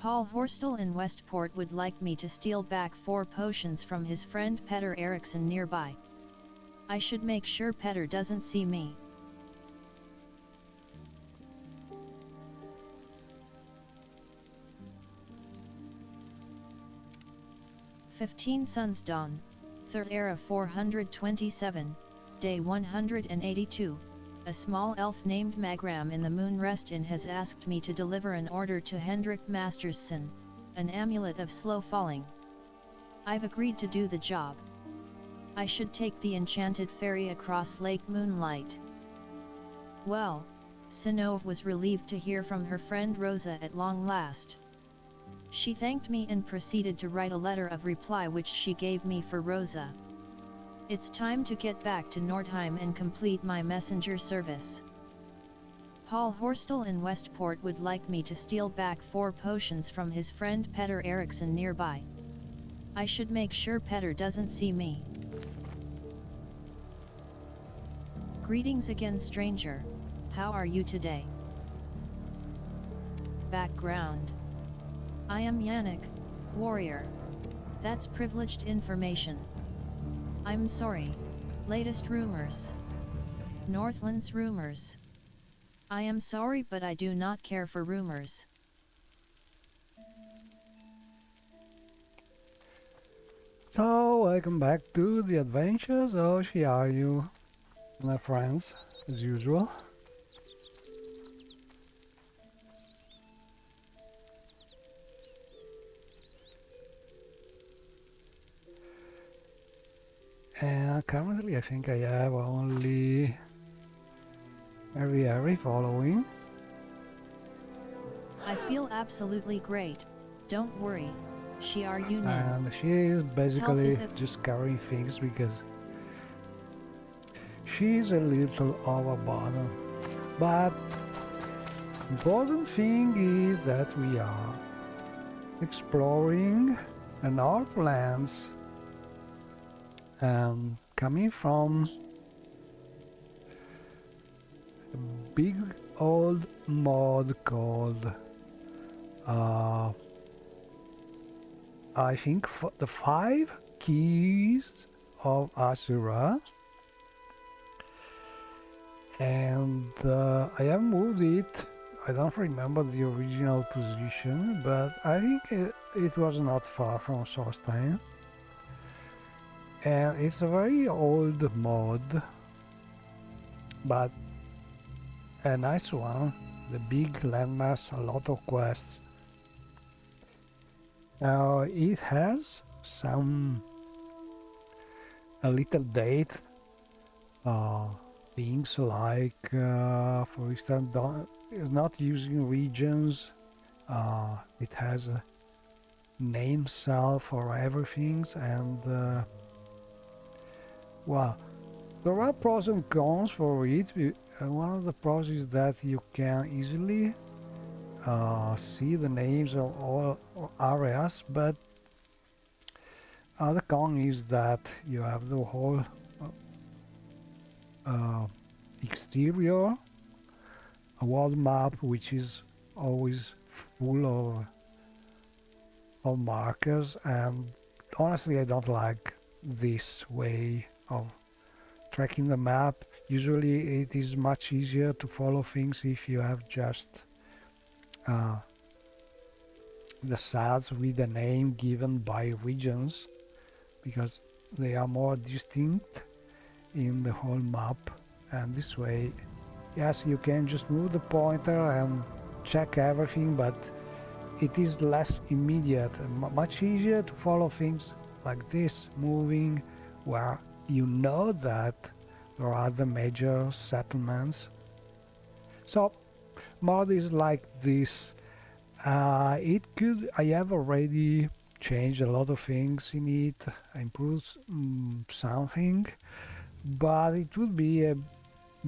Paul Horstel in Westport would like me to steal back 4 potions from his friend Petter Eriksson nearby. I should make sure Petter doesn't see me. "15 Suns Dawn, 3rd Era 427, Day 182, a small elf named Magram in the Moonrest Inn has asked me to deliver an order to Hendrik Mastersson, an amulet of slow falling. I've agreed to do the job. I should take the enchanted ferry across Lake Moonlight." Well, Sinove was relieved to hear from her friend Rosa at long last. She thanked me and proceeded to write a letter of reply which she gave me for Rosa. "It's time to get back to Nordheim and complete my messenger service. Paul Horstel in Westport would like me to steal back 4 potions from his friend Petter Eriksson nearby. I should make sure Petter doesn't see me. Greetings again, stranger. How are you today?" Background: I am Yannick, warrior. That's privileged information. I'm sorry. Latest rumors. Northland's rumors. I am sorry, but I do not care for rumors. So, welcome back to the adventures of Shiaryu, my friends, as usual. And currently I think I have only every following. I feel absolutely great. Don't worry, Shiaryu Nin. And she is basically Health is just carrying things because she's a little overburdened. But important thing is that we are exploring the Northlands and coming from a big old mod called I think the 5 keys of Asura, and I have moved it. I don't remember the original position, but I think it was not far from Sorstein. And it's a very old mod, but a nice one. The big landmass, a lot of quests. Now it has a little date, things like, for instance, is not using regions. It has a name cell for everything, and well, there are pros and cons for it. One of the pros is that you can easily see the names of all areas, but the con is that you have the whole exterior world map, which is always full of markers, and honestly I don't like this way of tracking the map. Usually it is much easier to follow things if you have just the cells with the name given by regions, because they are more distinct in the whole map. And this way, yes, you can just move the pointer and check everything, but it is less immediate and much easier to follow things like this, moving where you know that there are the major settlements. So mod is like this. I have already changed a lot of things in it, improved something, but it would be a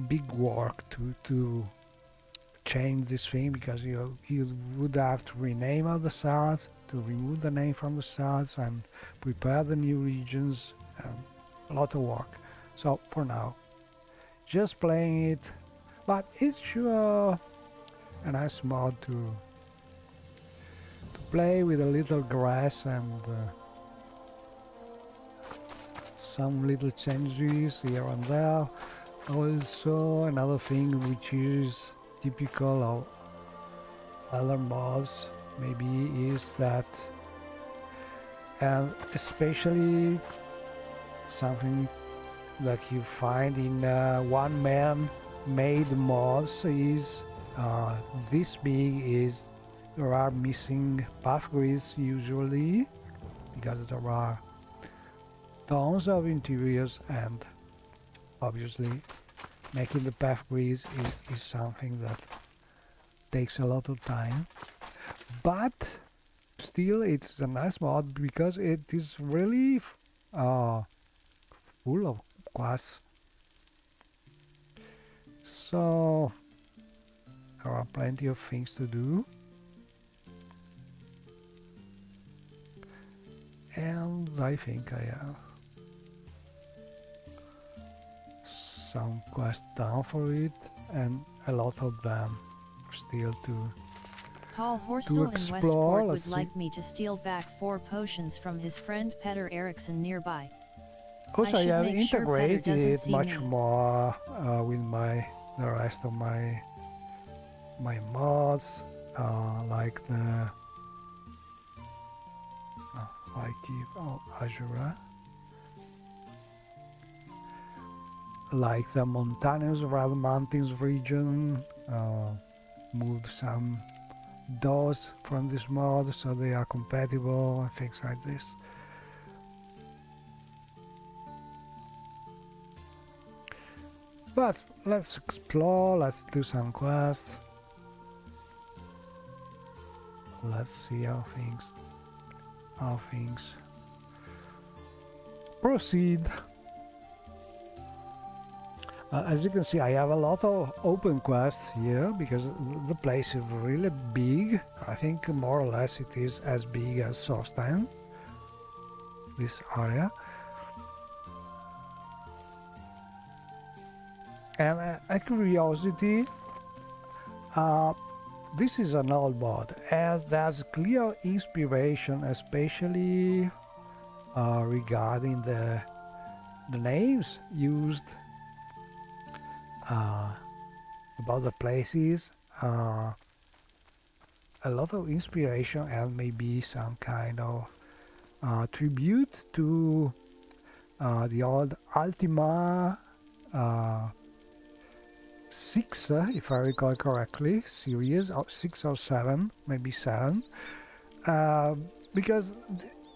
big work to change this thing, because you would have to rename all the cells, to remove the name from the cells and prepare the new regions. A lot of work. So for now, just playing it, but it's sure a nice mod to play with a little grass and some little changes here and there. Also, another thing which is typical of other mods maybe is that, and especially something that you find in one-man made mods is this big is there are missing path grids usually because there are tons of interiors, and obviously making the path grids is something that takes a lot of time, but still it's a nice mod because it is really full of quests. So there are plenty of things to do, and I think I have some quests down for it, and a lot of them still to Paul Horstel in explore. Westport would Let's like see. me to steal back 4 potions from his friend Petter Eriksson nearby. Also, I should have make sure Petter integrated doesn't it see much me. more with the rest of my mods, like the Azura, like the mountainous Red Mountains region. Moved some doors from this mod so they are compatible and things like this. But let's explore, let's do some quests. Let's see how things proceed. As you can see, I have a lot of open quests here because the place is really big. I think more or less it is as big as Sourcetown, this area. And a curiosity, this is an old mod, and there's clear inspiration, especially regarding the names used about the places. A lot of inspiration and maybe some kind of tribute to the old Ultima 6, if I recall correctly, series, 6 or 7, maybe 7, because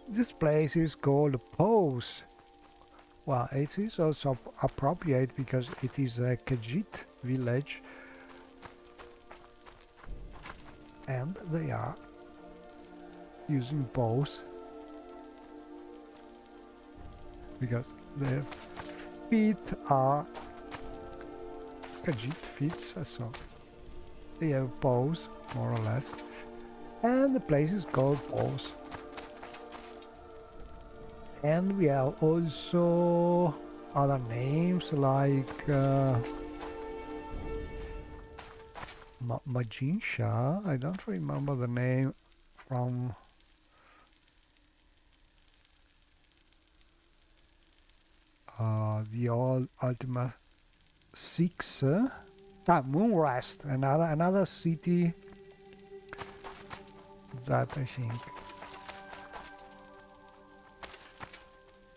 this place is called Pose. Well, it is also appropriate because it is a Khajiit village, and they are using Pose because their feet are Khajiit feet, so they have Pose, more or less, and the place is called Pose. And we have also other names like Majinsha. I don't remember the name from the old Ultima 6. Moonrest, another city that I think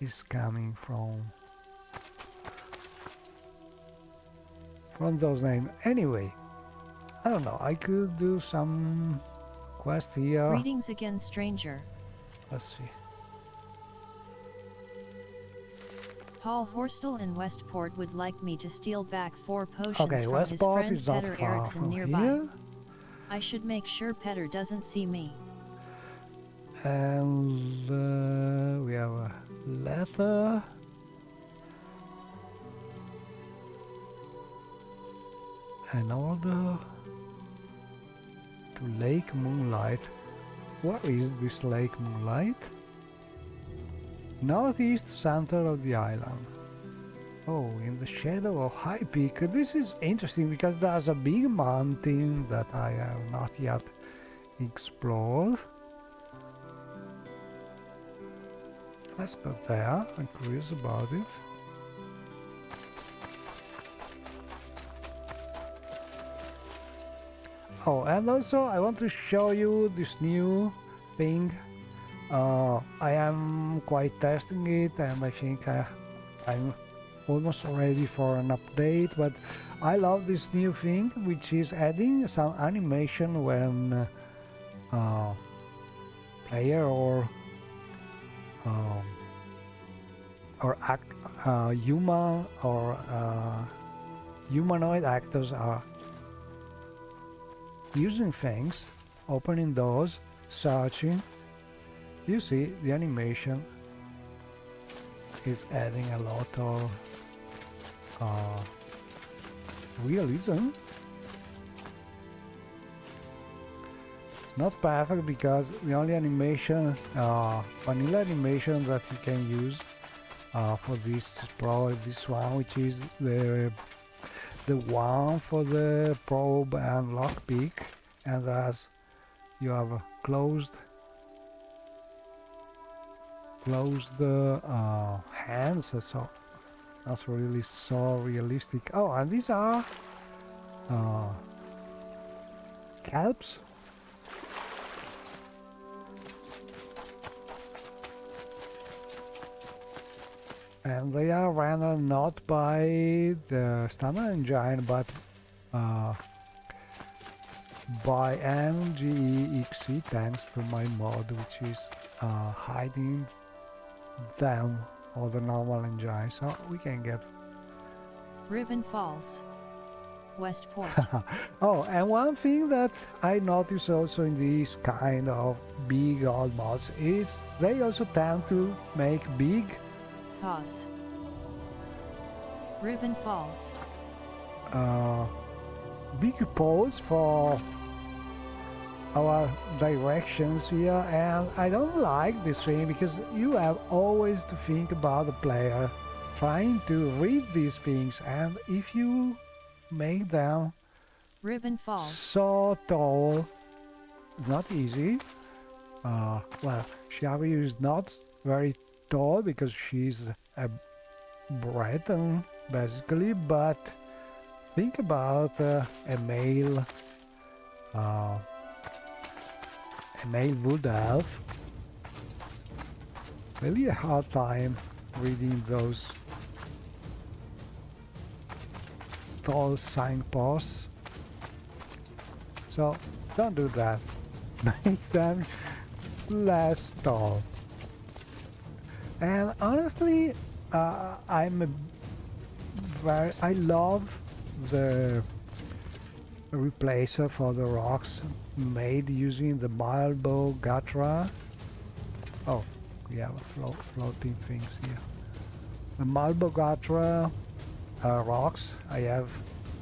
is coming from those names. Anyway, I don't know, I could do some quest here. Greetings again, stranger. Let's see. Paul Horstel in Westport would like me to steal back 4 potions Okay, from his Westport friend is not Petter far Eriksson from nearby. here. I should make sure Petter doesn't see me. And we have a letter. An order to Lake Moonlight. Where is this Lake Moonlight? Northeast center of the island. Oh, in the shadow of High Peak. This is interesting because there's a big mountain that I have not yet explored. Let's go there. I'm curious about it. Oh, and also I want to show you this new thing. I am quite testing it, and I think I'm almost ready for an update, but I love this new thing, which is adding some animation when player um, or human or humanoid actors are using things, opening doors, searching. You see the animation is adding a lot of realism. Not perfect because the only animation, vanilla animation that you can use for this is probably this one, which is the one for the probe and lockpick, and as you have closed the hands, so not really so realistic. Oh, and these are scalps. And they are rendered not by the standard engine, but by MGEXE, thanks to my mod, which is hiding them or the normal engine, so we can get Ribbon Falls, Westport. Oh, and one thing that I notice also in these kind of big old mods is they also tend to make big Pause. Ribbon Falls. big pose for our directions here, and I don't like this thing because you have always to think about the player trying to read these things, and if you make them Ribbon Falls. so tall, it's not easy. Well, Shabby is not very tall because she's a Breton basically, but think about a male wood elf. Really a hard time reading those tall signposts. So don't do that. Make them less tall. And honestly, I love the replacer for the rocks made using the marble gatra. Oh, we have floating things here. The marble gatra rocks, I have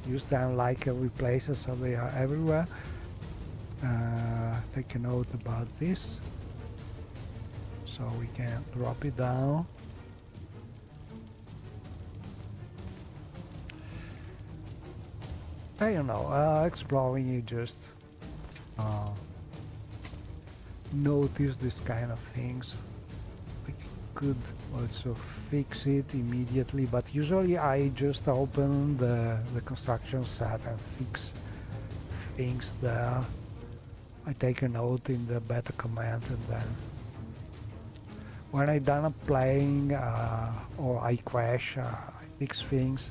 used them like a replacer, so they are everywhere. Take a note about this, so we can drop it down. I don't know, exploring, you just notice this kind of things. We could also fix it immediately, but usually I just open the construction set and fix things there. I take a note in the beta command, and then when I'm done playing or I crash, I fix things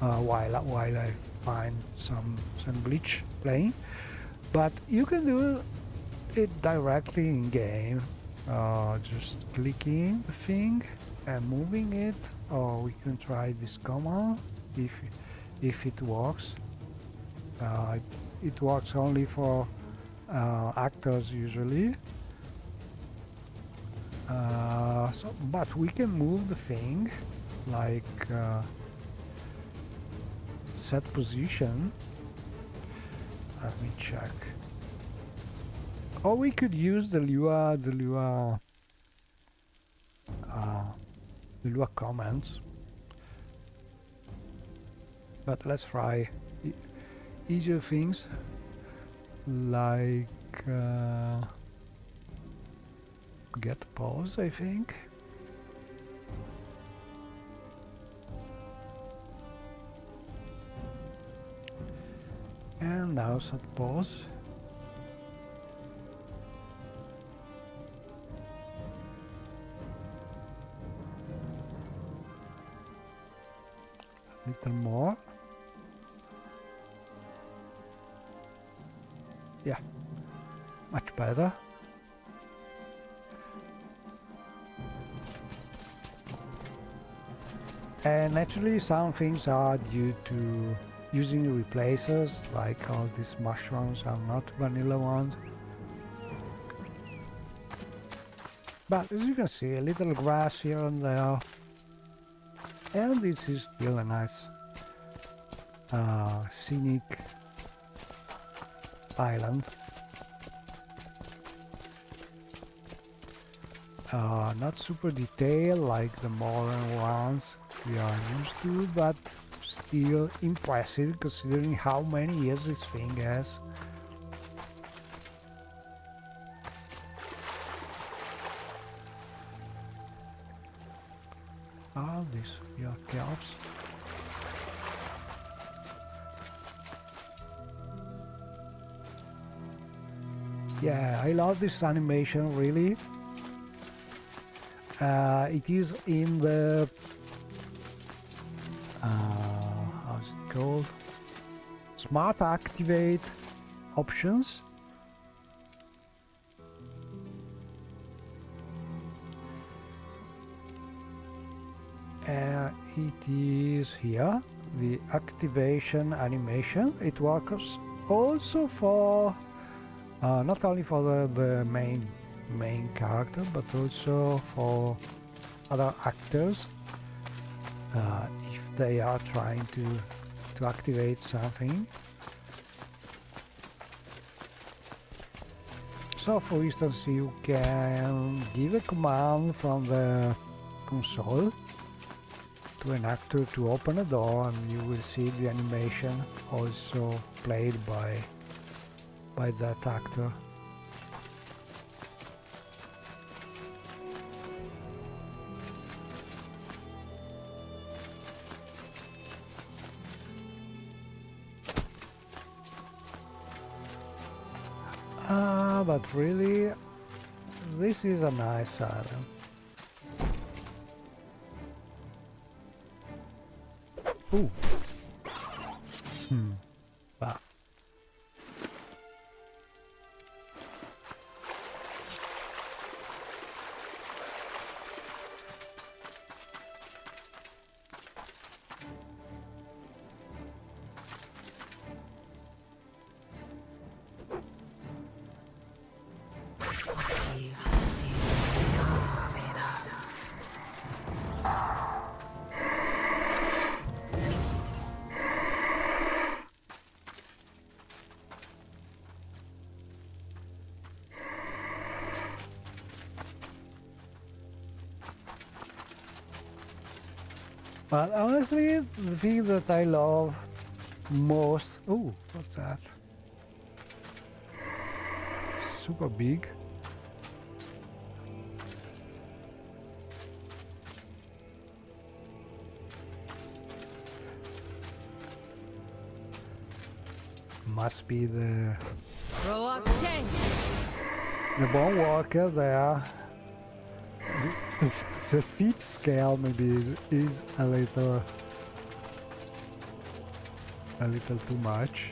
while I find some glitch playing. But you can do it directly in game, just clicking the thing and moving it, or we can try this command if it works. It works only for actors usually. But we can move the thing, like set position. Let me check. Or we could use the Lua comments. But let's try easier things, like get pause, I think. And now set pause. A little more. Yeah, much better. And naturally some things are due to using replacers, like all these mushrooms are not vanilla ones. But as you can see, a little grass here and there. And this is still a nice scenic island. Not super detailed like the modern ones we are used to, but still impressive considering how many years this thing has. These are kelps. Yeah, I love this animation really. It is in the how's it called? Smart Activate options. It is here, the activation animation. It works also for not only for the main character, but also for other actors if they are trying to activate something. So for instance, you can give a command from the console to an actor to open a door, and you will see the animation also played by that actor. But really, this is a nice island. Ooh. Wow. But honestly, the thing that I love most... Ooh, what's that? Super big. Must be the bone walker there. The feet scale maybe is a little too much.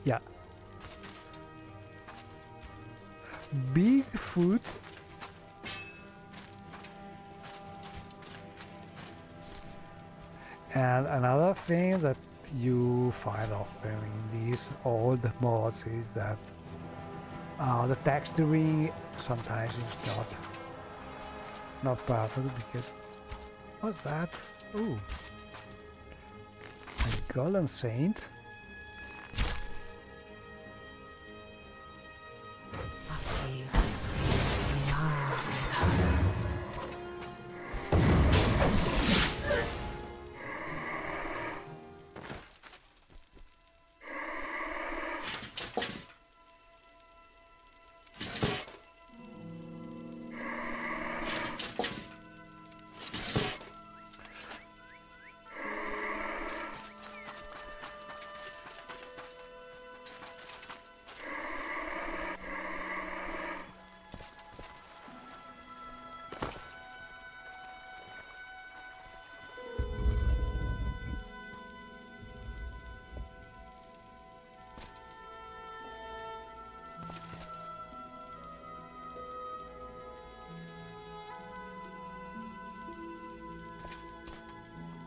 Yeah. Bigfoot and another thing that you find often in these old mods is that the texturing sometimes is not perfect because what's that? Ooh, a golden saint.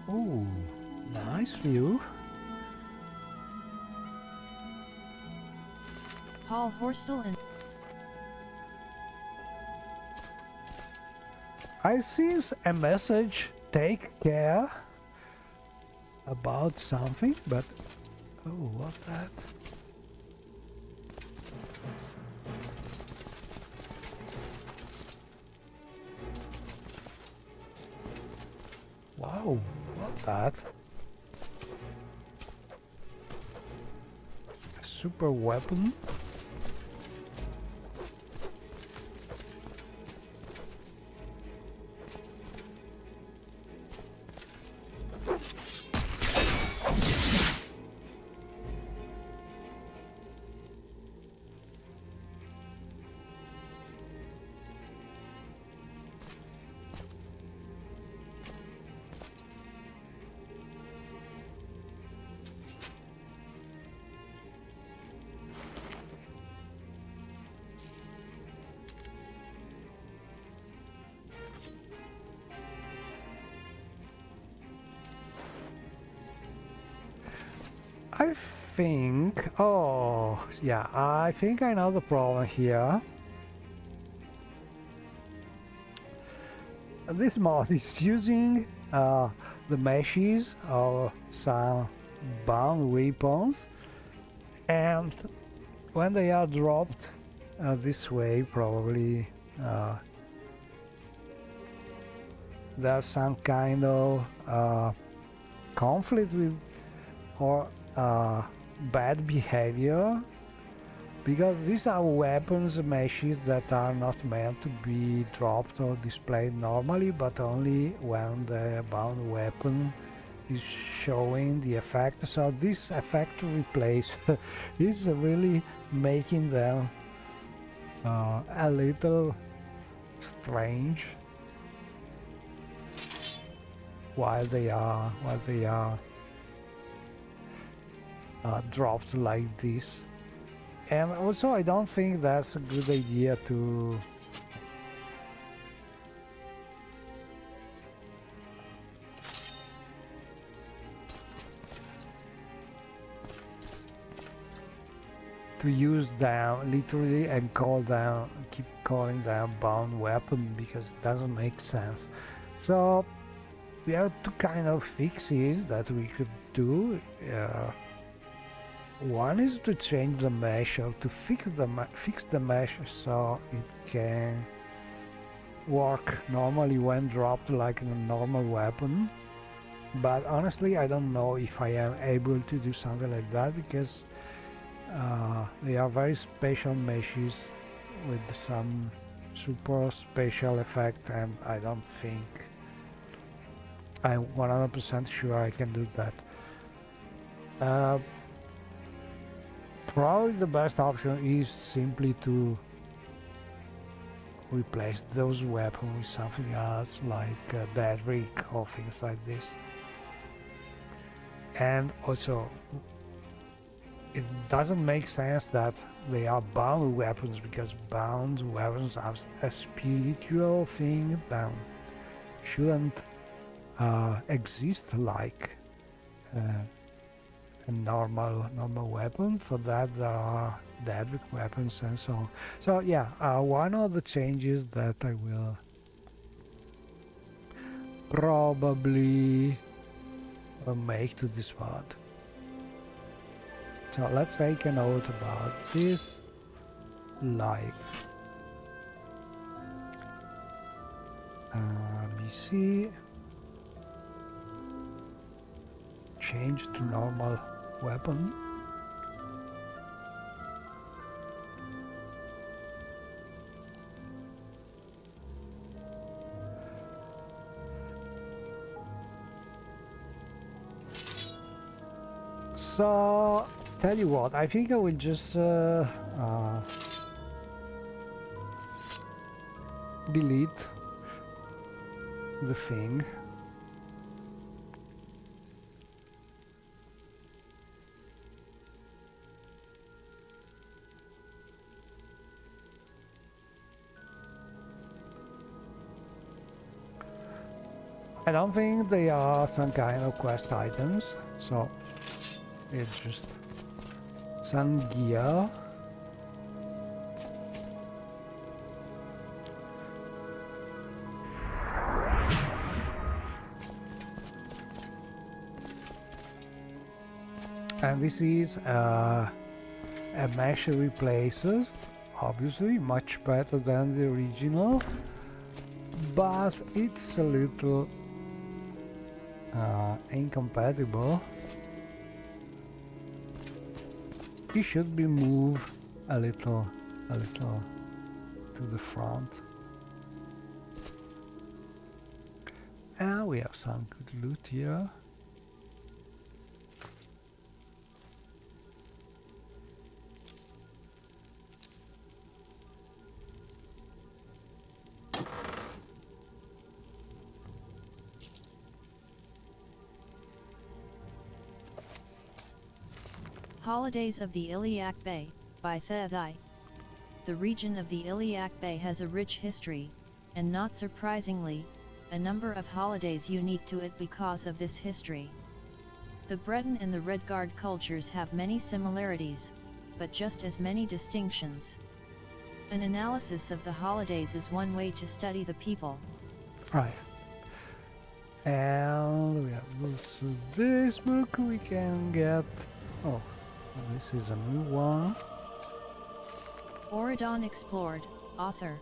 Ooh, nice view. Paul Horstel and I see a message, take care about something, but oh, what's that? Wow, what's that? A super weapon? I think, oh, yeah, I think I know the problem here. This mod is using the meshes of some bound weapons, and when they are dropped this way, probably there's some kind of conflict with or bad behavior, because these are weapons meshes that are not meant to be dropped or displayed normally, but only when the bound weapon is showing the effect. So this effect replace is really making them a little strange while they are dropped like this. And also I don't think that's a good idea to use them literally and keep calling them bound weapon, because it doesn't make sense. So we have two kind of fixes that we could do. One is to change the mesh, or to fix the mesh so it can work normally when dropped like a normal weapon. But honestly, I don't know if I am able to do something like that, because they are very special meshes with some super special effect, and I don't think I'm 100% sure I can do that. Probably the best option is simply to replace those weapons with something else, like Daedric or things like this. And also, it doesn't make sense that they are bound weapons, because bound weapons are a spiritual thing that shouldn't exist like a normal weapon. For that there are Daedric weapons and so on. So yeah, one of the changes that I will probably make to this part. So let's take a note about this. Like, BC, change to normal weapon. So, tell you what, I think I will just delete the thing. I don't think they are some kind of quest items, so it's just some gear. And this is a mesh replaces, obviously much better than the original, but it's a little incompatible. It should be moved a little to the front. And we have some good loot here. Holidays of the Iliac Bay, by Thethai. The region of the Iliac Bay has a rich history, and not surprisingly, a number of holidays unique to it because of this history. The Breton and the Redguard cultures have many similarities, but just as many distinctions. An analysis of the holidays is one way to study the people. Right. And we have also this book we can get. Oh, this is a new one. Auridon Explored, author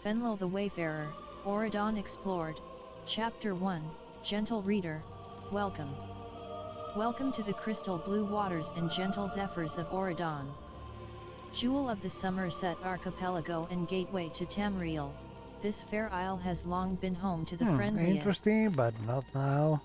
Fenlo the Wayfarer, Auridon Explored, Chapter 1, Gentle Reader, welcome. Welcome to the crystal blue waters and gentle zephyrs of Auridon. Jewel of the Somerset Archipelago and gateway to Tamriel, this fair isle has long been home to the friendliest. Interesting, but not now.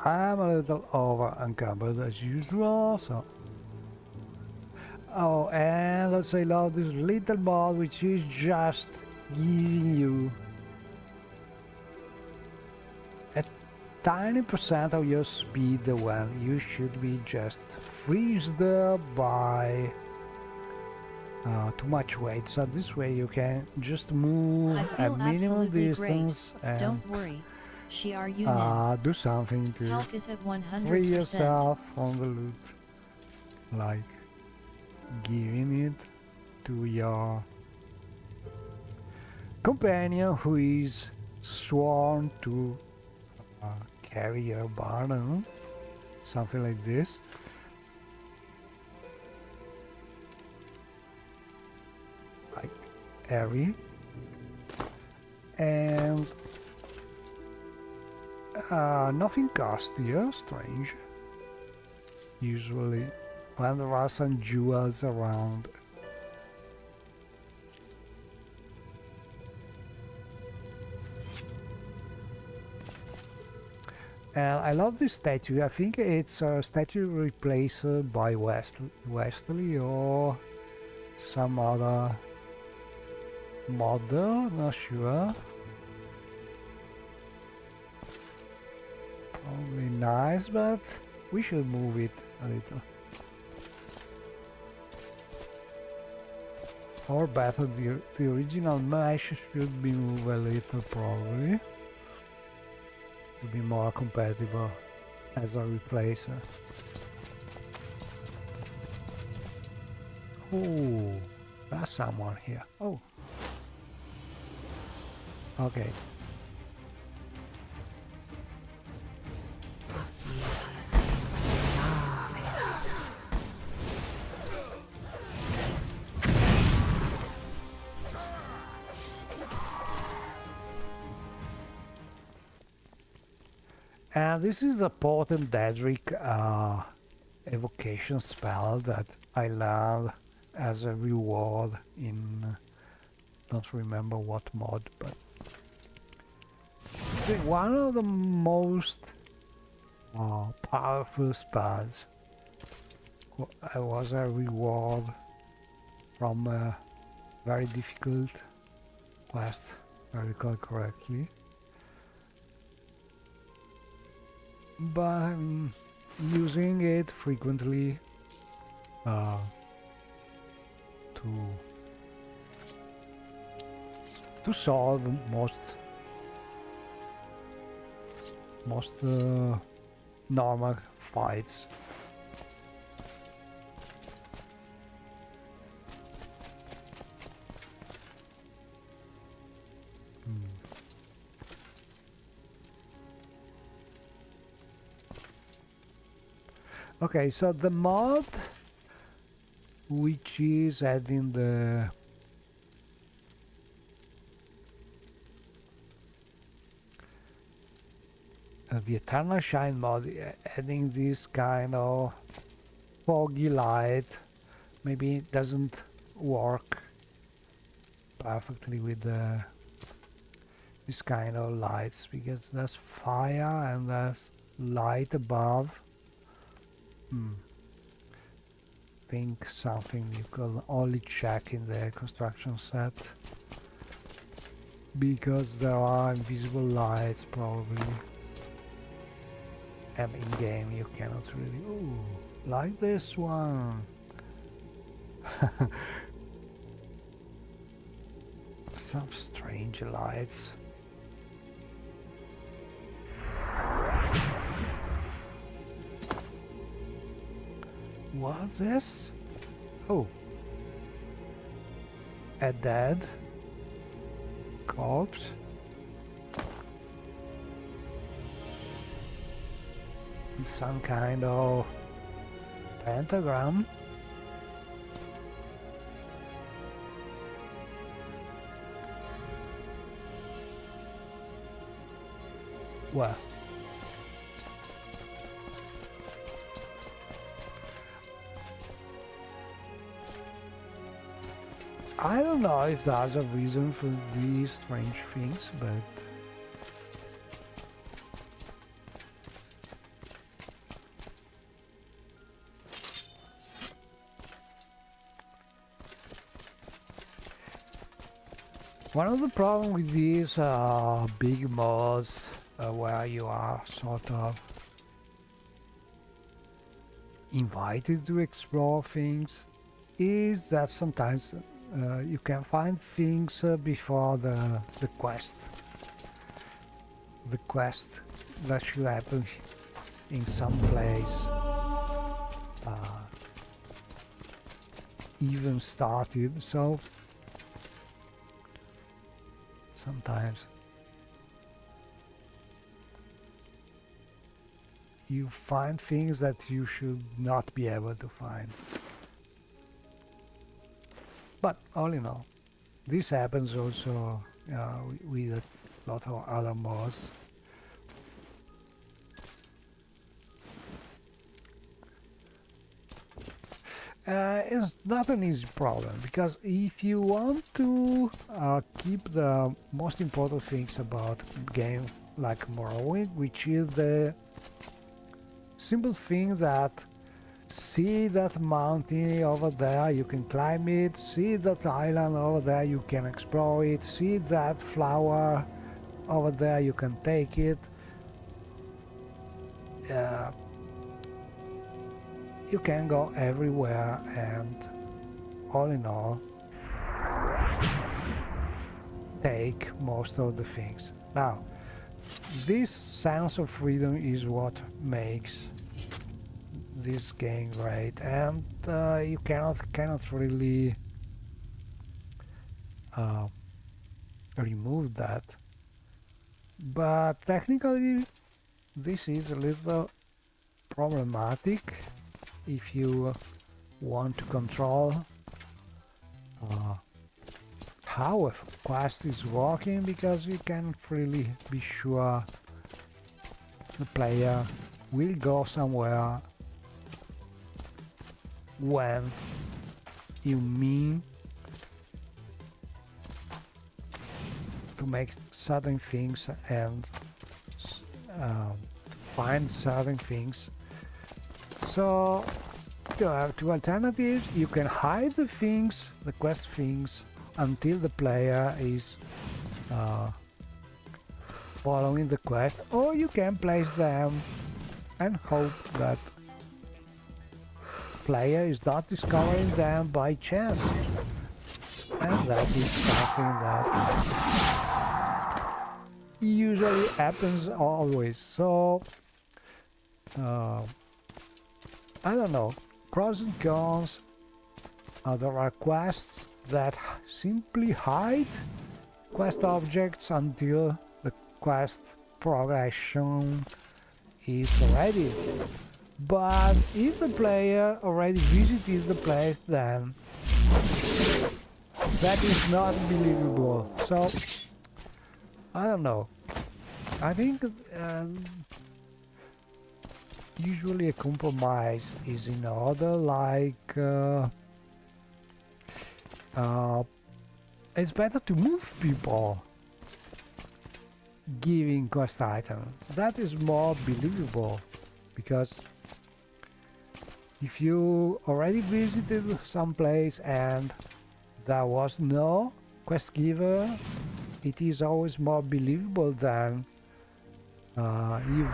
I'm a little over encumbered as usual, so. Oh, and let's say love this little mod which is just giving you a tiny percent of your speed when you should be just freezed by too much weight. So this way you can just move a minimum distance and don't worry. do something to Health is at 100%. free yourself from the loot, like giving it to your companion who is sworn to carry your burden, something like this. Like Harry. And nothing costs here, strange. Usually when there are some jewels around. And I love this statue. I think it's a statue replaced by Wesley or some other model, not sure. Probably nice, but we should move it a little. Or better, the original mesh should be moved a little probably to be more compatible as a replacer. Oh, there's someone here. Oh, okay. And this is a potent Daedric evocation spell that I learned as a reward in don't remember what mod, but one of the most powerful spells. I was a reward from a very difficult quest, if I recall correctly. But I'm using it frequently to solve most normal fights. Okay, so the mod which is adding the Eternal Shine mod, adding this kind of foggy light, maybe it doesn't work perfectly with this kind of lights, because there's fire and there's light above. Think something you can only check in the construction set, because there are invisible lights probably, and in game you cannot really. Ooh, like this one. Some strange lights. What's this? Oh, a dead corpse. Some kind of pentagram. Well, I don't know if there's a reason for these strange things, but one of the problems with these big mods where you are sort of invited to explore things is that sometimes you can find things before the quest. The quest that should happen in some place even started, so sometimes you find things that you should not be able to find. But all in all, this happens also with a lot of other mods. It's not an easy problem, because if you want to keep the most important things about game like Morrowind, which is the simple thing that see that mountain over there, you can climb it, see that island over there, you can explore it, see that flower over there, you can take it. You can go everywhere, and all in all take most of the things. Now, this sense of freedom is what makes this game great, and you cannot really uh, remove that. But technically, this is a little problematic if you want to control uh, how a quest is working, because you can't really be sure the player will go somewhere when you mean to make certain things and find certain things. So you have two alternatives. You can hide the things, the quest things, until the player is following the quest, or you can place them and hope that player is not discovering them by chance. And that is something that usually happens always. So I don't know, pros and cons. There are quests that simply hide quest objects until the quest progression is ready. But if the player already visited the place, then that is not believable. So I don't know. I think usually a compromise is in order, like it's better to move people giving quest items. That is more believable, because if you already visited some place and there was no quest giver, it is always more believable than you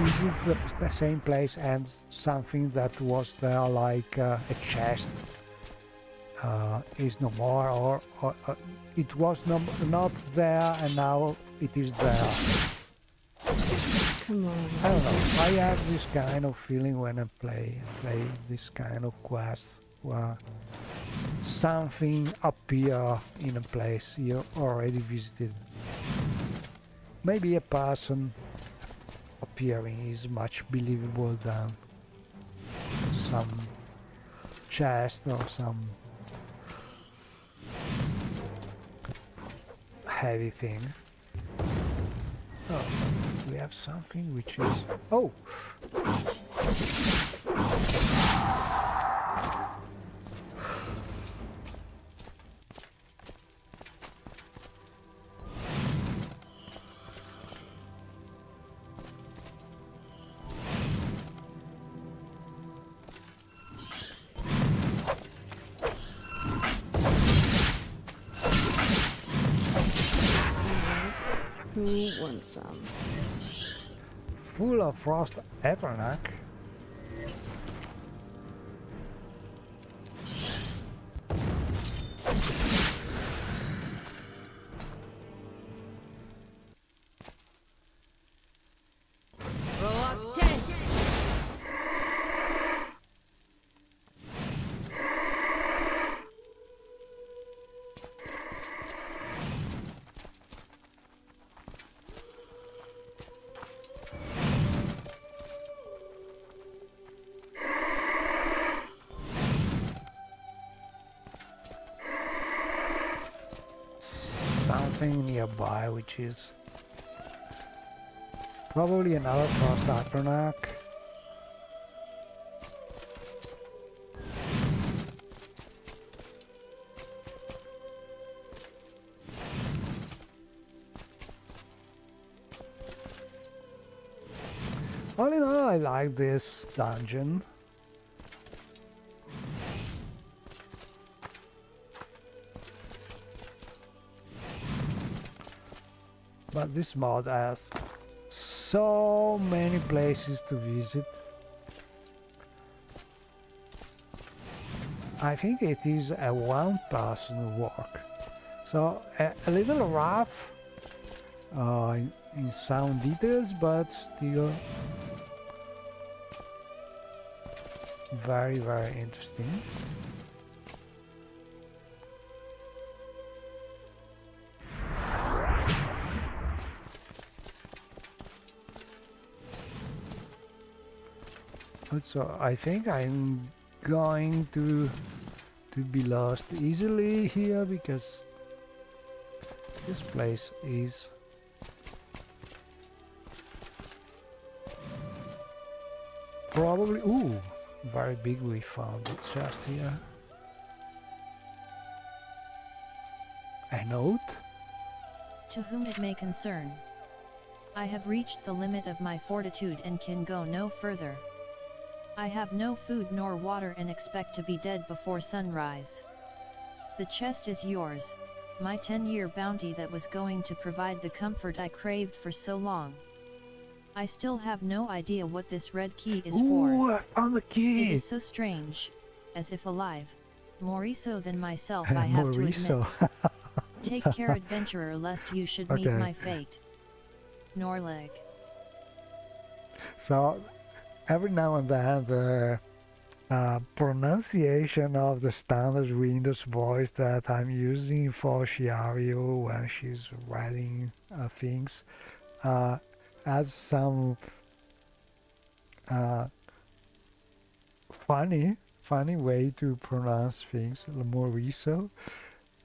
visit the same place and something that was there, like a chest, is no more, or it was not there and now it is there. Come on. I don't know. I have this kind of feeling when I play this kind of quests where something appear in a place you already visited. Maybe a person appearing is much believable than some chest or some heavy thing. Oh, we have something which is... Oh! Who wants some? Full of frost Eternac. Roll up 10. Something nearby, which is probably another frost Eternac. All in all, I like this dungeon. But this mod has so many places to visit. I think it is a one-person work. So a little rough in some details, but still very, very interesting. Also, I think I'm going to be lost easily here because this place is probably, ooh, very big. We found it just here. A note? To whom it may concern. I have reached the limit of my fortitude and can go no further. I have no food nor water and expect to be dead before sunrise. The chest is yours, my 10-year bounty that was going to provide the comfort I craved for so long. I still have no idea what this red key is for. Ooh, I found the key! It is so strange, as if alive, more so than myself I have to admit. Take care, adventurer, lest you should meet my fate. Norleg. So, every now and then the pronunciation of the standard Windows voice that I'm using for Shiario when she's writing things has some funny way to pronounce things, Moriso.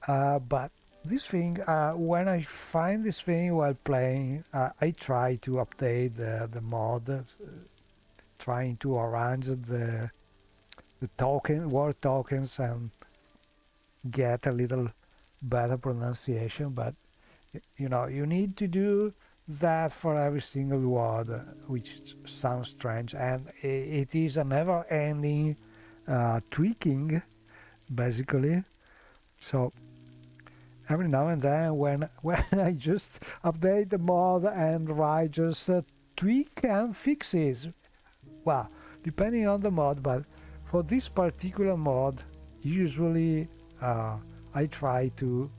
But this thing, when I find this thing while playing, I try to update the mod, trying to arrange the word tokens and get a little better pronunciation. But you know, you need to do that for every single word, which sounds strange, and it is a never-ending tweaking, basically. So every now and then, when I just update the mod and write just tweak and fixes, well, depending on the mod, but for this particular mod, usually I try to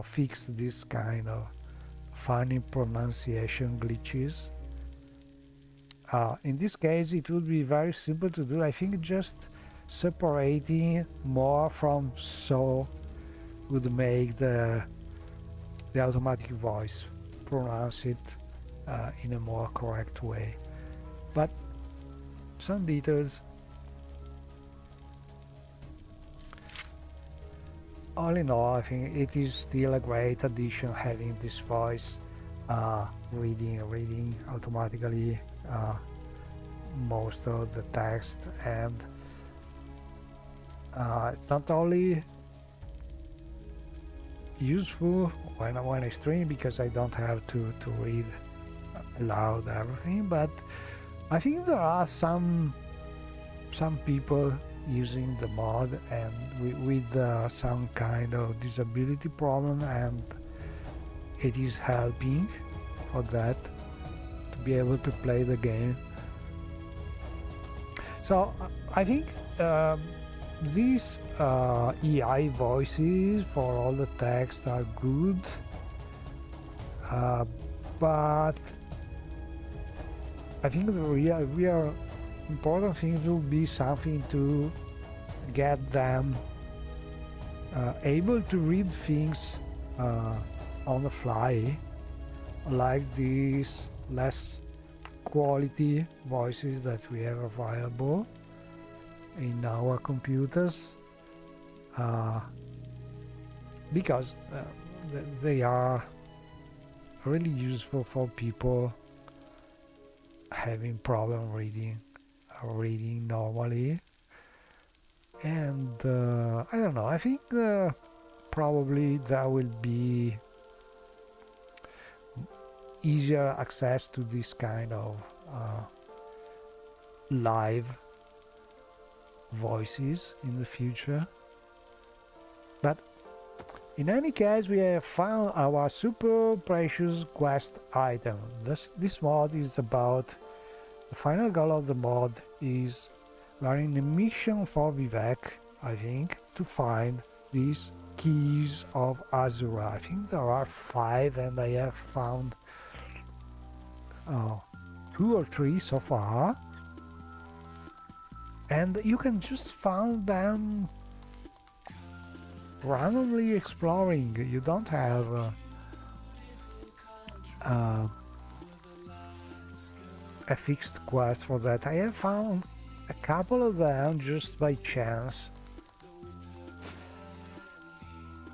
fix this kind of funny pronunciation glitches. In this case, it would be very simple to do. I think just separating more from so would make the automatic voice pronounce it in a more correct way. But some details. All in all, I think it is still a great addition having this voice reading automatically most of the text, and it's not only useful when I stream because I don't have to read aloud everything, but I think there are some people using the mod and with some kind of disability problem, and it is helping for that to be able to play the game. So I think these EI voices for all the text are good, but I think the real important thing will be something to get them able to read things on the fly, like these less quality voices that we have available in our computers, because they are really useful for people having problem reading normally. And I don't know, I think probably there will be easier access to this kind of live voices in the future. But in any case, we have found our super precious quest item. This mod is about, the final goal of the mod is we are in a mission for Vivek, I think, to find these keys of Azura. I think there are 5, and I have found 2 or 3 so far. And you can just find them randomly exploring. You don't have a fixed quest for that. I have found a couple of them just by chance.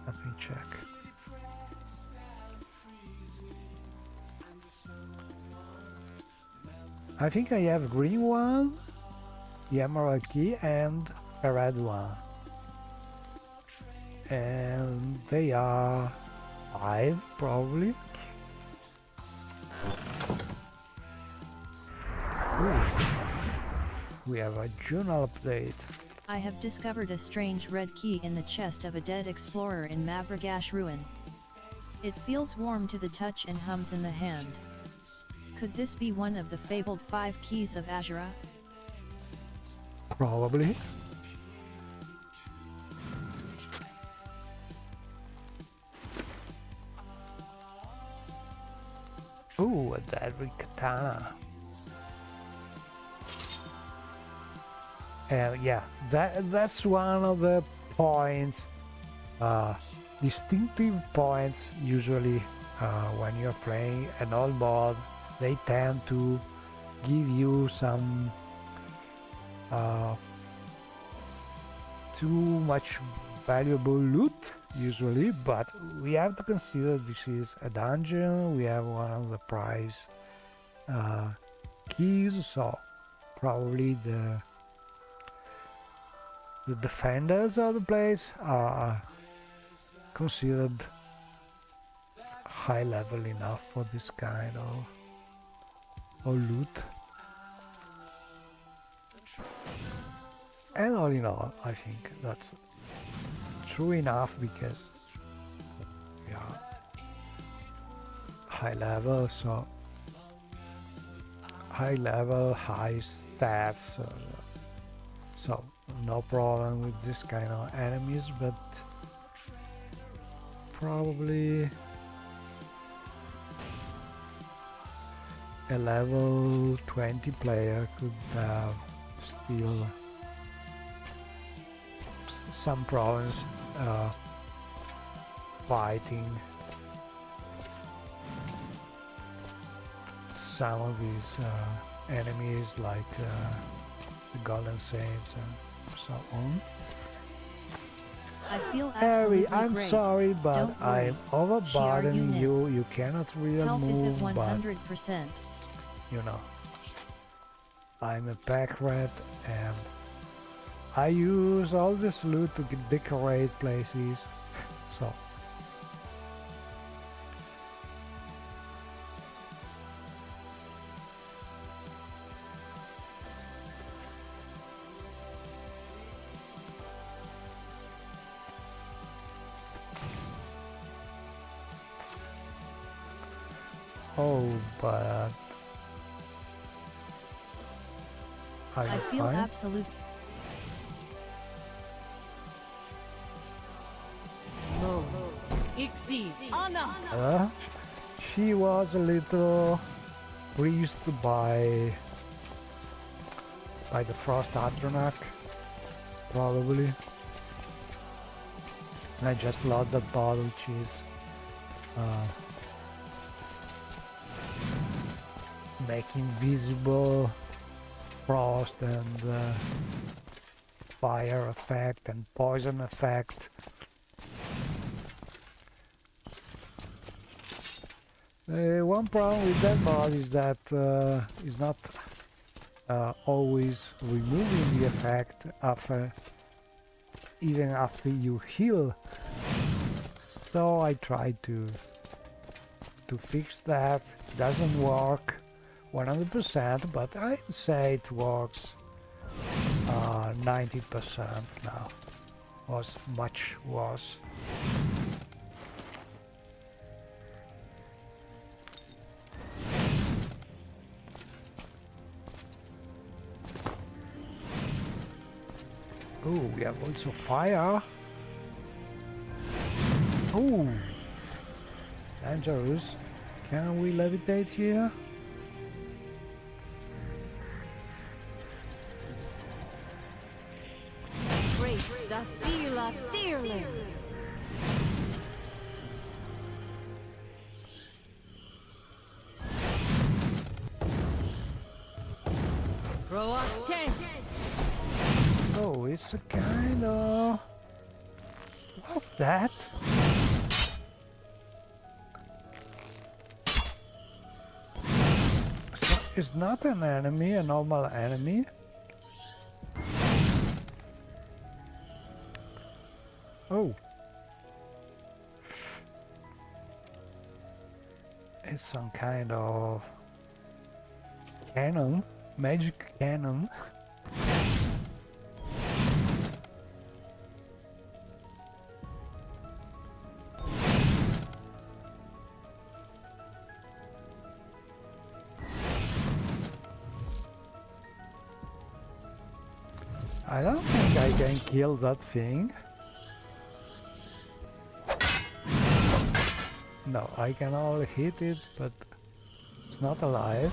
Let me check. I think I have a green one, the emerald key, and a red one. And they are 5 probably. Ooh. We have a journal update. I have discovered a strange red key in the chest of a dead explorer in Mavragash ruin. It feels warm to the touch and hums in the hand. Could this be one of the fabled 5 keys of Azura? Probably. Ooh, a deadly katana. And yeah, that's one of the points, distinctive points usually when you're playing an old mod. They tend to give you some too much valuable loot usually, but we have to consider this is a dungeon. We have one of the prize keys, so probably the defenders of the place are considered high level enough for this kind of loot. And all in all, I think that's true enough, because yeah, high level, so high level, high stats, so no problem with this kind of enemies, but probably a level 20 player could have still some problems fighting some of these enemies, like the Golden Saints and so on. I feel absolutely Harry, I'm great. sorry, but Don't worry. I'm overburdening unit. you. You cannot really Health is move, at but 100%. you know, I'm a pack rat, and I use all this loot to decorate places, so but are I you feel fine? absolute. She was a little breezed by the Frost Adronac, probably. And I just lost that bottle, which is making visible frost and fire effect and poison effect. One problem with that mod is that it's not always removing the effect after, even after you heal. So I tried to fix that. It doesn't work 100%, but I'd say it works 90% now. Was much worse. Oh, we have also fire. Oh, dangerous. Can we levitate here? Great Dathila Thirling. Roate. Oh, it's a kind of... What's that? It's not an enemy, a normal enemy. Oh. It's some kind of cannon, magic cannon. I don't think I can kill that thing. No, I can only hit it, but it's not alive.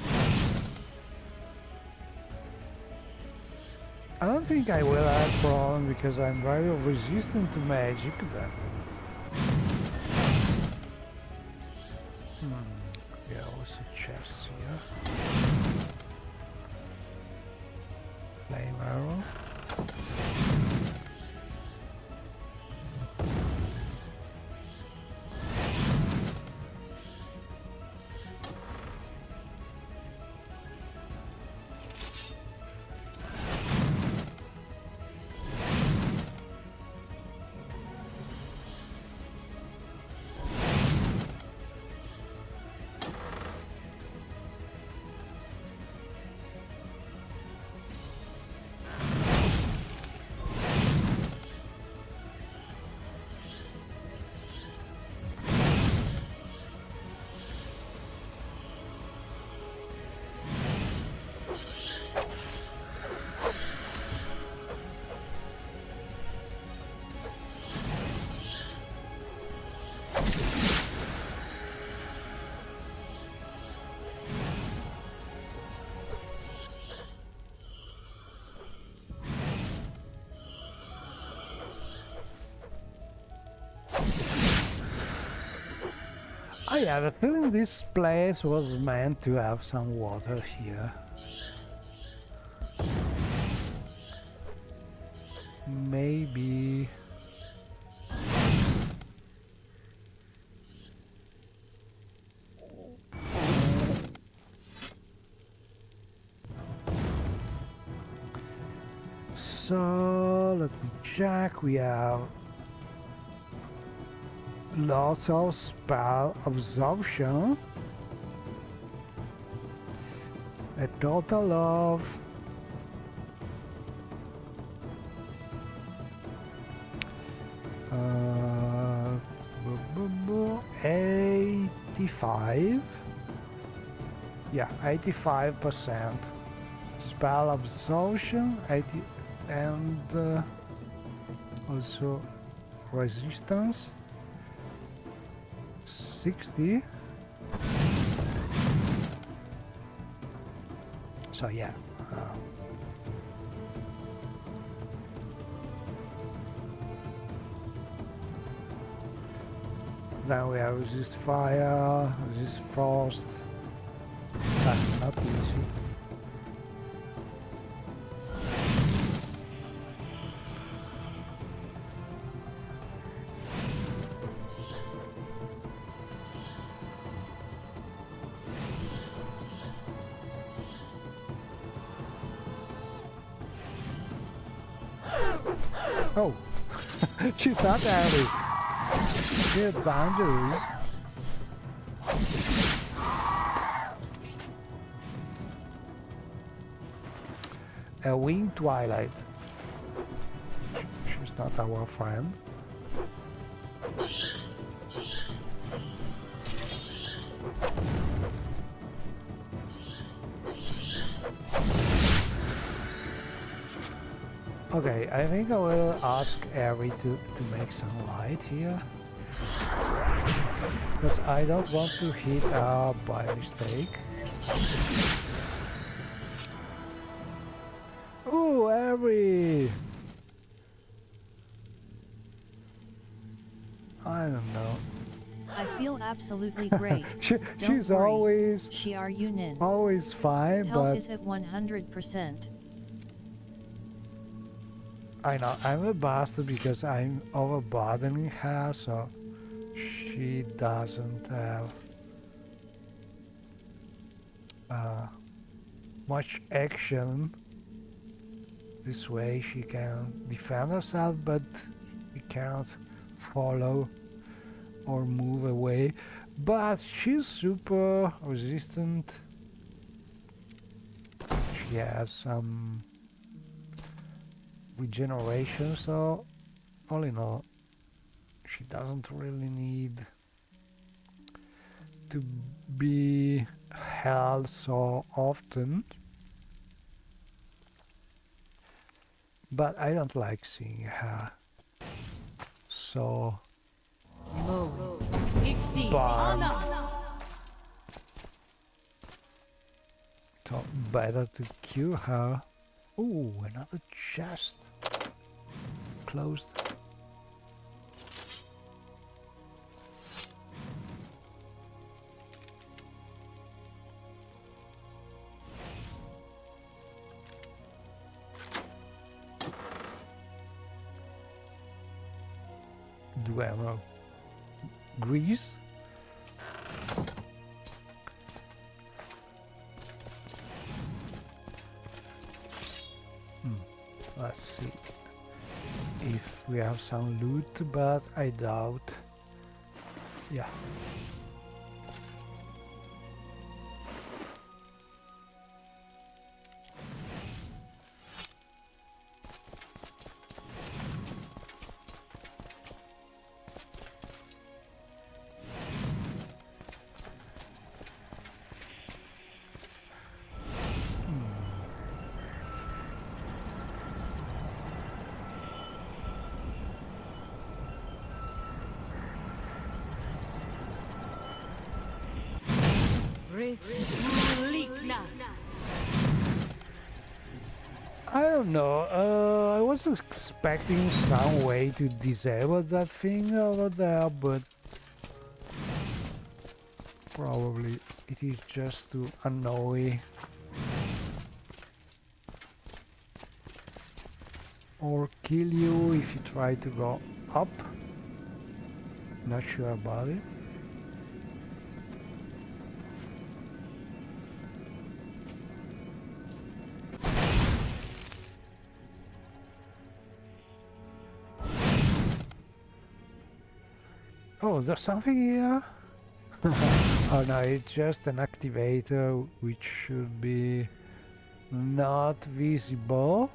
I don't think I will have a problem because I'm very resistant to magic, but... Yeah, also chests here. Flame arrow. I have a feeling this place was meant to have some water here. Maybe... So, let me check. We have lots of spell absorption. A total of 85. Yeah, 85% spell absorption, 80, and also resistance 60. So yeah. Then we have resist fire, resist frost. That's not easy. Oh, she's not happy. She's dangerous. A winged twilight. She's not our friend. Okay, I think I will ask Ari to make some light here. Because I don't want to hit her by mistake. Ooh, every... I don't know. I feel absolutely great. She's worry. always... She are Yunin. Always fine, Health but... is at 100%. I know, I'm a bastard because I'm overburdening her, so she doesn't have much action. This way she can defend herself, but she can't follow or move away. But she's super resistant. She has some regeneration, so all in all she doesn't really need to be held so often. But I don't like seeing her so burned. So better to cure her. Ooh, another chest. Closed. Do I have grease? Let's see if we have some loot, but I doubt. Yeah. I don't know, I was expecting some way to disable that thing over there, but probably it is just to annoy or kill you if you try to go up. Not sure about it. Oh, there's something here? Oh no, it's just an activator which should be not visible.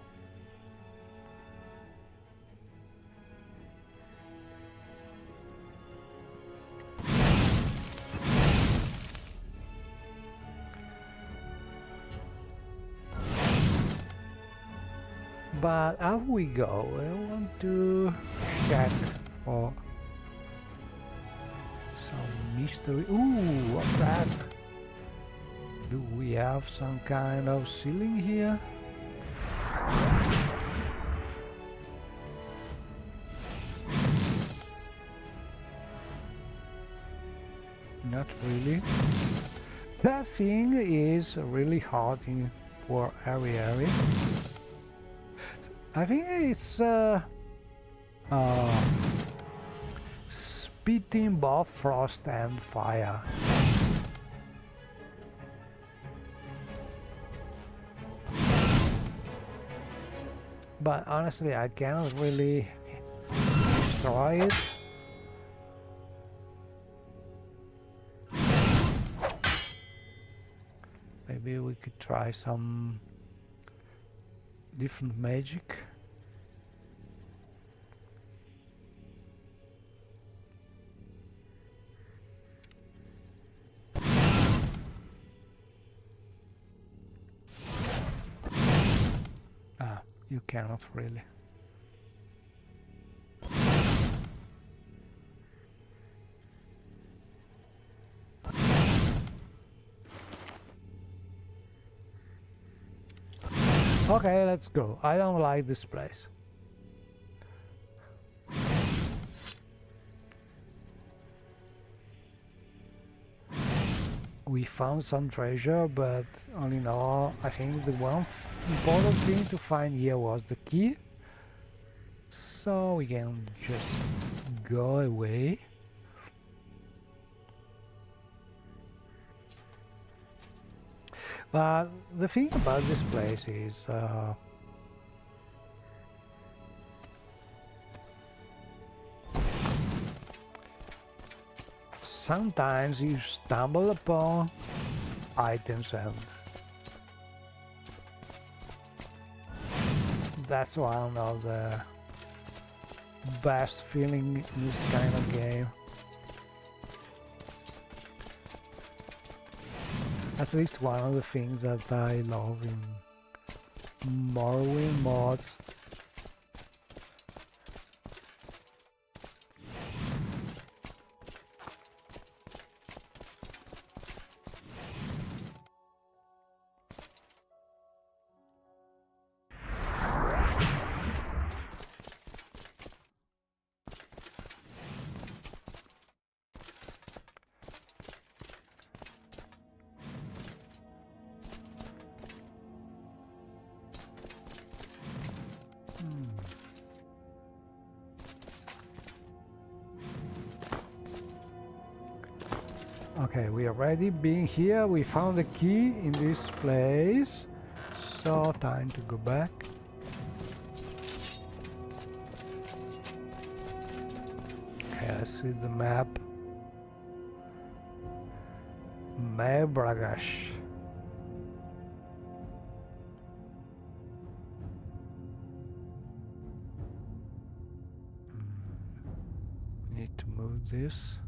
But up we go. I want to check for some mystery. Ooh, what's that? Do we have some kind of ceiling here? Not really. That thing is really hot in poor area. I think it's spitting both frost and fire. But honestly, I cannot really destroy it. Maybe we could try some different magic. You cannot really. Okay, let's go. I don't like this place. We found some treasure, but all in all, I think the one important thing to find here was the key. So we can just go away. But the thing about this place is sometimes you stumble upon items, and that's one of the best feeling in this kind of game. At least one of the things that I love in Morrowind mods. Okay, we are ready. Being here, we found the key in this place. So, time to go back. Okay, let's see the map. Mebragash. Need to move this.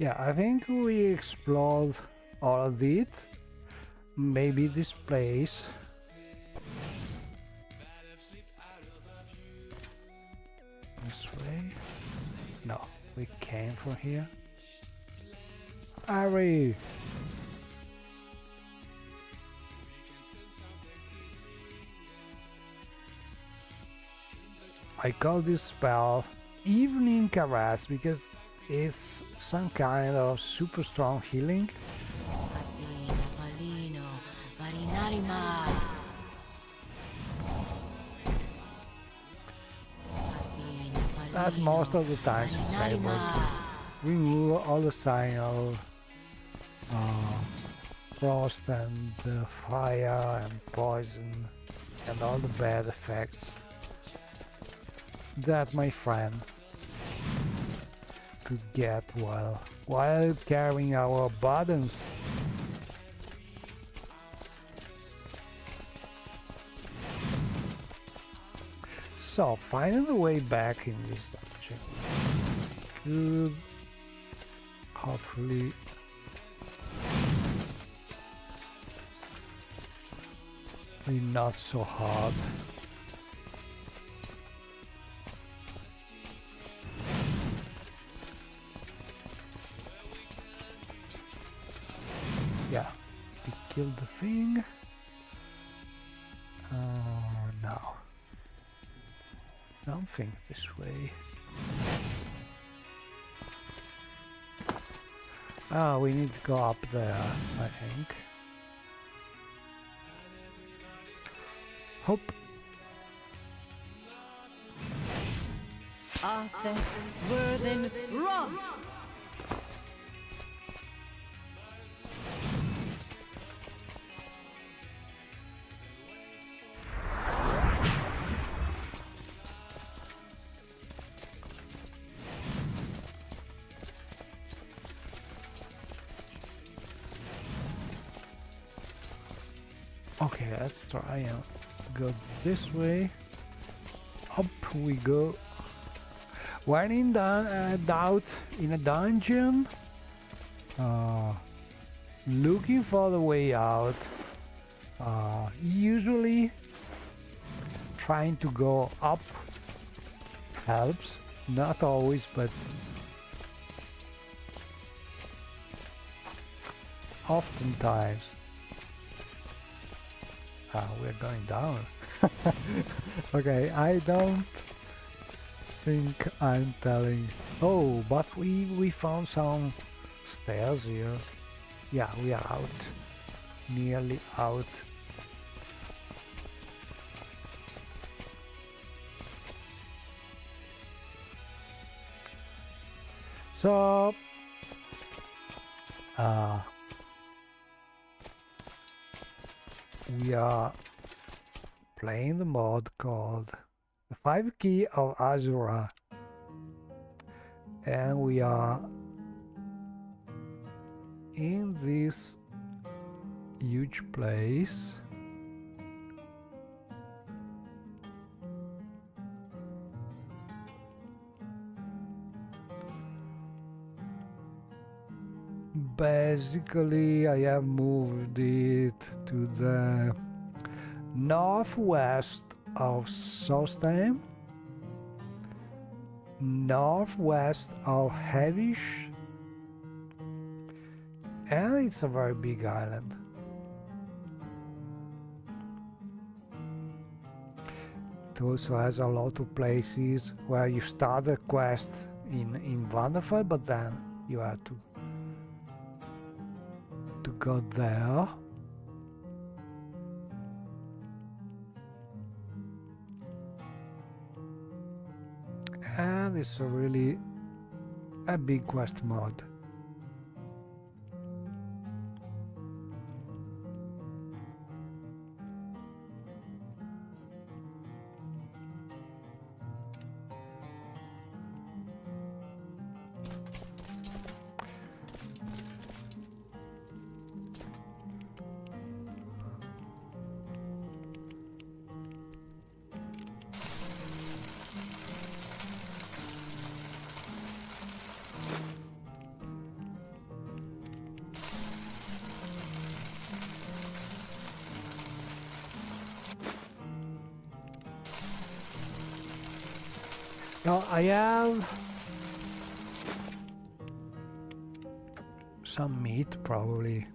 Yeah, I think we explored all of it. Maybe this place. This way? No, we came from here. Hurry! I call this spell Evening Caress because it's some kind of super strong healing. That most of the time remove all the sign of frost and fire and poison and all the bad effects that my friend could get while carrying our burdens. So finding the way back in this dungeon could hopefully be not so hard. Yeah, we killed the thing. No. Don't think this way. Ah, we need to go up there, I think. Hope. Arthur, Worthen, Rock! Okay, let's try and go this way. Up we go. When in doubt in a dungeon, looking for the way out, usually trying to go up helps. Not always, but oftentimes. We're going down. Okay, I don't think I'm telling. Oh, but we found some stairs here. Yeah, we are out. Nearly out. So we are playing the mod called the 5 Key of Azura, and we are in this huge place. Basically, I have moved it to the northwest of Solstheim, northwest of Hevish, and it's a very big island. It also has a lot of places where you start a quest in Wonderfell, but then you have to go there. And it's a really a big quest mod. Now I have some meat probably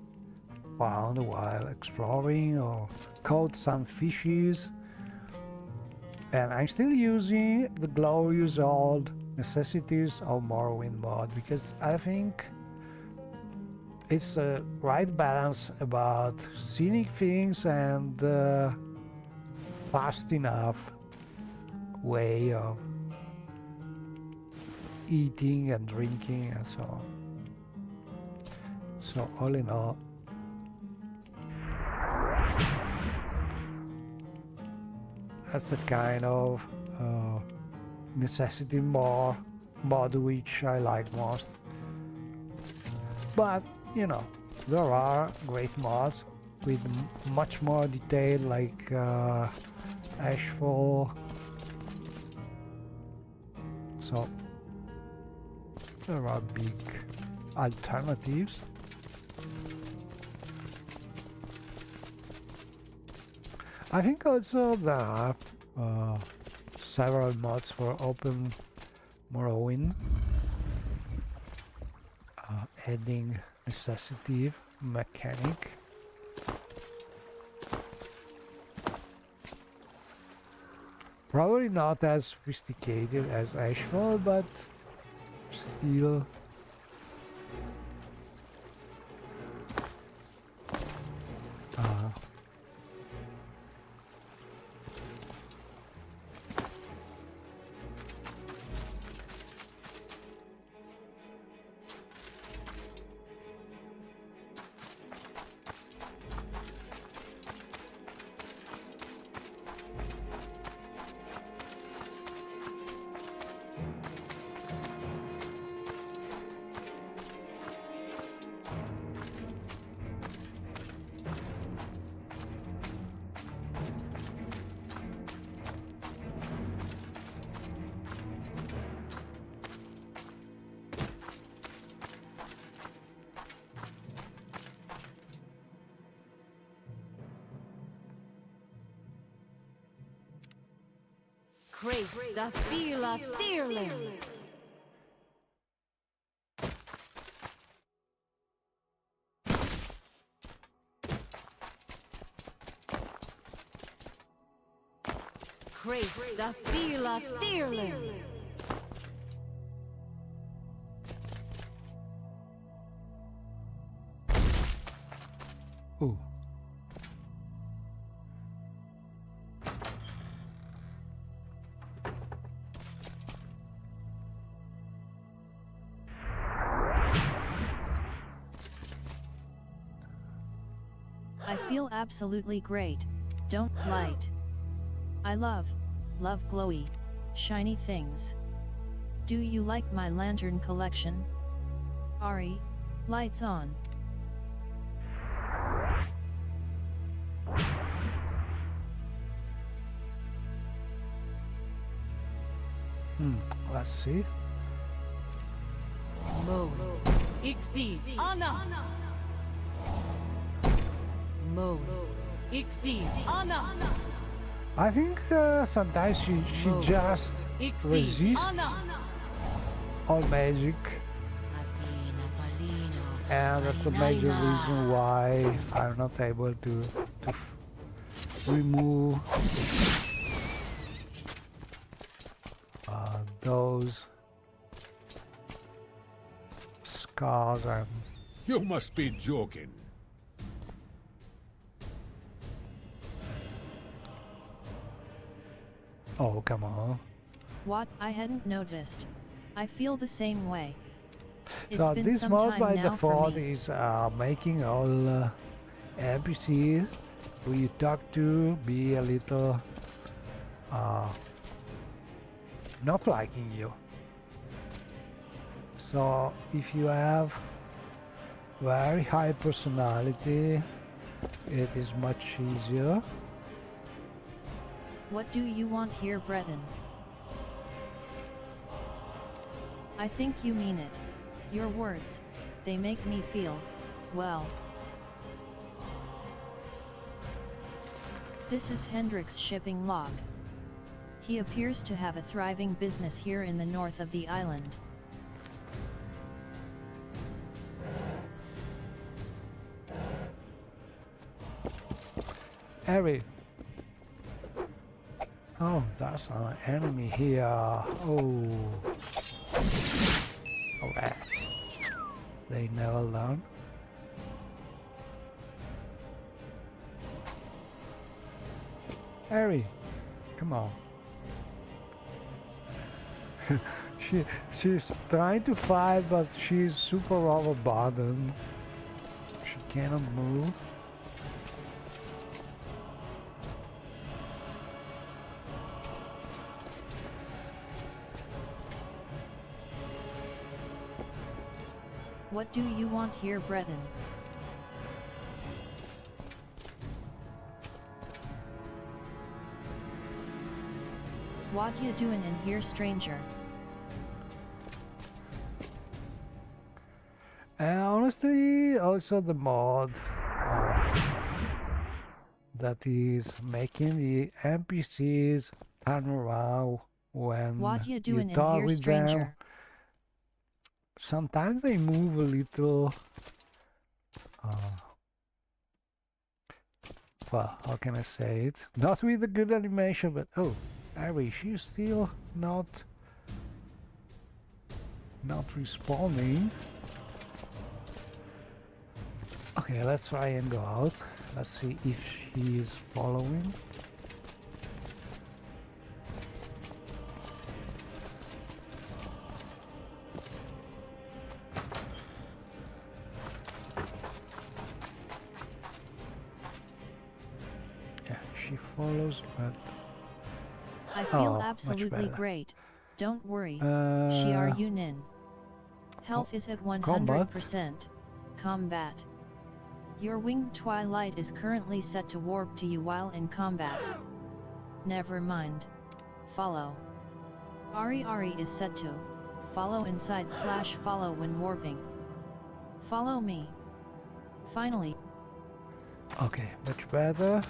found while exploring, or caught some fishes, and I'm still using the glorious old necessities of Morrowind mod because I think it's the right balance about scenic things and fast enough way of eating and drinking and so on. So all in all, that's a kind of necessity mod which I like most. But you know, there are great mods with much more detail, like Ashfall. So there are big alternatives. I think also there are several mods for open Morrowind, adding necessity mechanic. Probably not as sophisticated as Ashfall, but still Crave the Fila Thirling. Crave the Fila Thirling. Ooh. I feel absolutely great, don't light. I love glowy, shiny things. Do you like my lantern collection? Ari, lights on. Let's see. Mo. Ixi. Anna. Mo. Ixi. Anna. I think sometimes she just resists all magic, and that's the major reason why I'm not able to remove those scars. You must be joking. Oh, come on. What? I hadn't noticed. I feel the same way. It's So been this some mod time by now default for me. is making all NPCs who you talk to be a little not liking you. So if you have very high personality, it is much easier. What do you want here, Breton? I think you mean it. Your words, they make me feel, well. This is Hendrik's shipping log. He appears to have a thriving business here in the north of the island. Harry. Oh, that's an enemy here. Oh. Oh, rats. They never learn. Harry, come on. She's trying to fight, but she's super overburdened. She cannot move. What do you want here, Breton? What you doing in here, stranger? And honestly, also the mod that is making the NPCs turn around when What you doing in talk here, with them. stranger? Sometimes they move a little. Well, how can I say it? Not with a good animation, but oh, Harry, she's still not responding. Okay, let's try and go out. Let's see if she is following. Yeah, she follows, but I feel much absolutely better. great. Don't worry. She are you nin. Health is at 100%. Combat. Your winged twilight is currently set to warp to you while in combat. Never mind. Follow. Ari is set to follow inside / follow when warping. Follow me. Finally. Okay, much better.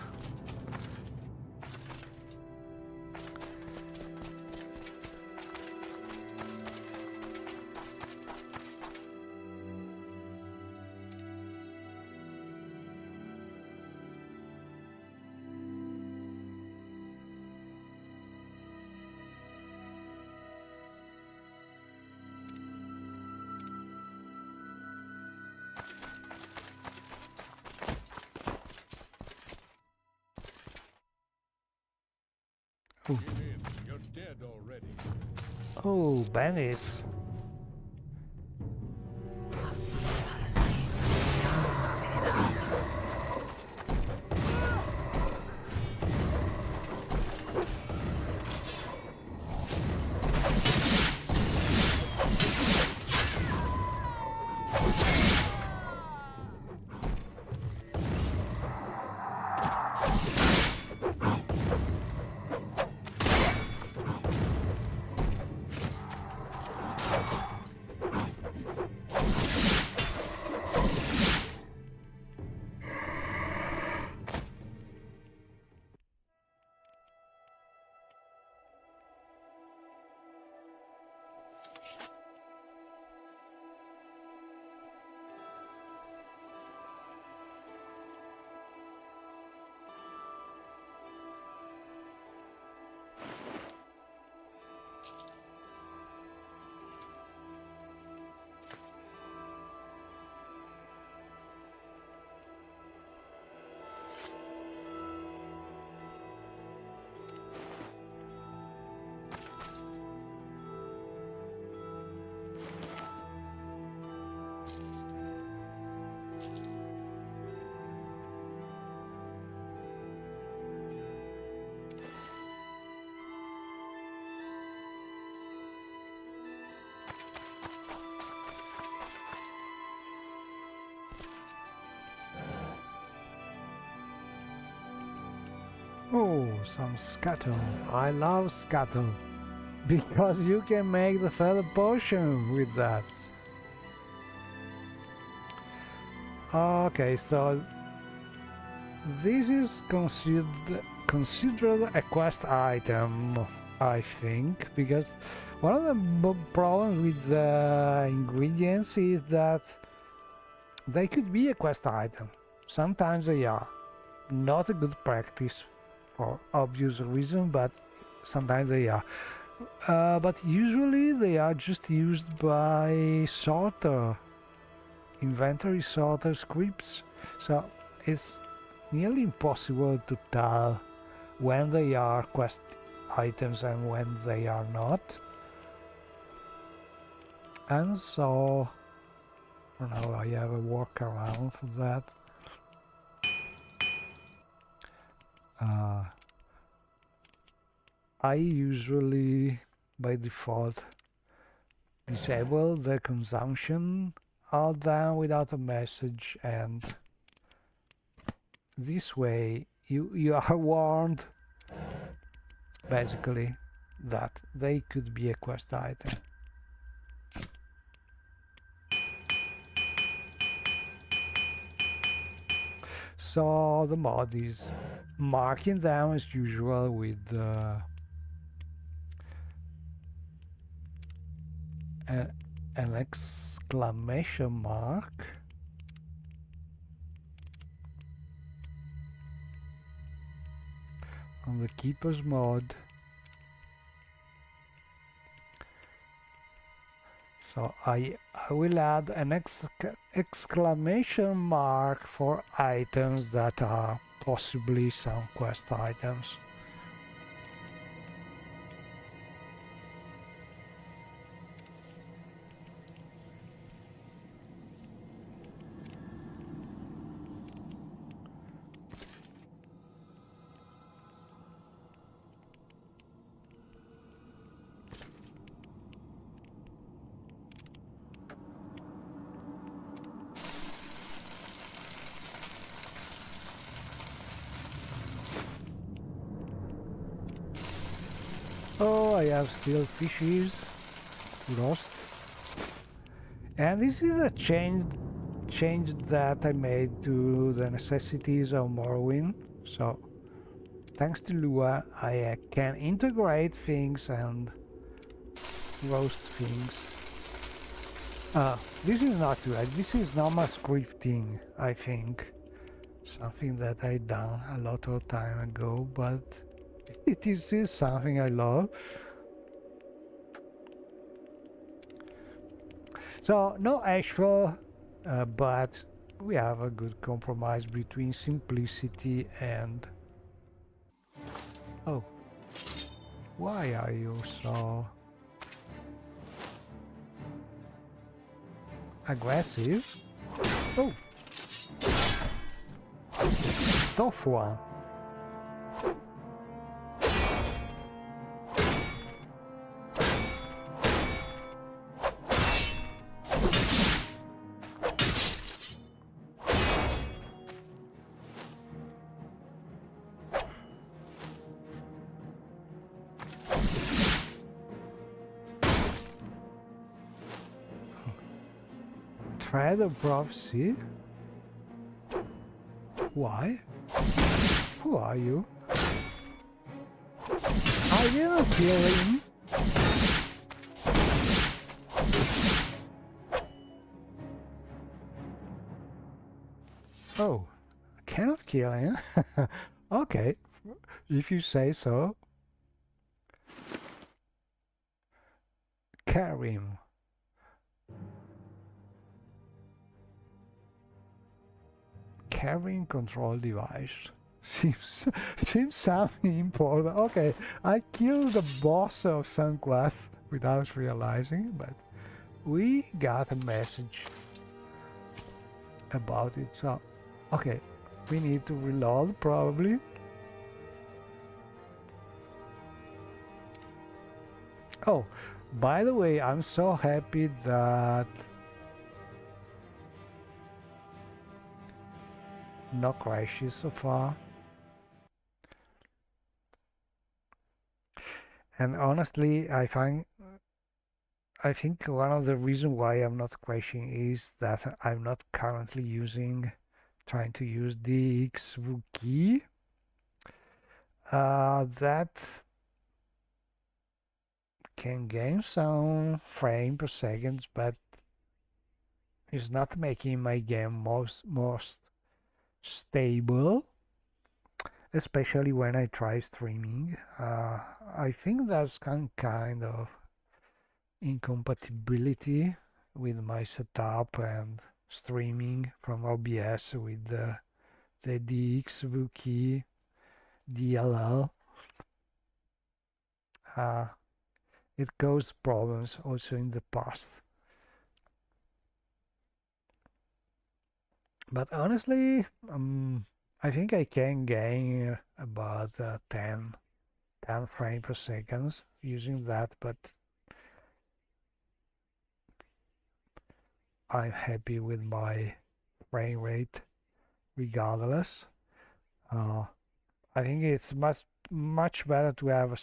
Ooh. Give in. You're dead already. Oh, bandits. Oh, some scuttle. I love scuttle. Because you can make the feather potion with that. Okay, so this is considered a quest item, I think, because one of the problems with the ingredients is that they could be a quest item. Sometimes they are. Not a good practice for obvious reason, but sometimes they are. But usually they are just used by sorter, inventory sorter scripts, so it's nearly impossible to tell when they are quest items and when they are not. And so, I don't know, I have a workaround for that. I usually, by default, disable the consumption of them without a message, and this way you are warned, basically, that they could be a quest item. So the mod is marking them as usual with an exclamation mark. On the keeper's mod. So I will add an exclamation mark for items that are possibly some quest items. Oh, I have still fishes to roast. And this is a change that I made to the necessities of Morrowind. So, thanks to Lua, I can integrate things and roast things. This is not right. This is normal scripting, I think. Something that I done a lot of time ago, but it is still something I love. So no actual, but we have a good compromise between simplicity and... Oh. Why are you so aggressive? Oh! Tough one! Thread of prophecy? Why? Who are you? I didn't kill him. Oh, I cannot kill him. Okay, if you say so. Karim. Carrying control device. Seems something important. Okay, I killed the boss of some quest without realizing, but we got a message about it. So, okay, we need to reload probably. Oh, by the way, I'm so happy that no crashes so far. And honestly, I think one of the reasons why I'm not crashing is that I'm not currently trying to use the XV key. That can gain some frame per second, but it's not making my game most stable, especially when I try streaming. I think there's some kind of incompatibility with my setup and streaming from OBS with the DXV key DLL. It caused problems also in the past. But honestly, I think I can gain about 10 frames per second using that, but I'm happy with my frame rate regardless. I think it's much better to have a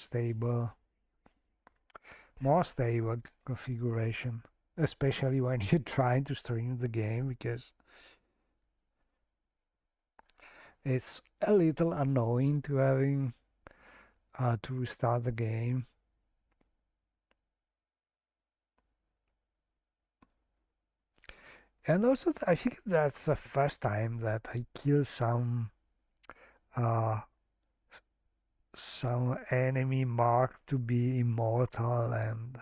more stable configuration, especially when you're trying to stream the game, because it's a little annoying to having to restart the game. And also, I think that's the first time that I kill some enemy marked to be immortal and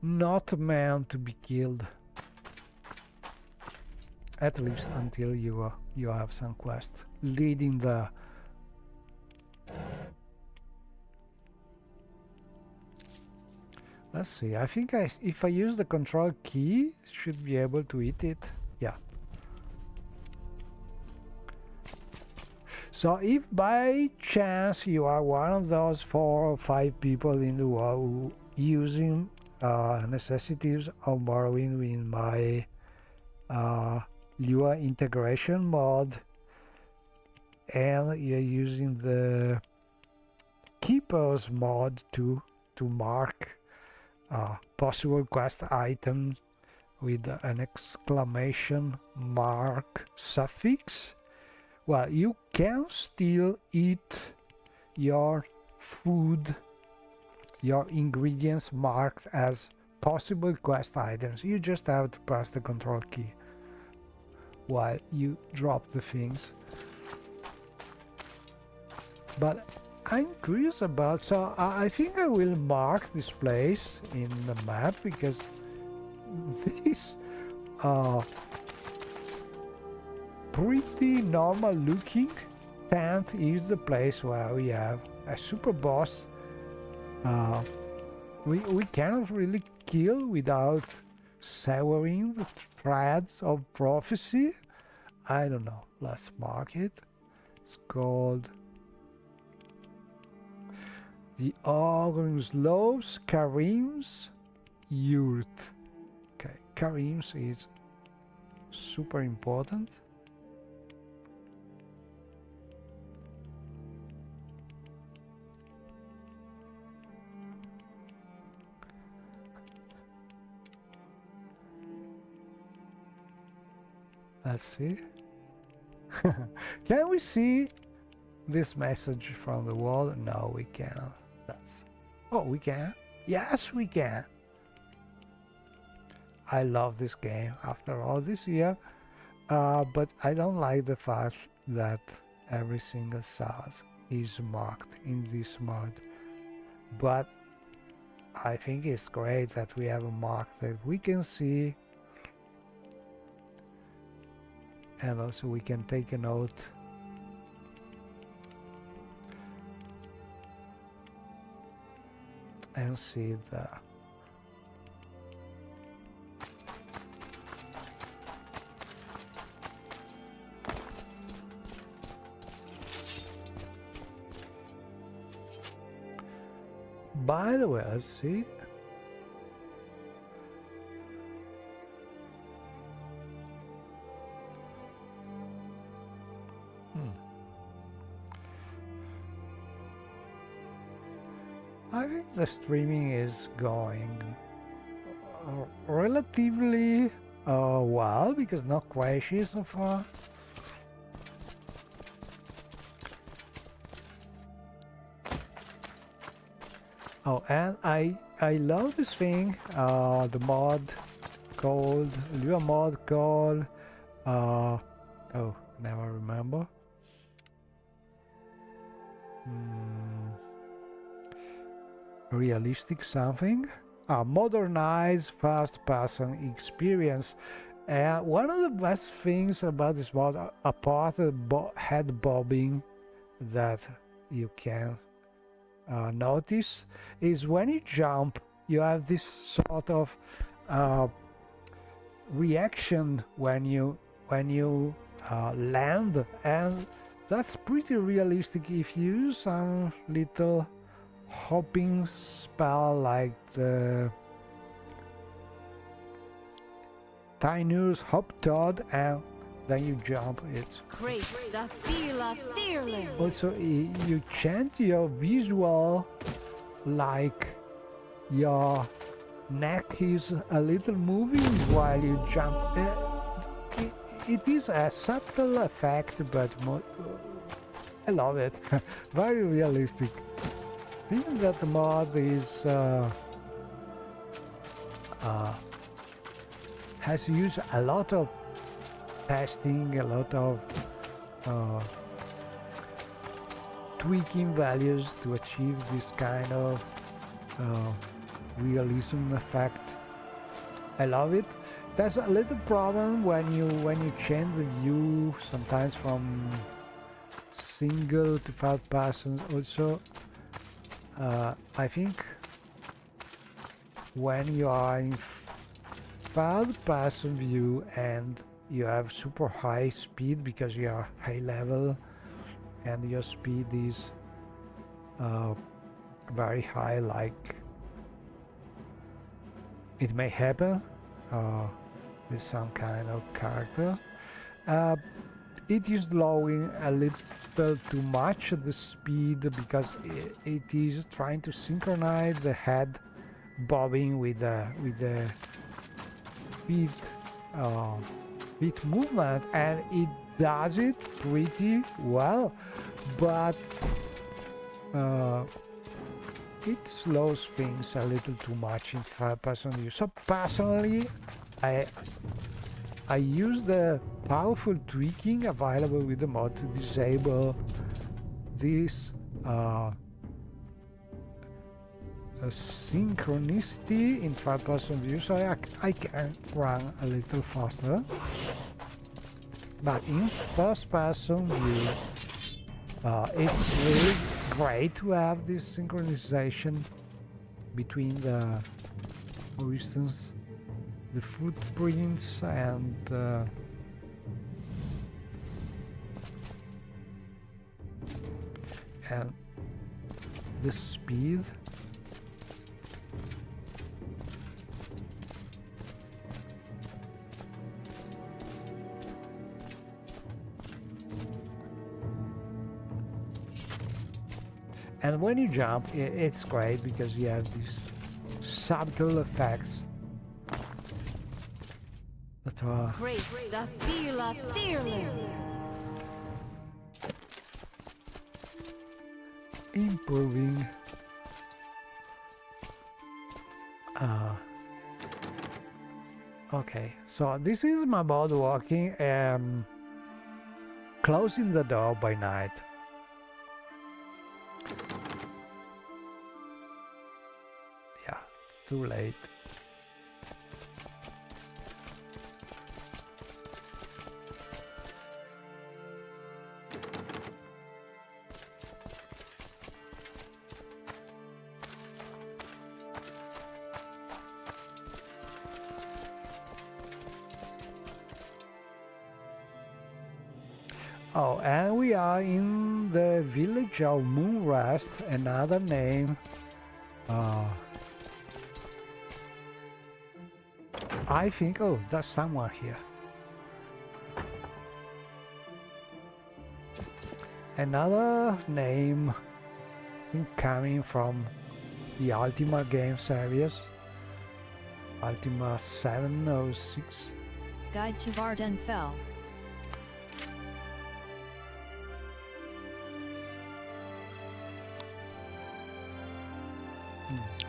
not meant to be killed, at least until you have some quest leading the let's see, I think if I use the control key, should be able to hit it. Yeah. So if by chance you are one of those 4 or 5 people in the world using necessities of Morrowind in my Lua integration mod, and you're using the Keepers mod to mark possible quest items with an exclamation mark suffix, well, you can still eat your food, your ingredients marked as possible quest items. You just have to press the control key while you drop the things. But I'm curious about, so I think I will mark this place in the map, because this pretty normal looking. Tent is the place where we have a super boss. We cannot really kill without severing the threads of prophecy. I don't know. Let's mark it. It's called the Orgrim Slopes, Karim's Yurt. Okay, Karim's is super important. Let's see. Can we see this message from the wall? No, we cannot. Oh, we can. Yes, we can. I love this game after all this year, but I don't like the fact that every single source is marked in this mode. But I think it's great that we have a mark that we can see, and also we can take a note. And see the by the way, let's see. I think the streaming is going relatively well, because no crashes so far. Oh, and I love this thing, the mod called, new mod called, oh, never remember. Realistic something, a modernized first-person experience. And one of the best things about this mod, apart from the head bobbing that you can notice, is when you jump, you have this sort of reaction when you land, and that's pretty realistic. If you use some little hopping spell like the Tynur's Hop Toad, and then you jump, it's also you chant your visual like your neck is a little moving while you jump. It is a subtle effect, but I love it. Very realistic. I think that the mod is has used a lot of testing, a lot of tweaking values to achieve this kind of realism effect. I love it. There's a little problem when you change the view, sometimes from single to third person. Also, I think when you are in third person view and you have super high speed because you are high level and your speed is very high, like it may happen with some kind of character, it is lowering a little too much the speed, because it is trying to synchronize the head bobbing with the feet movement, and it does it pretty well, but it slows things a little too much in third-person view. So personally, I use the powerful tweaking available with the mod to disable this synchronicity in third-person view, so I can run a little faster. But in first person view, it's really great to have this synchronization between the, for instance, the footprints and the speed. And when you jump, it's great because you have these subtle effects that are improving. Okay, so this is my boat walking, closing the door by night. Yeah, it's too late. Oh, and we are in the village of Moonrest, another name. I think, oh, there's someone here. Another name coming from the Ultima game series. Ultima 706. Guide to Varden Fell.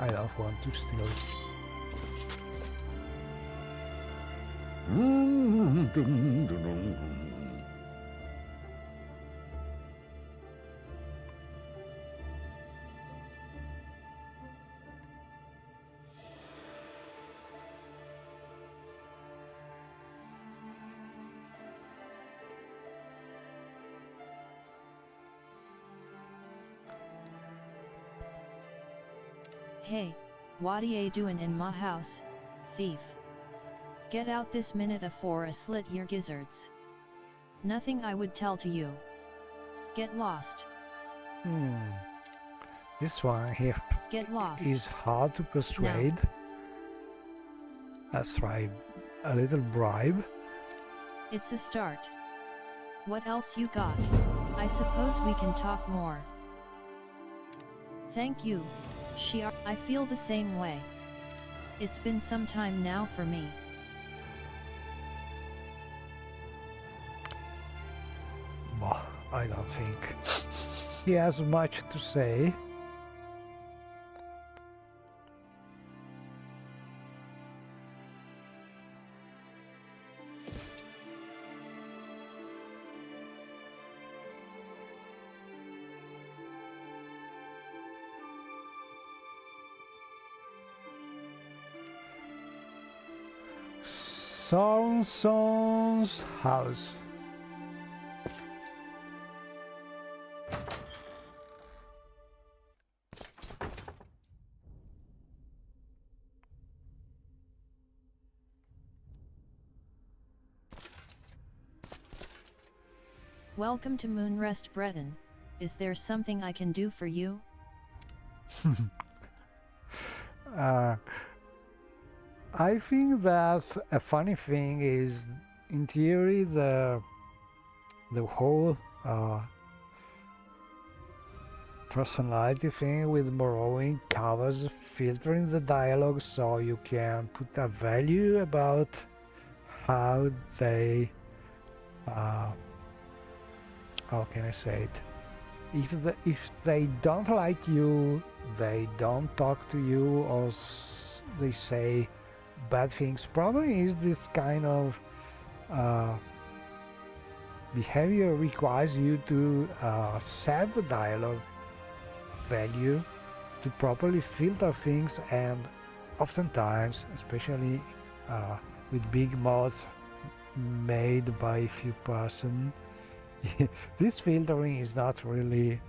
I don't want to steal. Hey, what you doing in my house, thief? Get out this minute afore I slit your gizzards. Nothing I would tell to you. Get lost. This one here Get lost. is hard to persuade. Let's try a little bribe. It's a start. What else you got? I suppose we can talk more. Thank you, Shiar. I feel the same way. It's been some time now for me. Bah, I don't think he has much to say. Sorenson's house. Welcome to Moonrest, Breton. Is there something I can do for you? I think that a funny thing is, in theory, the whole personality thing with Morrowind covers filtering the dialogue, so you can put a value about how they, how can I say it? If they don't like you, they don't talk to you, or they say bad things. Problem is, this kind of behavior requires you to set the dialogue value to properly filter things, and oftentimes, especially with big mods made by a few person. This filtering is not really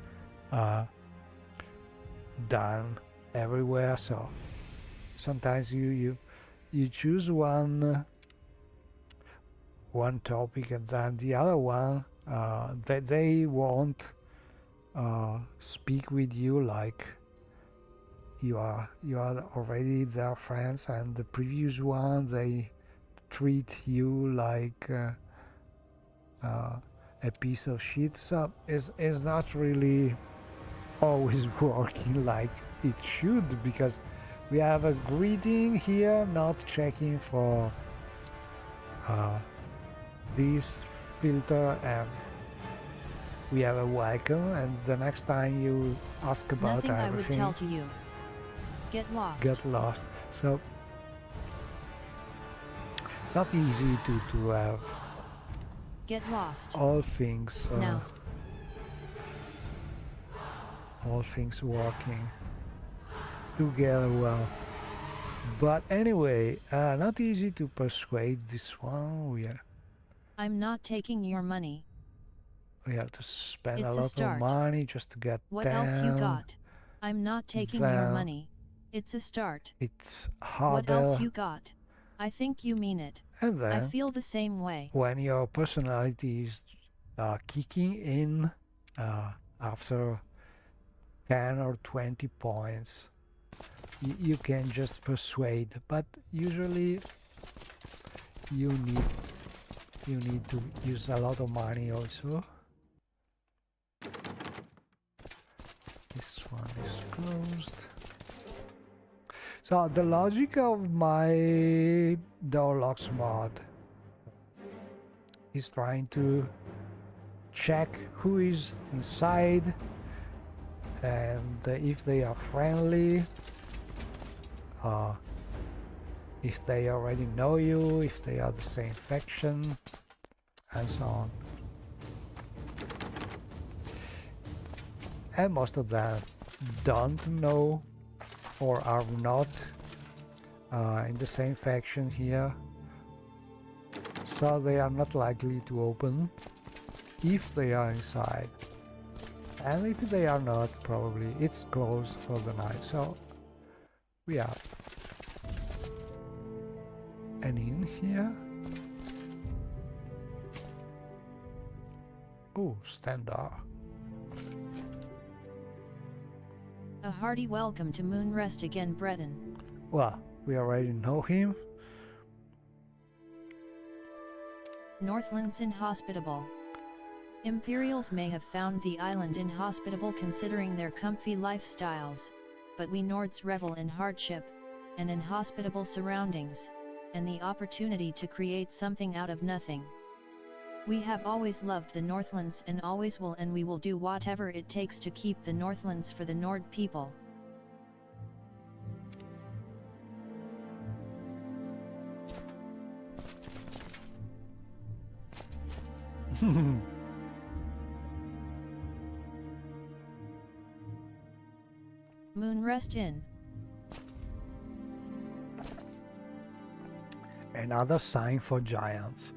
done everywhere, so sometimes you choose one topic and then the other one they won't speak with you like you are already their friends, and the previous one they treat you like a piece of shit. So it's not really always working like it should, because we have a greeting here, not checking for this filter, and we have a welcome, and the next time you ask about Nothing I would everything, tell to you. Get lost. So not easy to have Get lost. all things Now. all things working together well. But anyway, not easy to persuade this one. I'm not taking your money. We have to spend It's a a lot start. of money just to get What down. else you got? I'm not taking your Then money. It's a start. It's What harder. else you got? I think you mean it. And I then feel the same way. when your personality is kicking in after 10 or 20 points, you can just persuade, but usually you need to use a lot of money also. This one is closed. So the logic of my door locks mod is trying to check who is inside, and if they are friendly, if they already know you, if they are the same faction, and so on. And most of them don't know or are not in the same faction here, so they are not likely to open if they are inside, and if they are not, probably it's closed for the night. So we have an inn here. Oh, standard. A hearty welcome to Moonrest again, Breton. Well, we already know him. Northlands inhospitable. Imperials may have found the island inhospitable considering their comfy lifestyles, but we Nords revel in hardship, and inhospitable surroundings, and the opportunity to create something out of nothing. We have always loved the Northlands and always will, and we will do whatever it takes to keep the Northlands for the Nord people. Moonrest Inn. Another sign for giants.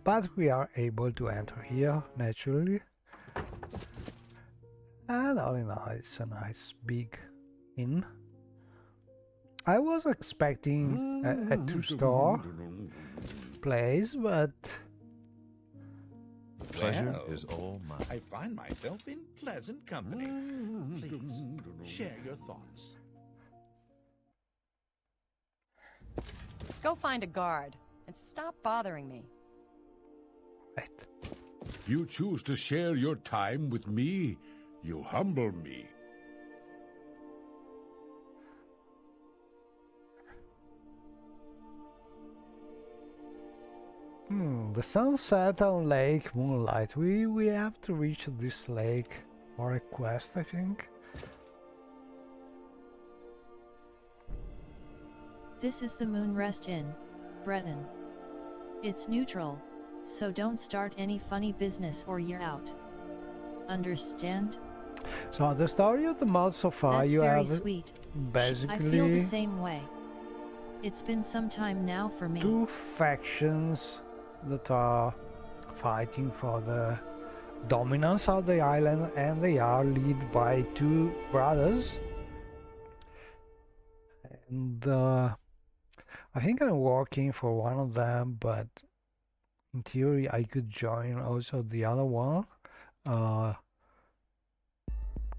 But we are able to enter here naturally. And all in all, it's a nice big inn. I was expecting a two-star place, but Pleasure Well, is all mine. I find myself in pleasant company. Please, share your thoughts. Go find a guard and stop bothering me. wait. You choose to share your time with me. You humble me. The sunset on Lake Moonlight. We have to reach this lake for a quest, I think. This is the Moonrest Inn, Breton. It's neutral, so don't start any funny business or you're out. Understand? So the story of the mod so far, That's you very have sweet. I feel basically the same way. It's been some time now for me. two factions that are fighting for the dominance of the island, and they are led by two brothers. And I think I'm working for one of them, but in theory I could join also the other one.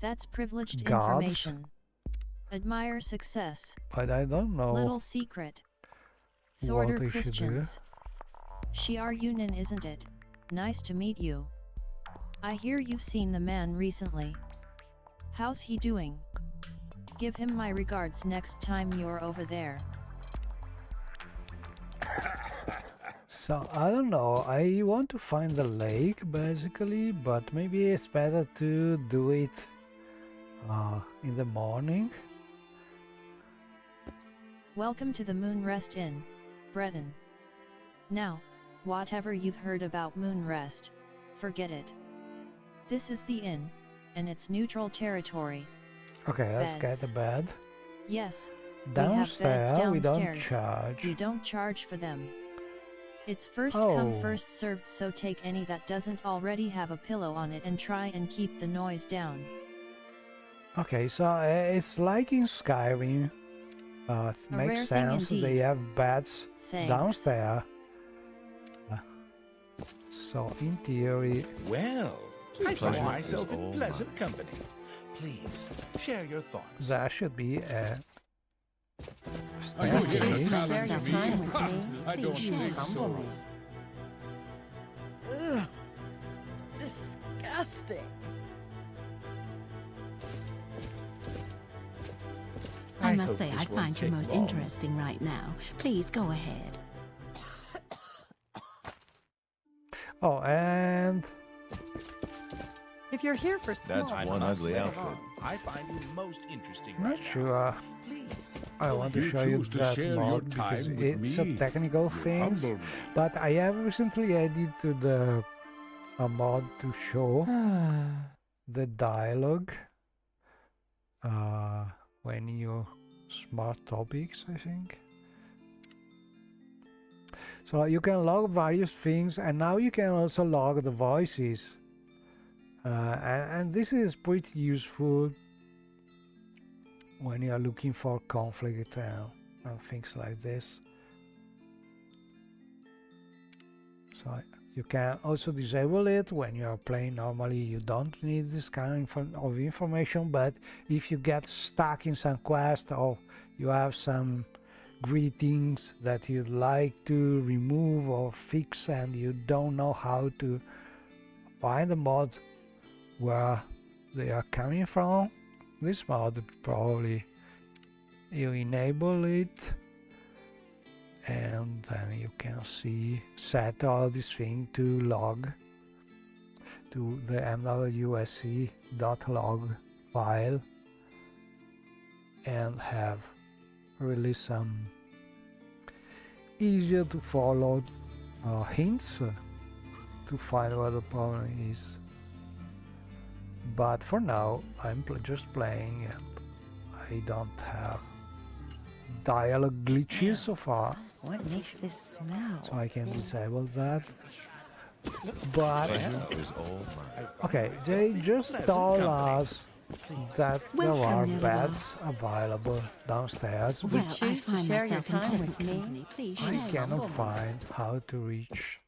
That's privileged Gods. information. Admire success. But I don't know Little secret. what Thorder I should do. Christians. Shiar Yunin, isn't it? Nice to meet you. I hear you've seen the man recently. How's he doing? Give him my regards next time you're over there. So I don't know, I want to find the lake basically, but maybe it's better to do it in the morning. Welcome to the Moonrest Inn, Breton. Now, whatever you've heard about Moonrest, forget it. This is the inn, and it's neutral territory. Okay, let's get Beds. the bed. Yes, Downstairs, we don't downstairs. charge. we don't charge for them. It's first Oh. come first served, so take any that doesn't already have a pillow on it and try and keep the noise down. Okay, so it's like in Skyrim. It A rare makes thing sense. They indeed. have beds Thanks. downstairs. So in theory, Well, I pleasure find myself is in all pleasant mine. company. Please, share your thoughts. there should be a Are you here staircase. to Share challenge your me? time with me. I don't Please think humble me. so. Ugh. Disgusting. I hope must say, this I won't find you take most long. interesting right now. Please go ahead. Oh, and If you're here for small That's talk, one ugly sit outfit. along. I find you most interesting not right now. sure Please. I want to You show you choose to that share your mod because time with it's me. a technical You thing. humble me. But I have recently added to the a mod to show the dialogue when you smart topics, I think. So you can log various things, and now you can also log the voices. And this is pretty useful when you are looking for conflict and things like this. So you can also disable it when you are playing normally. You don't need this kind of information, but if you get stuck in some quest or you have some greetings that you'd like to remove or fix and you don't know how to find the mod where they are coming from, this mod probably you enable it and then you can set all this thing to log to the mwsc.log file and have really some easier to follow hints to find where the problem is. But for now I'm just playing and I don't have dialogue glitches so far, What makes this smell? so I can disable that. But Pleasure is all mine. okay, they just told us that there Welcome, are little beds available downstairs. Well, I choose to find share your myself in time with pleasant me? company. Please I share. cannot find how to reach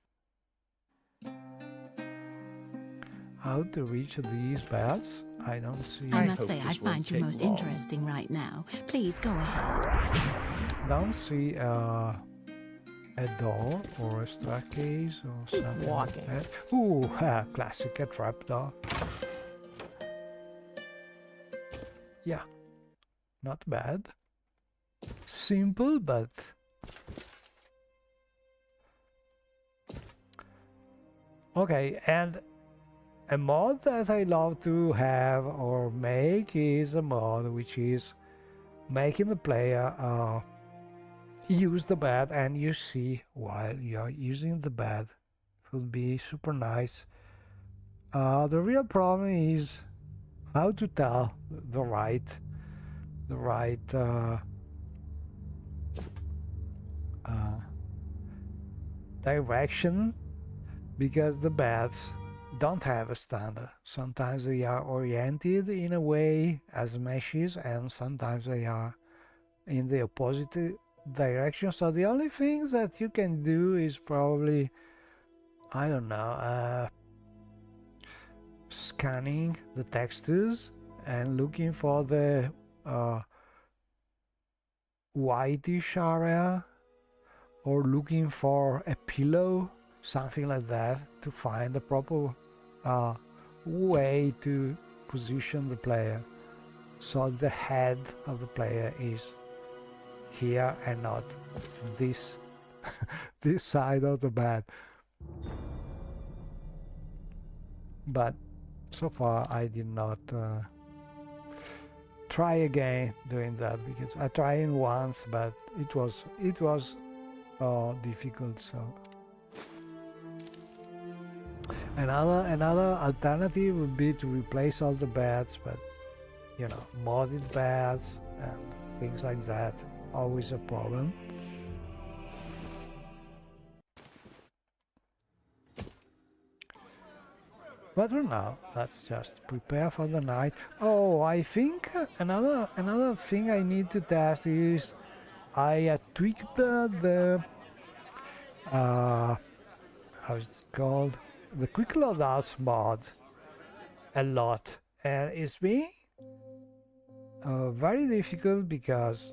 these beds. I don't see. I I must hope say, I this won't find you take most long. interesting right now. Please go ahead. Don't see a door or a staircase or Keep something walking. like that. Ooh, classic, a trapdoor. Yeah, not bad. Simple, but okay. And a mod that I love to have or make is a mod which is making the player use the bed and you see while you're using the bed. It would be super nice. The real problem is how to tell the right direction, because the beds don't have a standard. Sometimes they are oriented in a way as meshes, and sometimes they are in the opposite direction. So the only things that you can do is probably, I don't know, scanning the textures and looking for the whitish area, or looking for a pillow, something like that, to find the proper way to position the player, so the head of the player is here and not this this side of the bed. But so far I did not try again doing that, because I tried it once, but it was difficult. So another alternative would be to replace all the beds, but you know, modded beds and things like that, always a problem. But for now, let's just prepare for the night. Oh, I think another thing I need to test is I tweaked the how's it called, the quick loadouts mod a lot, and it's been very difficult because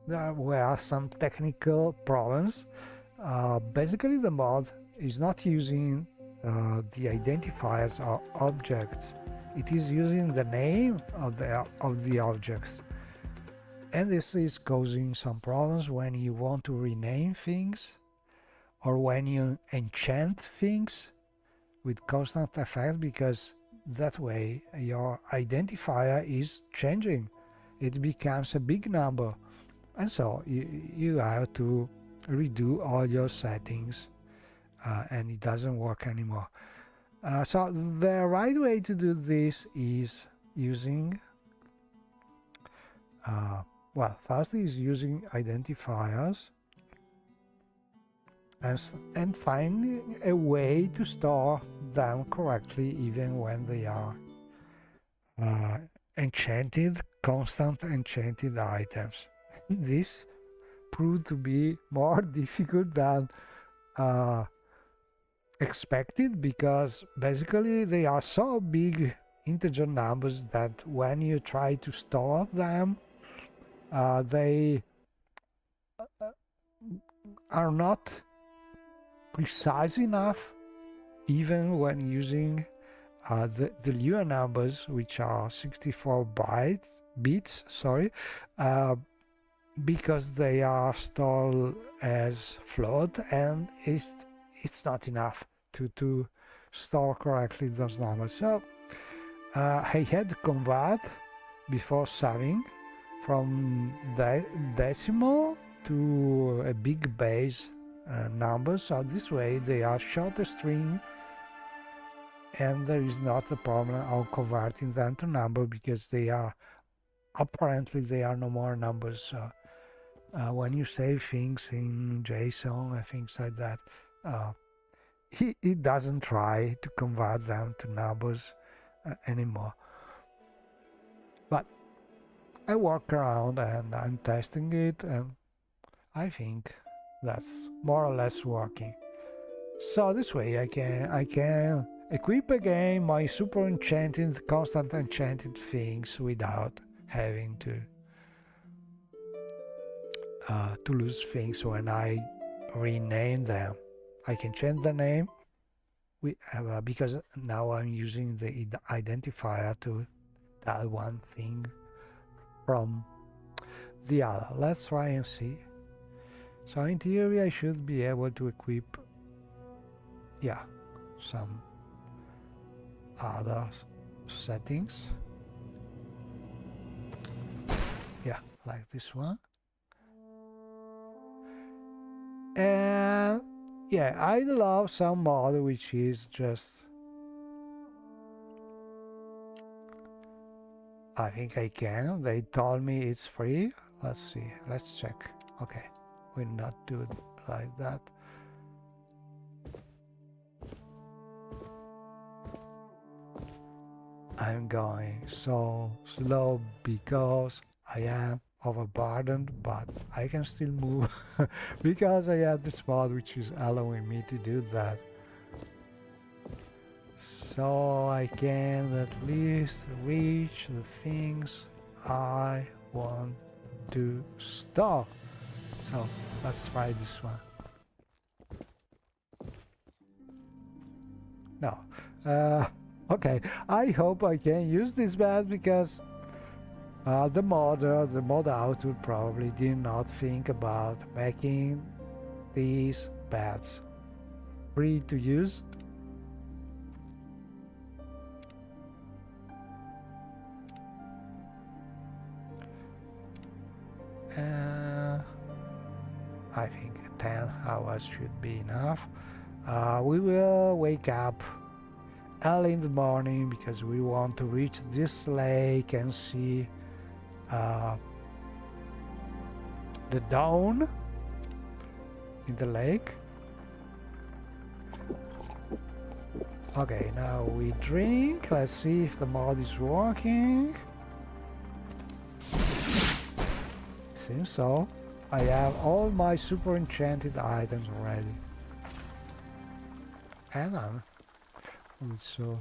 there were some technical problems. Basically, the mod is not using the identifiers or objects. It is using the name of the objects, and this is causing some problems when you want to rename things, or when you enchant things with constant effect, because that way your identifier is changing. It becomes a big number, and so you have to redo all your settings, and it doesn't work anymore. So the right way to do this is using well, first is using identifiers and finding a way to store them correctly even when they are constant enchanted items. This proved to be more difficult than expected, because basically they are so big integer numbers that when you try to store them, they are not precise enough, even when using the Lua numbers, which are 64 bits, because they are stored as float, and it's not enough to store correctly those numbers. So I had to convert before saving from decimal to a big base number, so this way they are shorter string, and there is not a problem of converting them to number, because they are apparently they are no more numbers. So when you save things in JSON and things like that, it doesn't try to convert them to numbers anymore. But I work around and I'm testing it, and I think that's more or less working. So this way I can equip again my super enchanted, constant enchanted things without having to lose things when I rename them. I can change the name because now I'm using the identifier to tell one thing from the other. Let's try and see. So in theory I should be able to equip some other settings, like this one. And I love some mod which is just, I think I can. They told me it's free. Let's see. Let's check. Okay. will not do it like that. I'm going so slow because I am overburdened, but I can still move because I have the spot which is allowing me to do that. So I can at least reach the things I want to store. So let's try this one. No. Okay, I hope I can use this bed because the mod author probably did not think about making these beds free to use. I think 10 hours should be enough. We will wake up early in the morning because we want to reach this lake and see the dawn in the lake. Okay, now we drink. Let's see if the mod is working. Seems so. I have all my super enchanted items already. And I'm also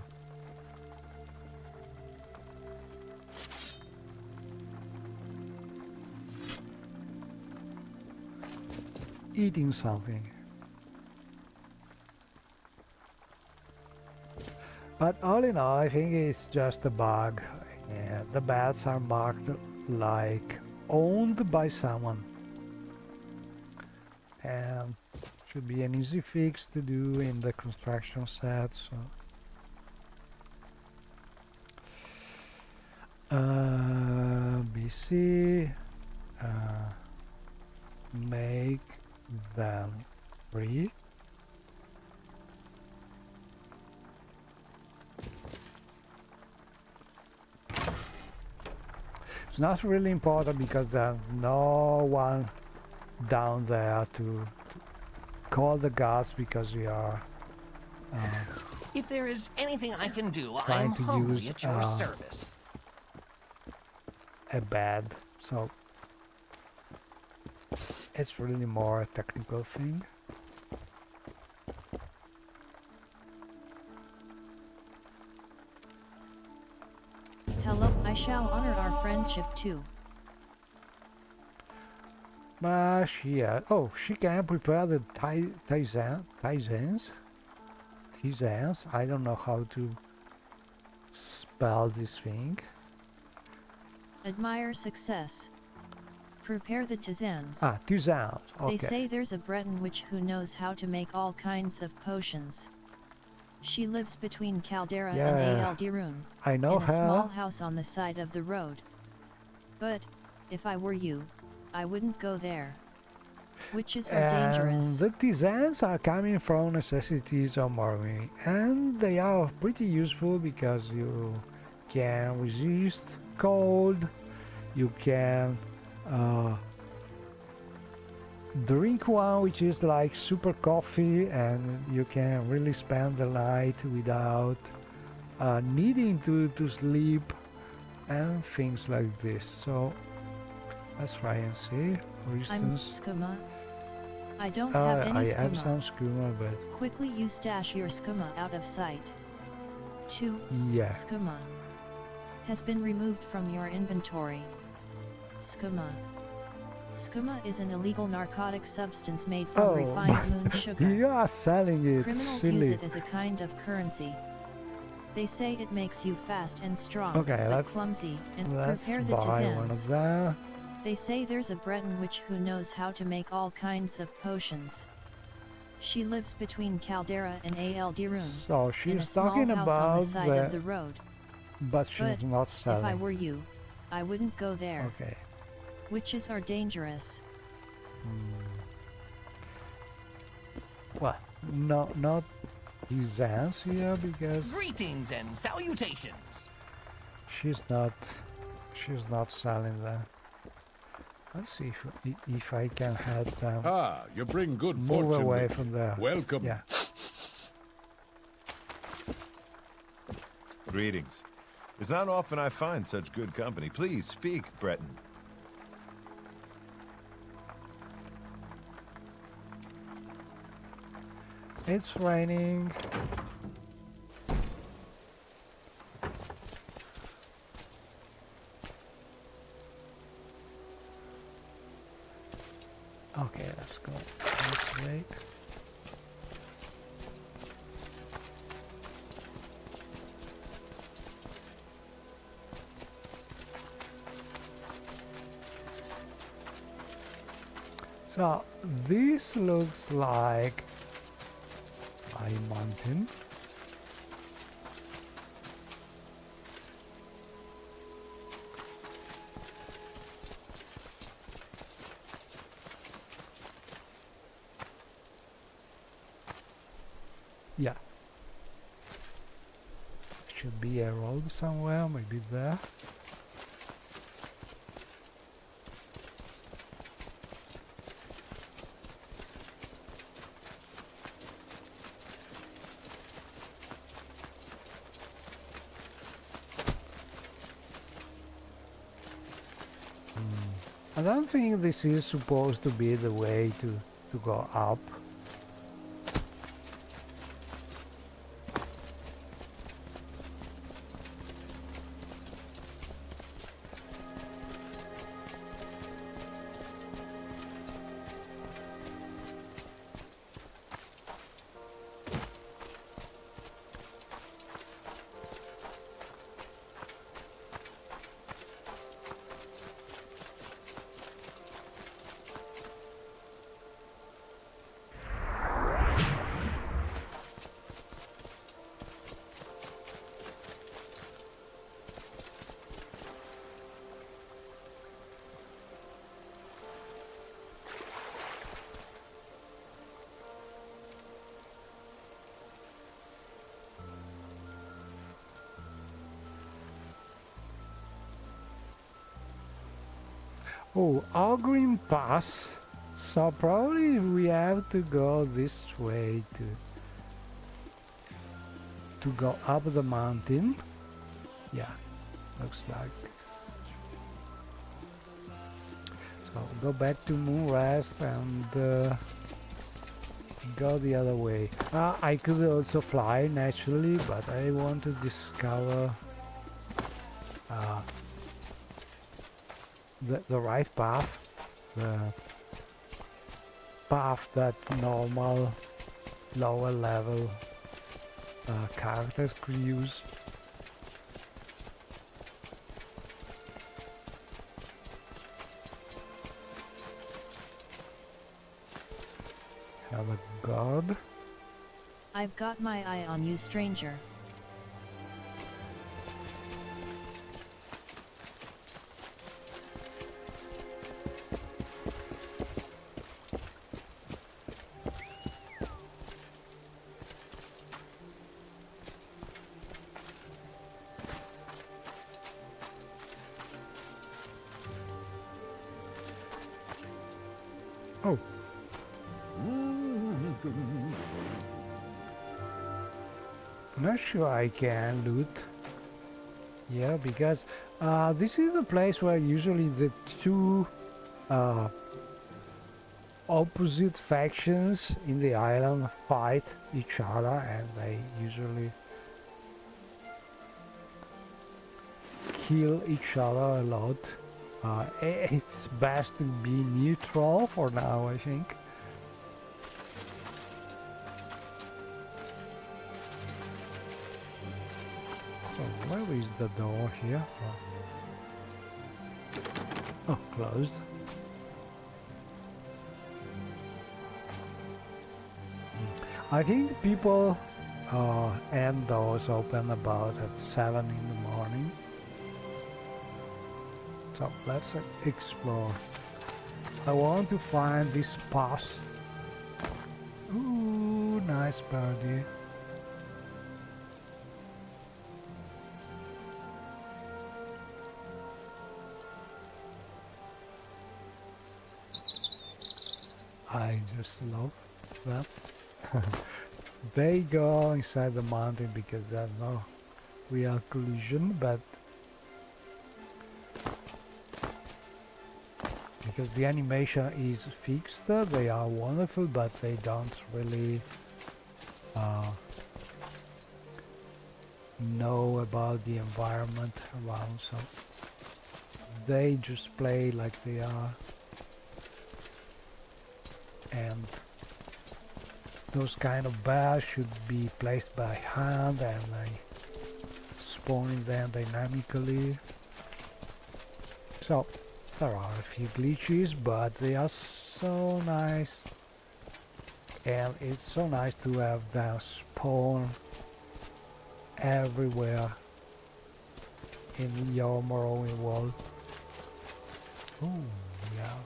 eating something. But all in all, I think it's just a bug. Yeah, the beds are marked like owned by someone. And should be an easy fix to do in the construction set. So BC make them free. It's not really important because there's no one down there to call the guards because we are if there is anything I can do, trying I'm to humbly use at your service. a bed, so it's really more a technical thing. Hello, I shall honor our friendship too. But she she can prepare the tisans. I don't know how to spell this thing. Admire success. Prepare the tisanes. Ah, tisans. Okay. They say there's a Breton witch who knows how to make all kinds of potions. She lives between Caldera and El Dirun, I know in a her. small house on the side of the road. But, if I were you, I wouldn't go there. Witches are dangerous. The tisanes are coming from necessities of Morrowind, and they are pretty useful because you can resist cold, you can drink one which is like super coffee, and you can really spend the night without needing to sleep and things like this. So let's try and see. For instance, I'm skooma. I don't have any I skooma. have some skooma, but Quickly you stash your skooma out of sight. 2. yeah. Skooma has been removed from your inventory. Skooma. Skooma is an illegal narcotic substance made from refined moon sugar. You are selling it. Criminals silly. use it as a kind of currency. They say it makes you fast and strong, Okay, but let's clumsy, and let's prepare the buy one tisanes. of them. They say there's a Breton witch who knows how to make all kinds of potions. She lives between Caldera and El Dirun, So in a she's small talking house about on the side of the road. but she's But not if selling. I were you, I wouldn't go there. Okay. Witches are dangerous. Well, no, not tisanes here because Greetings and salutations. she's not selling them. Let's see if I can help them Ah, you bring good move fortune away with from you. there. Welcome. Yeah. Greetings. It's not often I find such good company. Please speak, Breton. It's raining. Okay, let's go this way. So this looks like a mountain. Yeah. Should be a road somewhere, maybe there. I don't think this is supposed to be the way to go up. Oh, Algrim Pass. So probably we have to go this way to go up the mountain. Yeah, looks like. So go back to Moonrest and go the other way. I could also fly naturally, but I want to discover the right path, the path that normal lower level characters could use. Have a guard. I've got my eye on you, stranger. Oh. Not sure I can loot. Yeah, because this is the place where usually the two opposite factions in the island fight each other, and they usually kill each other a lot. It's best to be neutral for now, I think. So where is the door here? Oh, closed. I think people end doors open about at 7 in the morning. So let's explore. I want to find this pass. Ooh, nice birdie. I just love that. They go inside the mountain because there's no real collision, but because the animation is fixed, they are wonderful, but they don't really know about the environment around, so they just play like they are, and those kind of bears should be placed by hand and spawning them dynamically. So there are a few glitches, but they are so nice, and it's so nice to have them spawn everywhere in your Morrowind World. Oh, yeah.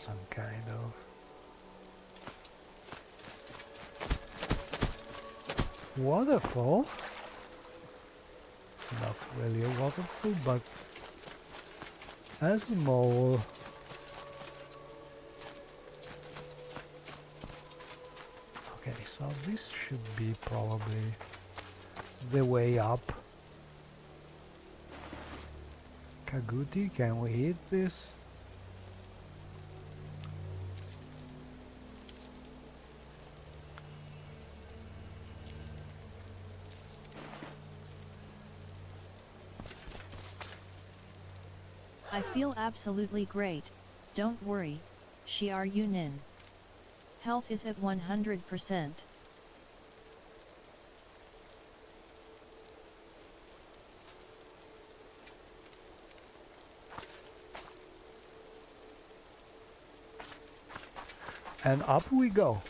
Some kind of waterfall. Not really a waterfall, but a small. Okay, so this should be probably the way up. Kaguti, can we hit this? I feel absolutely great, don't worry, Shiar Yunin. Health is at 100%. And up we go.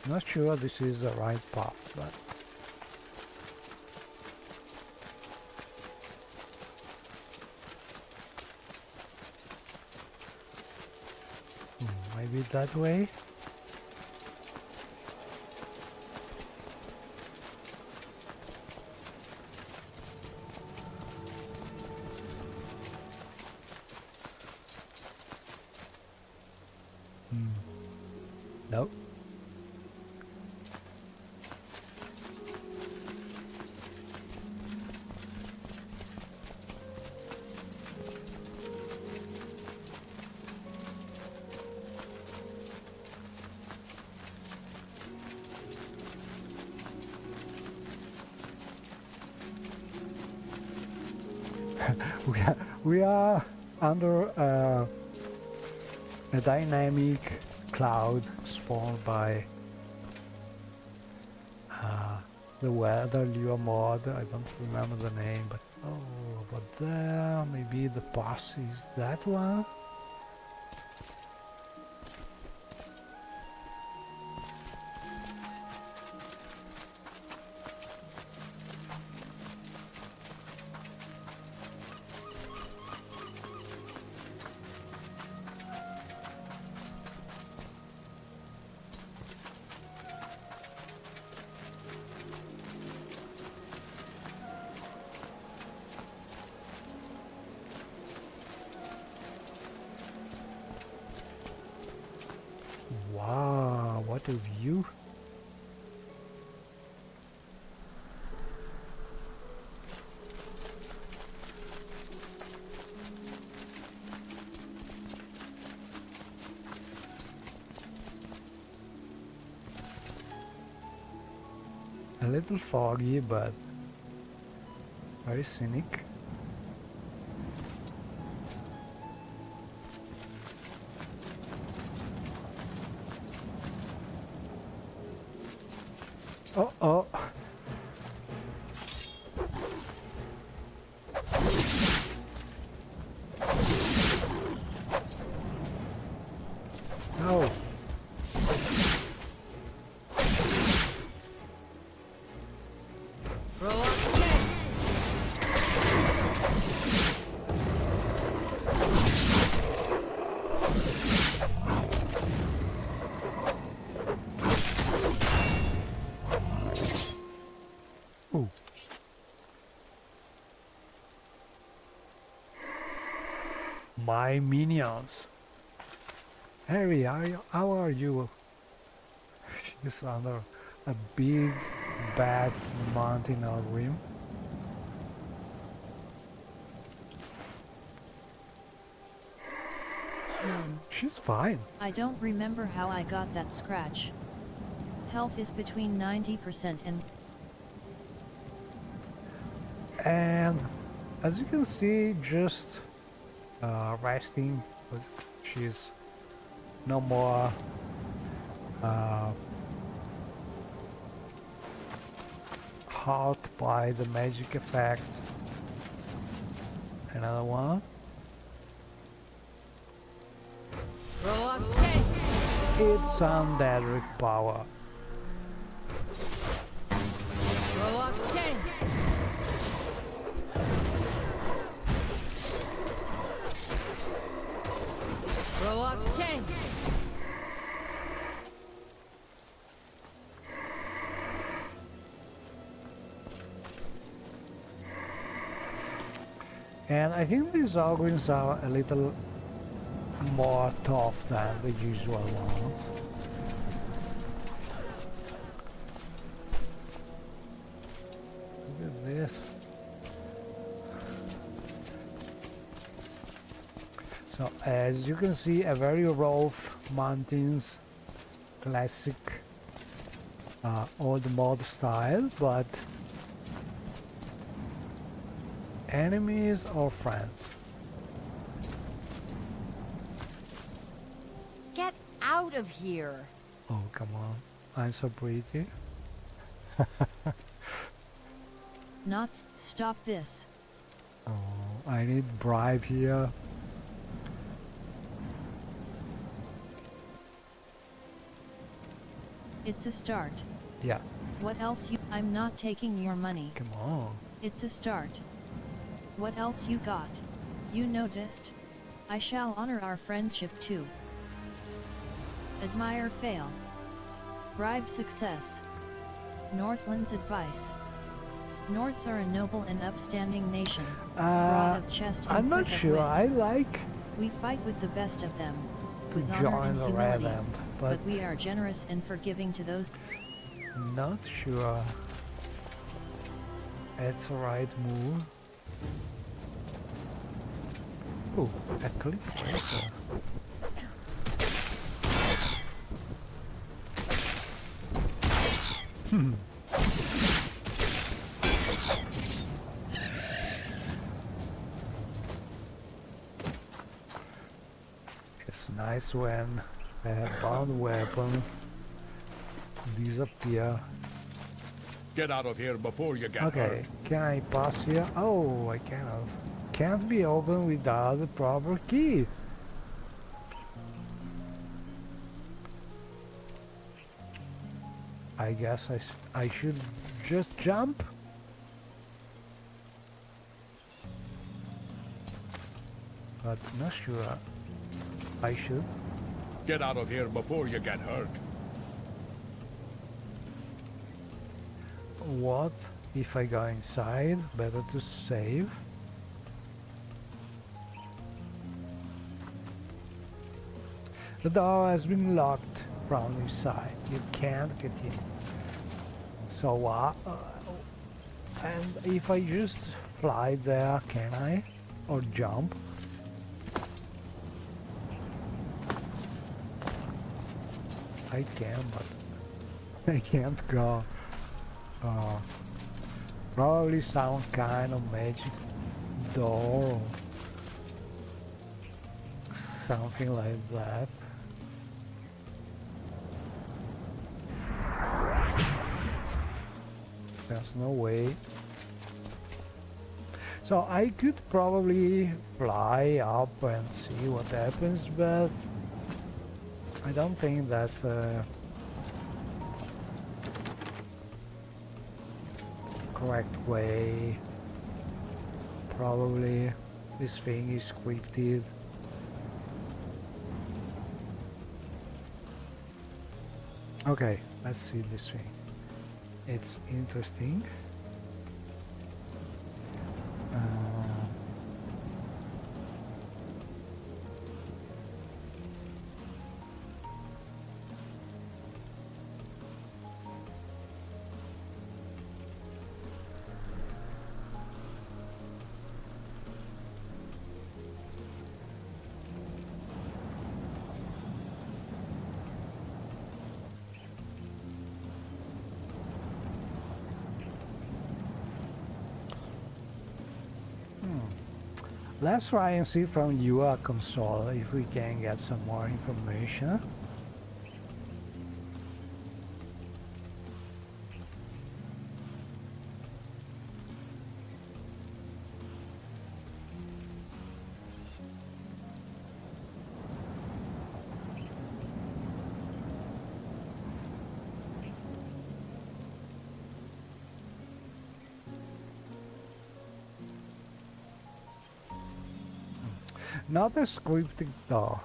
Not sure this is the right path, but maybe that way. Nope. we are under a dynamic cloud spawned by the weather lure mod. I don't remember the name, but oh, but there maybe the pass is that one. Wow, what a view! A little foggy, but very scenic. Oh. No. my minions. Harry, how are you? She's under a big bad mountain or rim. She's fine. I don't remember how I got that scratch. Health is between 90% And as you can see, just resting, but she's no more hurt by the magic effect. Another one. It's undead power. And I think these Ogres are a little more tough than the usual ones. Look at this. So as you can see, a very rough mountains, classic old mod style, but enemies or friends? Get out of here! Oh, come on. I'm so pretty. Not stop this. Oh, I need bribe here. It's a start. Yeah. What else you... I'm not taking your money. Come on. It's a start. What else you got? You noticed? I shall honor our friendship too. Admire fail. Bribe success. Northland's advice. Nords are a noble and upstanding nation. Broad of chest and I'm not quick of sure. wit. I like We fight with the best of them. to With honor join and the humility. Red End, But we are generous and forgiving to those. not sure it's the right move. Oh, a cliff racer. It's nice when a bound weapon disappear. Get out of here before you get Okay, hurt. can I pass here? Oh, I cannot. Can't be opened without the proper key. I guess I should just jump. But not sure. I should. Get out of here before you get hurt. What if I go inside? Better to save. The door has been locked from inside. You can't get in. So and if I just fly there, can I? Or jump? I can, but I can't go. Probably some kind of magic door or something like that. There's no way. So I could probably fly up and see what happens, but I don't think that's a correct way. Probably this thing is scripted. Okay, let's see this thing. It's interesting. Let's try and see from your console if we can get some more information. Not a scripting though.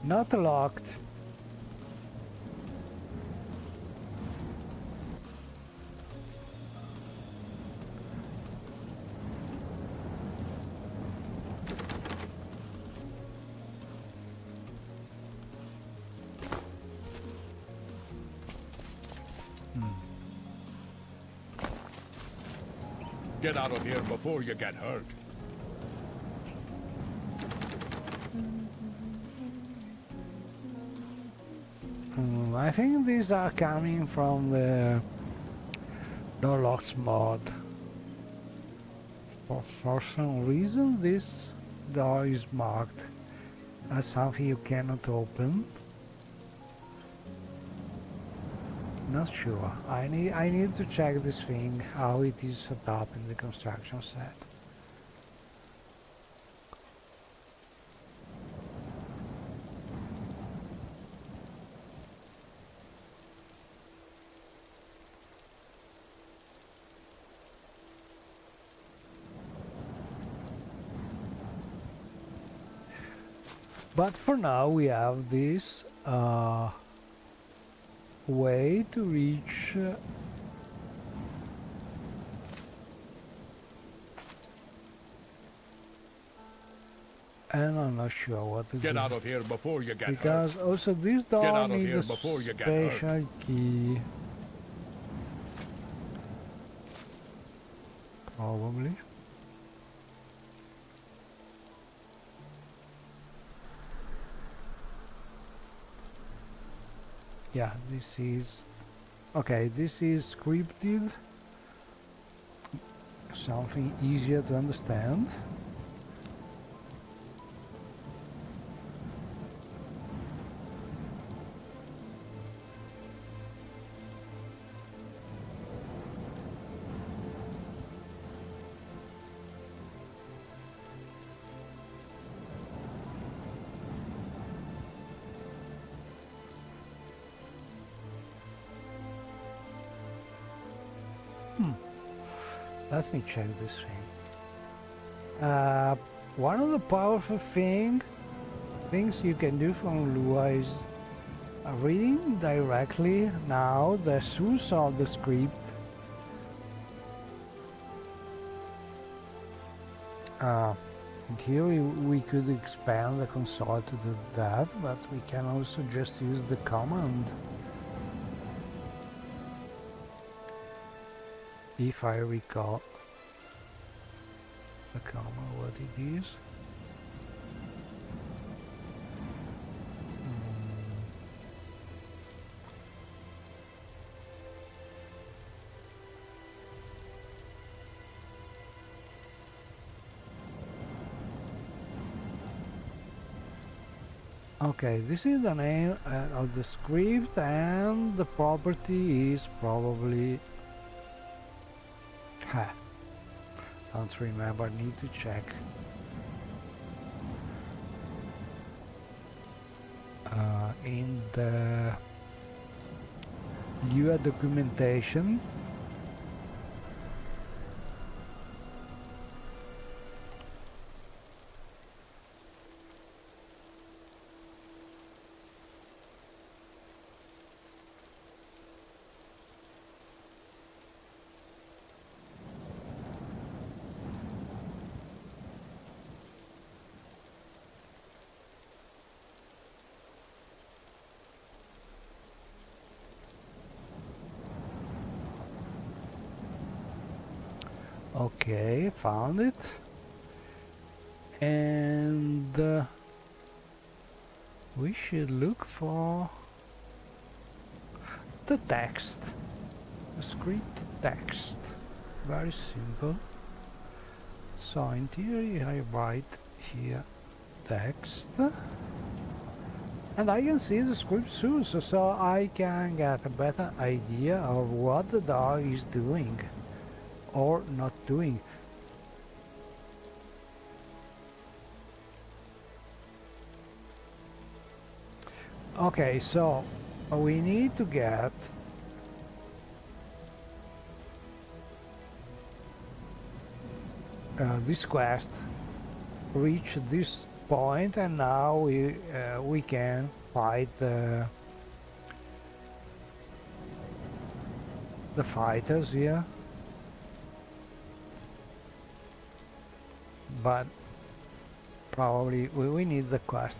Not locked. Get out of here before you get hurt. I think these are coming from the door locks mod. For some reason this door is marked as something you cannot open. Not sure. I need to check this thing, how it is set up in the construction set. But for now we have this way to reach and I'm not sure what it is. Get out of here before you get because hurt. also this door Get out of needs here a before you get hurt. special key. Probably. Yeah, this is okay, this is scripted, something easier to understand. Let me check this thing. One of the powerful things you can do from Lua is reading directly now the source of the script. In theory we could expand the console to do that, but we can also just use the command. If I recall the command, what it is. Okay, this is the name of the script, and the property is probably don't remember, need to check. In the Lua documentation, Okay, found it. And we should look for the text, the script text. Very simple. So in theory I write here text, and I can see the script source, so I can get a better idea of what the dog is doing or not doing. Okay, so we need to get this quest, reach this point, and now we can fight the fighters here. But probably we need the quest.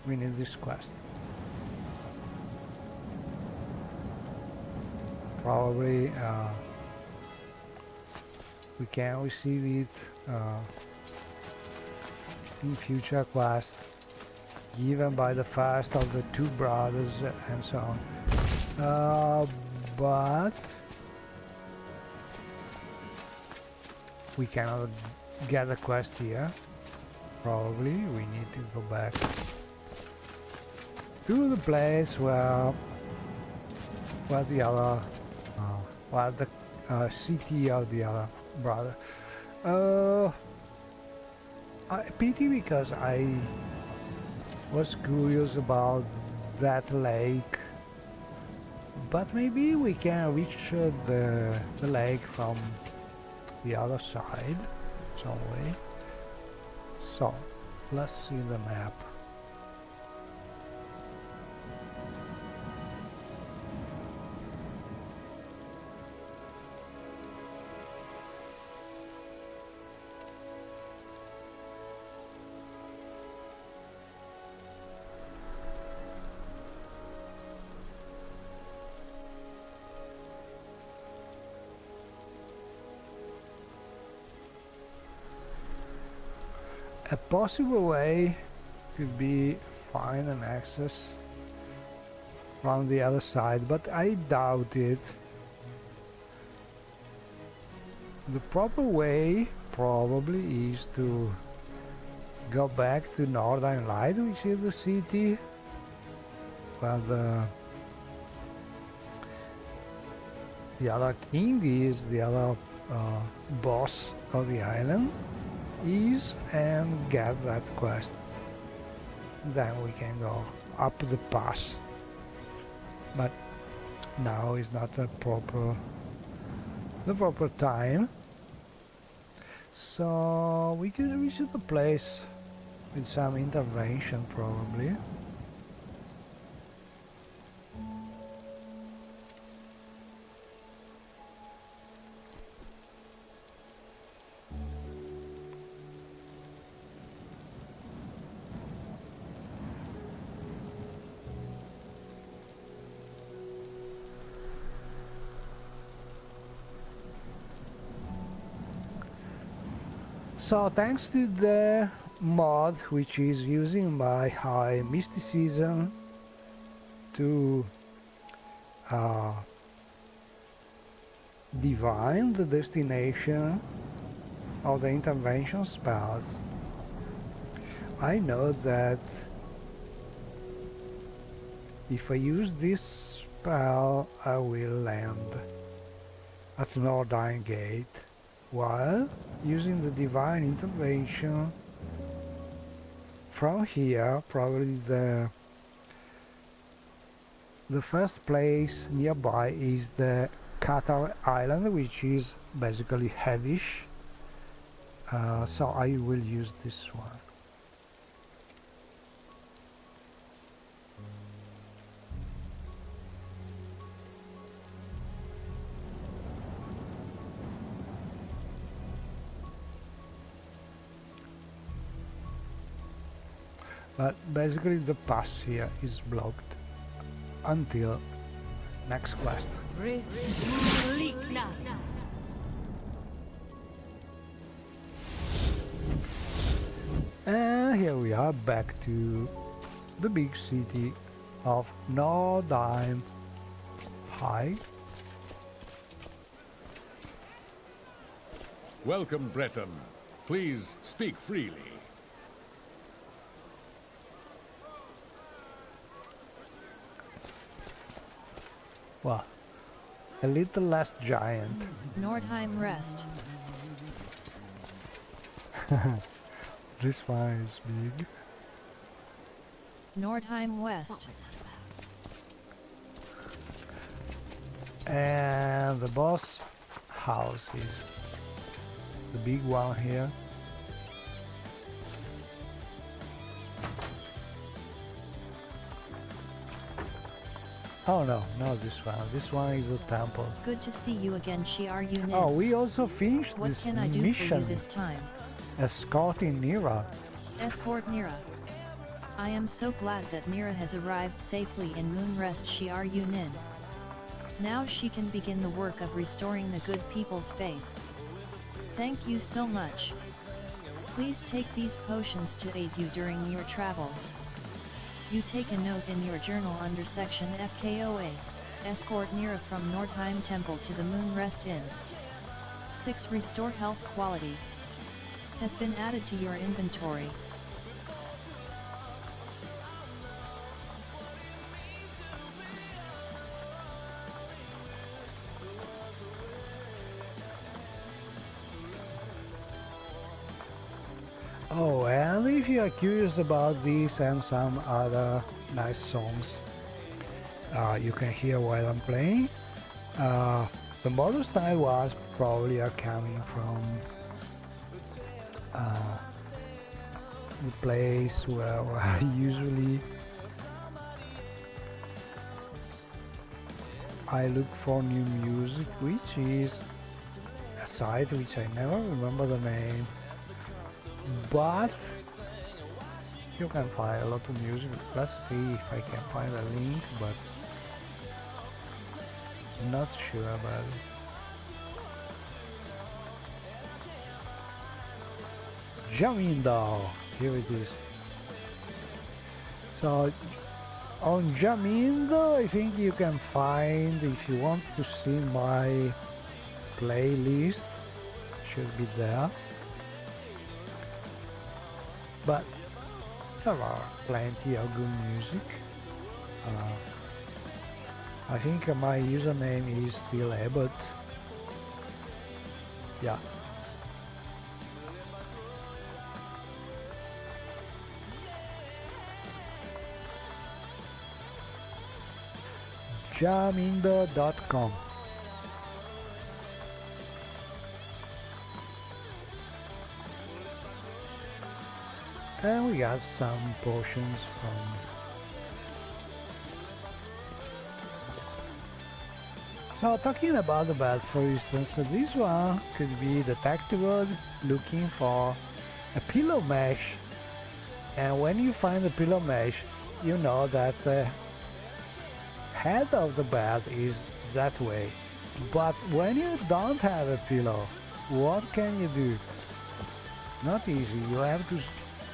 We need this quest. Probably we can receive it in future quests given by the first of the two brothers and so on. But we cannot get a quest here. Probably we need to go back to the place where the other where the city of the other brother. I pity, because I was curious about that lake, but maybe we can reach the lake from the other side some way. So let's see the map. A possible way could be find an access from the other side, but I doubt it. The proper way probably is to go back to Northern Light, which is the city where the other king is, the other boss of the island is, and get that quest. Then we can go up the pass, but now is not the proper time. So we can reach the place with some intervention probably. So thanks to the mod which is using my high mysticism to divine the destination of the intervention spells, I know that if I use this spell I will land at Northern Gate, while using the divine intervention from here, probably the first place nearby is the Qatar Island, which is basically hellish, so I will use this one. But basically the pass here is blocked until next quest. And here we are back to the big city of Nordheim High. Welcome, Breton. Please speak freely. Well, a little less giant. Nordheim Rest. This one is big. Nordheim West. And the boss house is the big one here. Oh no, not this one. This one is a temple. Good to see you again, Shiar Yunin. Oh, we also finished What this can I do for you mission. this time? Escorting Nira. Escort Nira. I am so glad that Nira has arrived safely in Moonrest Shiar Yunin. Now she can begin the work of restoring the good people's faith. Thank you so much. Please take these potions to aid you during your travels. You take a note in your journal under section FKOA. Escort Nira from Nordheim Temple to the Moonrest Inn. 6. Restore health quality. Has been added to your inventory. Oh, and if you are curious about this and some other nice songs you can hear while I'm playing, the model style was probably coming from the place where I usually I look for new music, which is a site which I never remember the name, but you can find a lot of music. Let's see if I can find a link, but I'm not sure about it. Jamindo, here it is. So on Jamindo, I think you can find, if you want to see my playlist, should be there. But there are plenty of good music. I think my username is still abot. Yeah. Jamindo.com. And we got some potions from so talking about the bat, for instance, so this one could be detectable looking for a pillow mesh, and when you find the pillow mesh you know that the head of the bat is that way. But when you don't have a pillow, what can you do? Not easy. You have to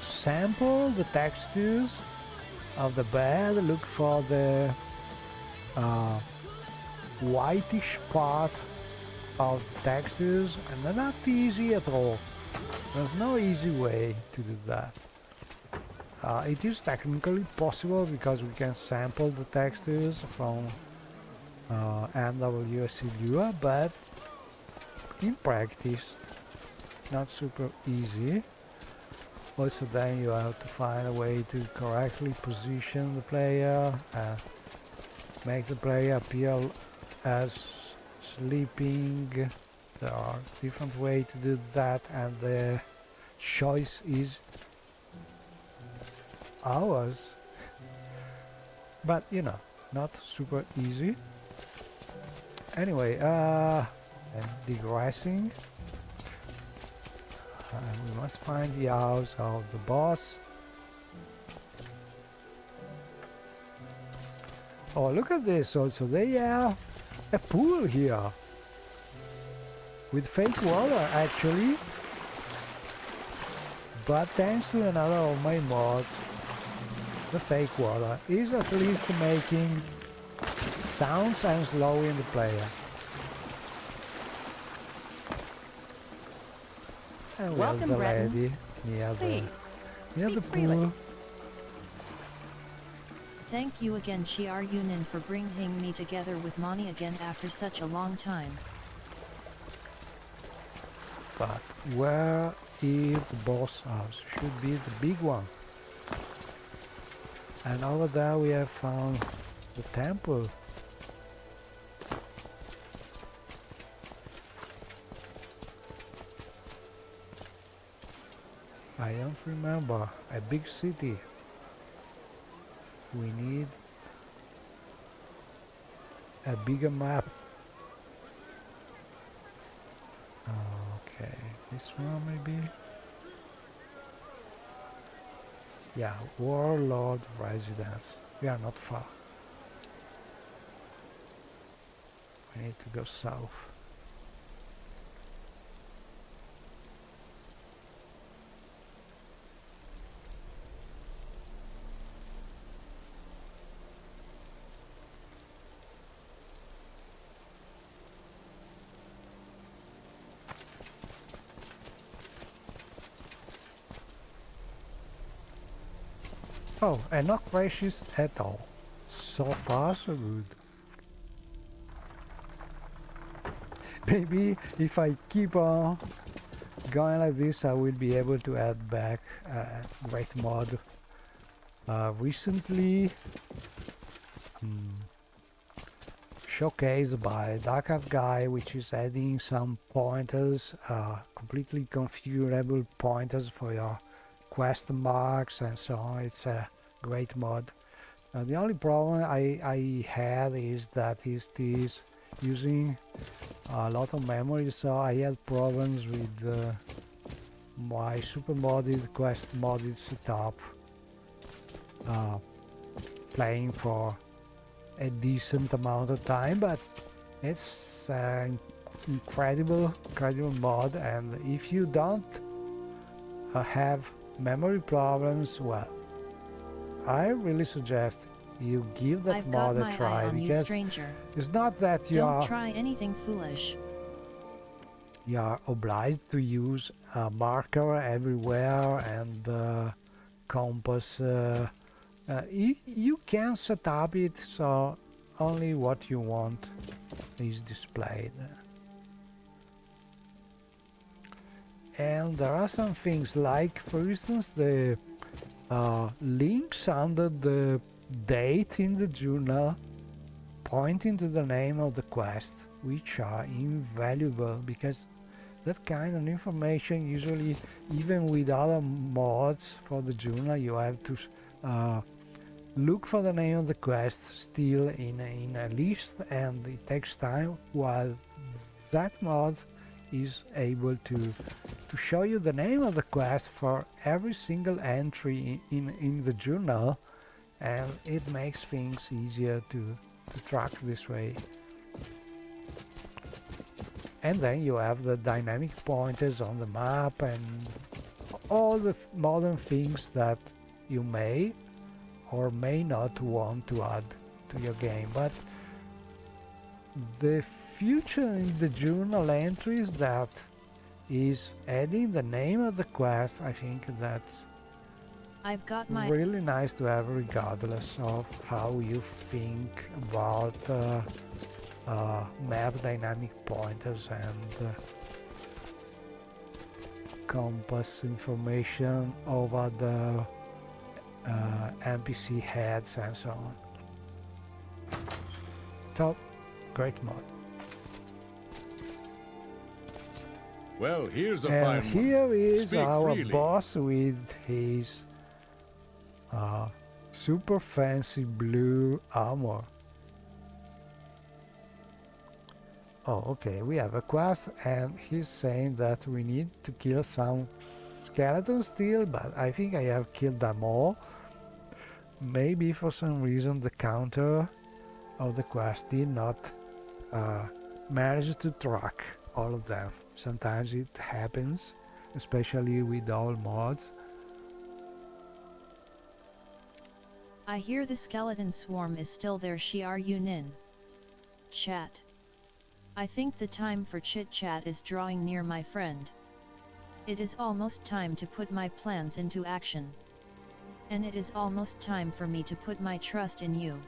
sample the textures of the bed, look for the whitish part of the textures, and they're not easy at all. There's no easy way to do that. It is technically possible because we can sample the textures from NWSC Lua, but in practice not super easy. Also then you have to find a way to correctly position the player and make the player appear as sleeping. There are different ways to do that, and the choice is ours. But you know, not super easy. Anyway, and digressing. We must find the house of the boss. Oh, look at this also. They have a pool here. With fake water, actually. But thanks to another of my mods, the fake water is at least making sounds and slowing the player. And we have Welcome, the Breton. lady near Please, the speak freely. pool. Thank you again Shiar Yunin for bringing me together with Mani again after such a long time. But where is the boss house? Should be the big one. And over there we have found the temple. I don't remember. A big city. We need a bigger map. Okay, this one maybe? Yeah, Warlord Residence. We are not far. We need to go south. Oh, and not precious at all. So far, so good. Maybe if I keep on going like this, I will be able to add back a great mod. Recently showcased by Dark Art Guy, which is adding some pointers, completely configurable pointers for your quest marks and so on. It's a great mod. The only problem I had is that it is using a lot of memory, so I had problems with my super modded, quest modded setup, playing for a decent amount of time, but it's an incredible mod, and if you don't have memory problems, well, I really suggest you give that I've got mod my a try, eye on you, because stranger. it's not that you Don't try anything foolish. are obliged to use a marker everywhere and compass. You can set up it so only what you want is displayed. And there are some things like, for instance, the links under the date in the journal pointing to the name of the quest, which are invaluable, because that kind of information, usually even with other mods for the journal, you have to look for the name of the quest still in a list, and it takes time, while that mod is able to show you the name of the quest for every single entry in the journal, and it makes things easier to track this way. And then you have the dynamic pointers on the map and all the modern things that you may or may not want to add to your game. But the future in the journal entries that is adding the name of the quest, I think that's I've got my really nice to have, regardless of how you think about map dynamic pointers and compass information over the NPC heads and so on. So, great mod. Well, here's a And fine here is Speak our freely. boss with his super fancy blue armor. Oh, okay, we have a quest, and he's saying that we need to kill some skeletons still, but I think I have killed them all. Maybe for some reason the counter of the quest did not manage to track all of them. Sometimes it happens, especially with all mods. I hear the skeleton swarm is still there. Shiar Yunin. Chat. I think the time for chit-chat is drawing near, my friend. It is almost time to put my plans into action. And it is almost time for me to put my trust in you.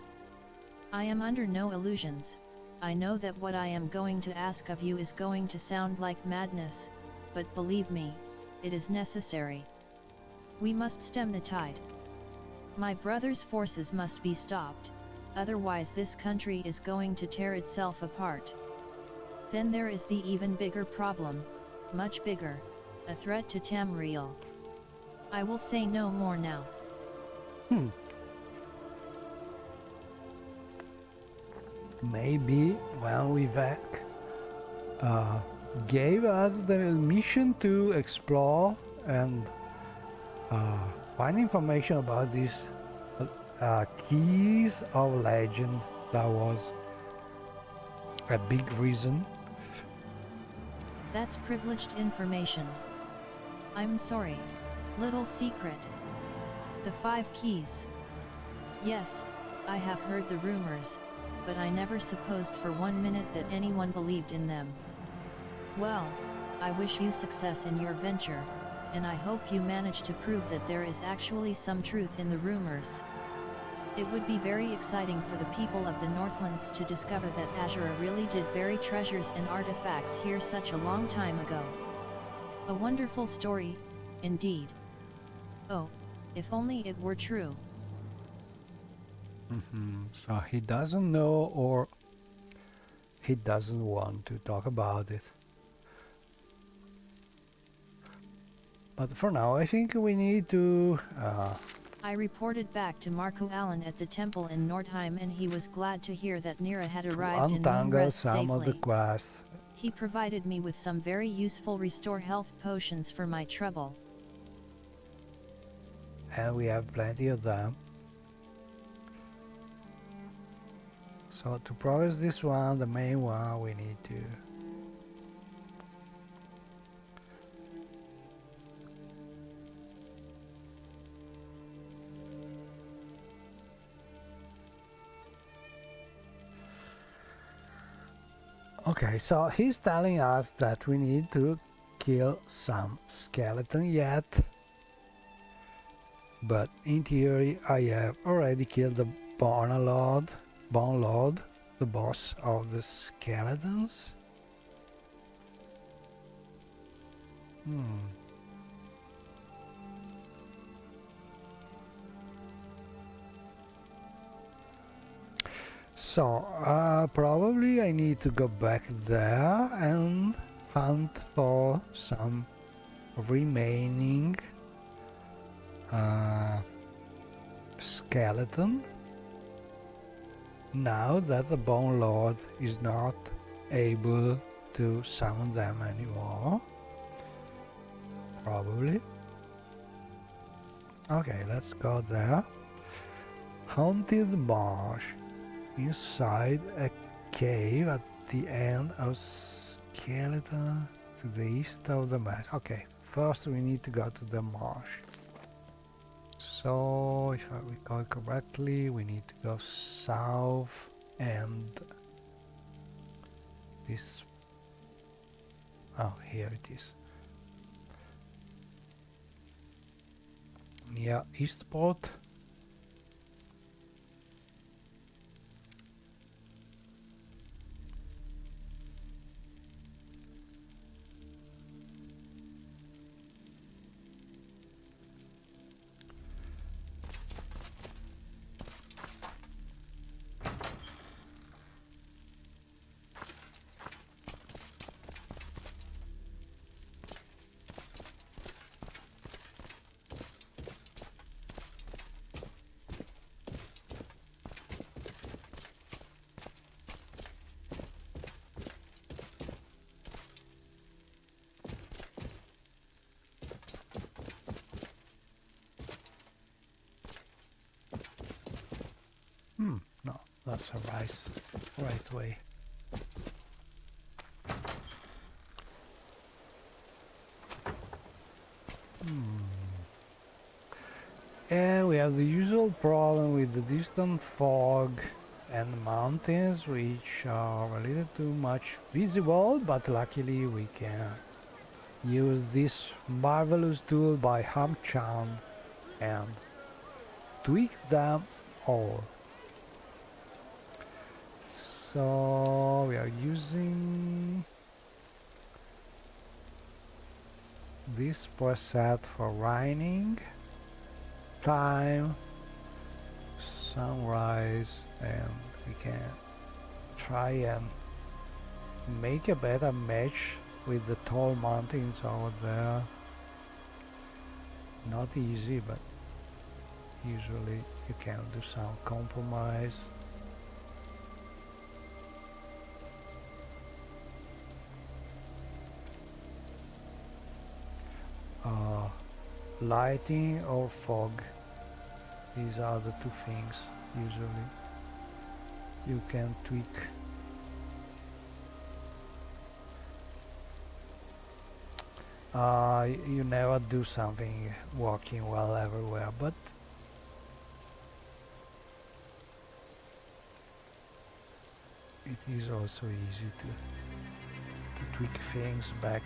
I am under no illusions. I know that what I am going to ask of you is going to sound like madness, but believe me, it is necessary. We must stem the tide. My brother's forces must be stopped, otherwise this country is going to tear itself apart. Then there is the even bigger problem, much bigger, a threat to Tamriel. I will say no more now. Maybe when Vivek gave us the mission to explore and find information about these keys of legend, that was a big reason. That's privileged information. I'm sorry. Little secret. The 5 keys. Yes, I have heard the rumors, but I never supposed for 1 minute that anyone believed in them. Well, I wish you success in your venture, and I hope you manage to prove that there is actually some truth in the rumors. It would be very exciting for the people of the Northlands to discover that Azura really did bury treasures and artifacts here such a long time ago. A wonderful story, indeed. Oh, if only it were true. So he doesn't know, or he doesn't want to talk about it. But for now, I think we need to... I reported back to Marco Allen at the temple in Nordheim, and he was glad to hear that Nira had arrived in untangle Moonrest some of the safely. quests. He provided me with some very useful restore health potions for my trouble. And we have plenty of them. So to progress this one, the main one, we need to... Okay, so he's telling us that we need to kill some skeleton yet. But in theory, I have already killed the Bone Lord, the boss of the skeletons. So, probably I need to go back there and hunt for some remaining skeleton. Now that the Bone Lord is not able to summon them anymore. Probably. Okay, let's go there. Haunted Marsh. Inside a cave at the end of skeleton to the east of the marsh. Okay, first we need to go to the marsh. So, if I recall correctly, we need to go south and this... Oh, here it is. Yeah, Eastport. No, that's a right way. And we have the usual problem with the distant fog and mountains, which are a little too much visible, but luckily we can use this marvelous tool by Hamchan and tweak them all. So we are using this preset for raining, time, sunrise, and we can try and make a better match with the tall mountains over there. Not easy, but usually you can do some compromise. Lighting or fog, these are the two things usually you can tweak. You never do something working well everywhere, but it is also easy to tweak things back.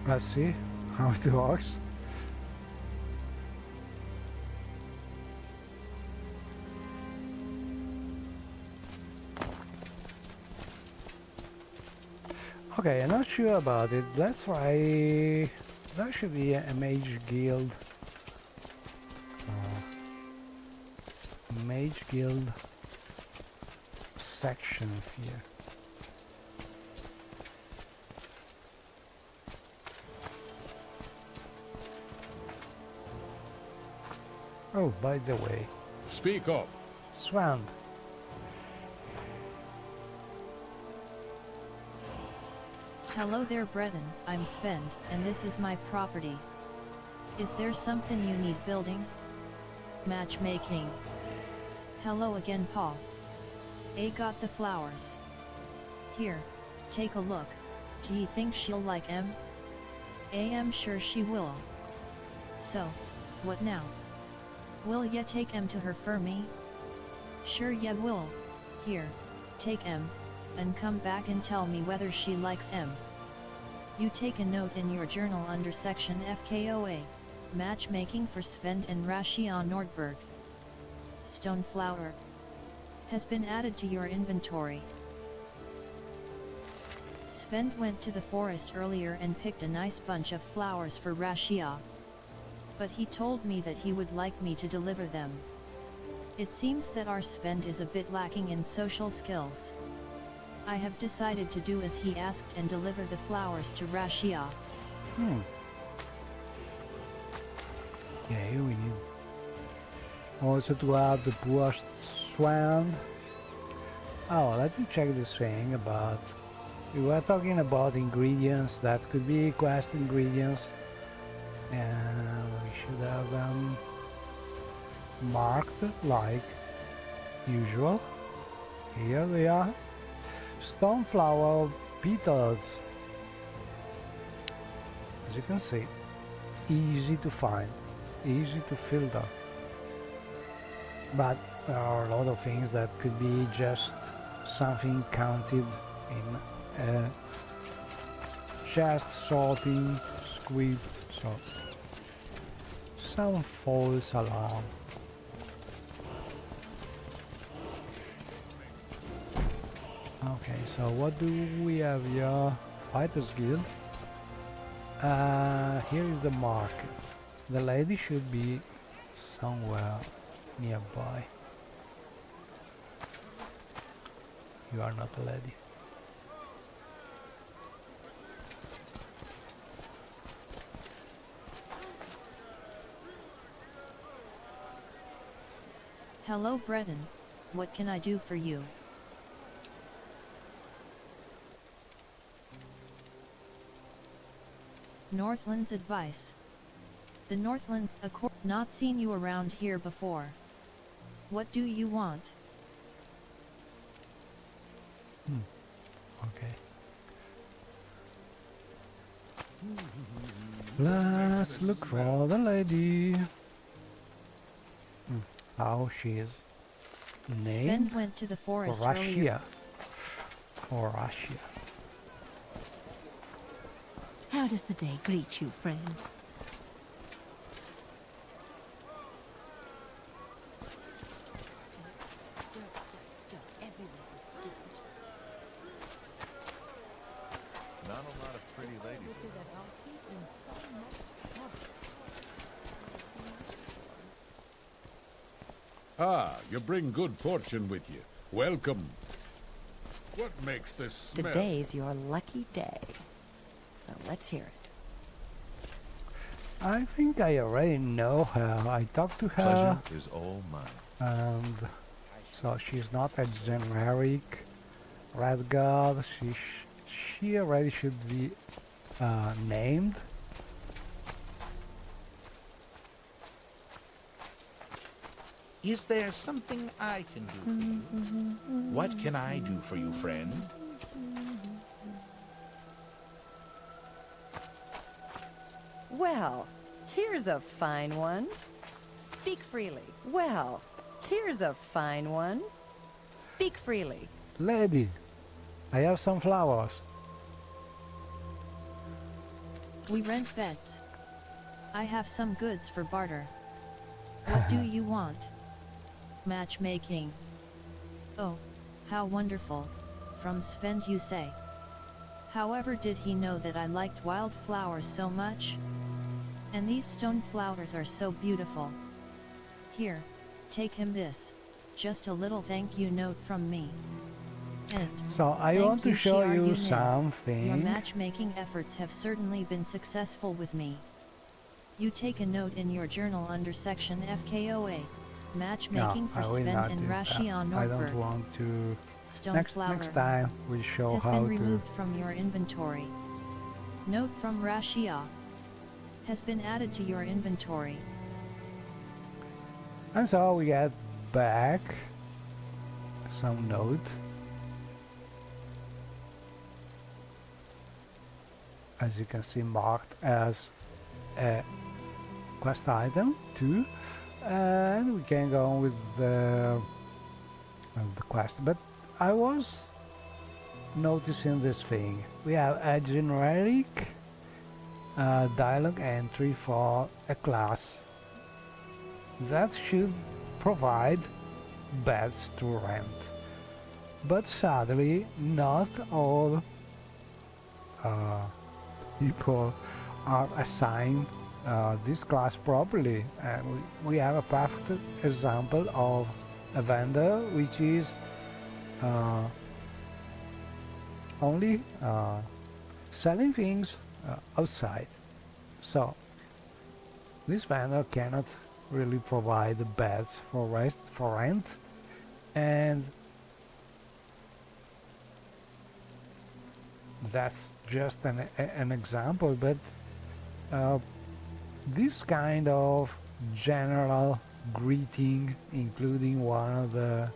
Let's see how it works. Okay, I'm not sure about it. Let's try. There should be a mage guild. Mage guild section here. Oh, by the way. Speak up. Swan. Hello there, Breton. I'm Sven, and this is my property. Is there something you need building? Matchmaking. Hello again, Paul. A got the flowers. Here, take a look. Do you think she'll like em? I'm sure she will. So, what now? Will ya take em to her for me? Sure ya will. Here, take em, and come back and tell me whether she likes em. You take a note in your journal under section FKOA, matchmaking for Sven and Rashion Nordberg. Stoneflower has been added to your inventory. Sven went to the forest earlier and picked a nice bunch of flowers for Rashia. But he told me that he would like me to deliver them. It seems that our Sven is a bit lacking in social skills. I have decided to do as he asked and deliver the flowers to Rashia. Okay, we need also to add the brushed swan. Oh, let me check this thing about... We were talking about ingredients that could be quest ingredients. And we should have them marked like usual. Here they are. Stoneflower petals. As you can see, easy to find, easy to filter. But there are a lot of things that could be just something counted in a chest sorting script. So some false alarm. Okay, so what do we have here? Fighters Guild. Here is the market. The lady should be somewhere nearby. You are not a lady. Hello, Breton. What can I do for you? Northland's advice. The Northland, not seen you around here before. What do you want? Okay. Let's look for the lady. How she is named? Sven went to the forest For earlier. Russia. For Russia. How does the day greet you, friend? Not a lot of pretty ladies. Ah, you bring good fortune with you. Welcome. What makes this smell? Today's your lucky day. So let's hear it. I think I already know her. I talked to her. Pleasure is all mine. And so she's not a generic red god. She already should be named. Is there something I can do for you? What can I do for you, friend? Well, here's a fine one. Speak freely. Well, here's a fine one. Speak freely. Lady, I have some flowers. We rent beds. I have some goods for barter. What do you want? Matchmaking. Oh, how wonderful. From Sven you say. However, did he know that I liked wildflowers so much? And these stone flowers are so beautiful. Here, take him this. Just a little thank you note from me. And So I thank want to you, show Shiar you Yunin. Your something. matchmaking efforts have certainly been successful with me. You take a note in your journal under section FKOA. Matchmaking No, for I will Sven not and do Rashi that. on I don't Nordberg. want to. Stone Next flower time we'll show has how been to. removed from your inventory. Note from Rashia has been added to your inventory. And so we get back some note. As you can see, marked as a quest item too, and we can go on with the quest. But I was noticing this thing. We have a generic dialogue entry for a class that should provide beds to rent, but sadly not all people are assigned this class properly, and we have a perfect example of a vendor which is only selling things outside. So this vendor cannot really provide the beds for rent, and that's just an example. But this kind of general greeting, including one of the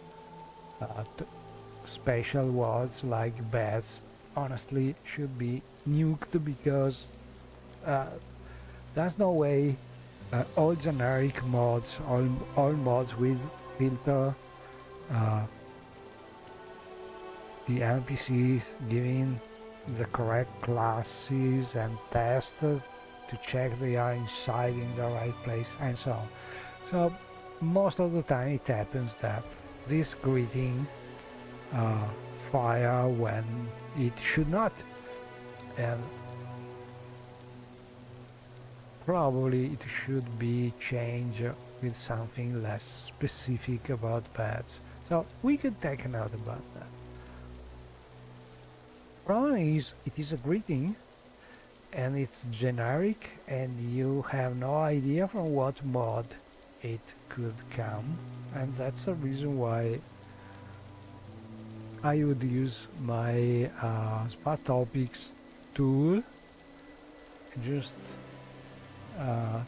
special words like beds, honestly should be nuked, because there's no way all generic mods, all mods with filter the NPCs, giving the correct classes and tests to check they are inside in the right place and so on. So most of the time it happens that this greeting fire when it should not, and probably it should be changed with something less specific about pets. So we could take a note about that. Problem is, it is a greeting and it's generic, and you have no idea from what mod it could come, and that's the reason why I would use my Smart Topics tool, just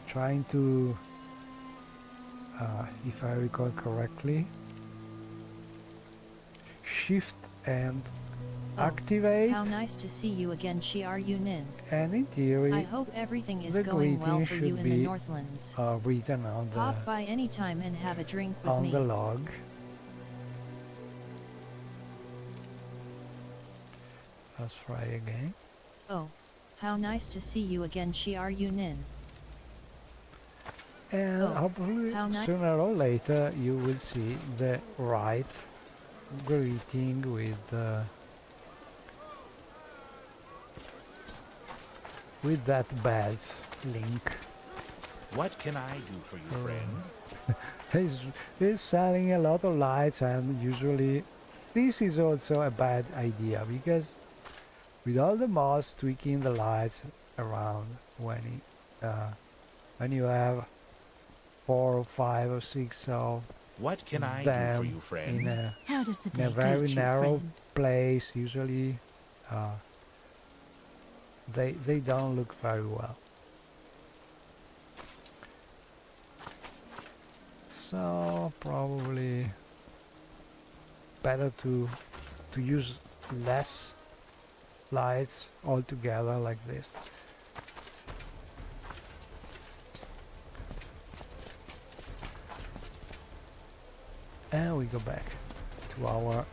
trying to, if I recall correctly, shift and activate. How nice to see you again, Shiar Yunin. And in theory, I hope everything is the going well greeting for should you in the be Northlands. written on Pop by any time and have a drink with me. the log. Let's try again. Oh, how nice to see you again, Shiar Yunin. And hopefully how sooner or later you will see the right greeting with that badge link. What can I do for you, friend? He's selling a lot of lights, and usually this is also a bad idea, because with all the mods tweaking the lights around, when you have 4 or 5 or 6 of what can I them do for you, friend? How does the in a day very greet you, narrow friend? place, usually they don't look very well. So probably better to use less lights altogether like this. And we go back to our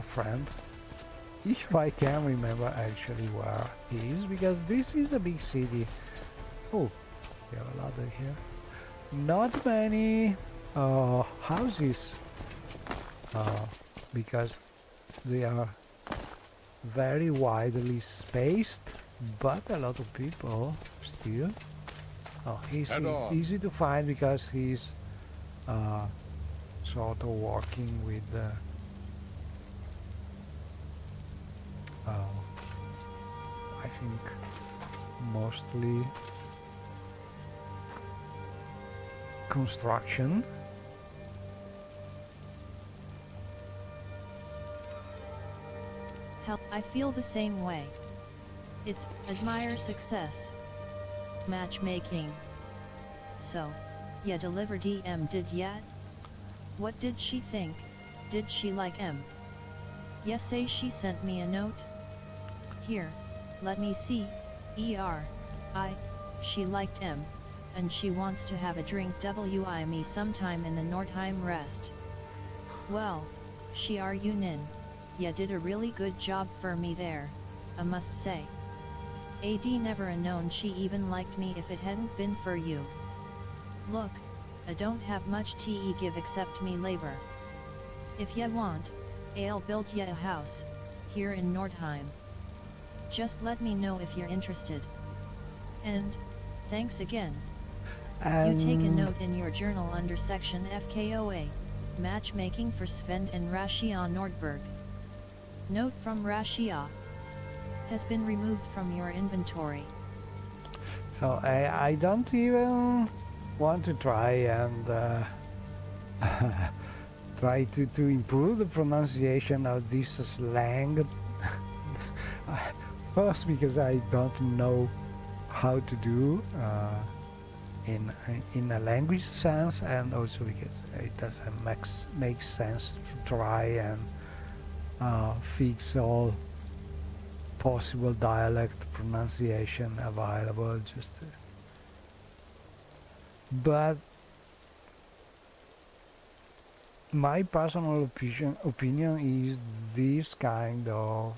friend, if I can remember actually where he is, because this is a big city. Oh, we have a ladder here. Not many houses, because they are very widely spaced, but a lot of people still. Oh, he's easy to find because he's sort of working with I think mostly construction. Hell, I feel the same way. It's admire success. Matchmaking. So, ya deliver DM did yet? What did she think? Did she like M? Yes, say she sent me a note. Here, let me see. She liked M, and she wants to have a drink wi me sometime in the Nordheim rest. Well, Shiar Yunin, ya did a really good job for me there, I must say. AD never a known she even liked me if it hadn't been for you. Look, I don't have much te give except me labor. If ya want, I'll build ya a house, here in Nordheim. Just let me know if you're interested. And, thanks again. You take a note in your journal under section FKOA, matchmaking for Sven and Rashia Nordberg. Note from Rashia has been removed from your inventory. So I don't even want to try and try to improve the pronunciation of this slang. First, because I don't know how to do in a language sense, and also because it doesn't make sense to try and fix all possible dialect pronunciation available. But my personal opinion is this kind of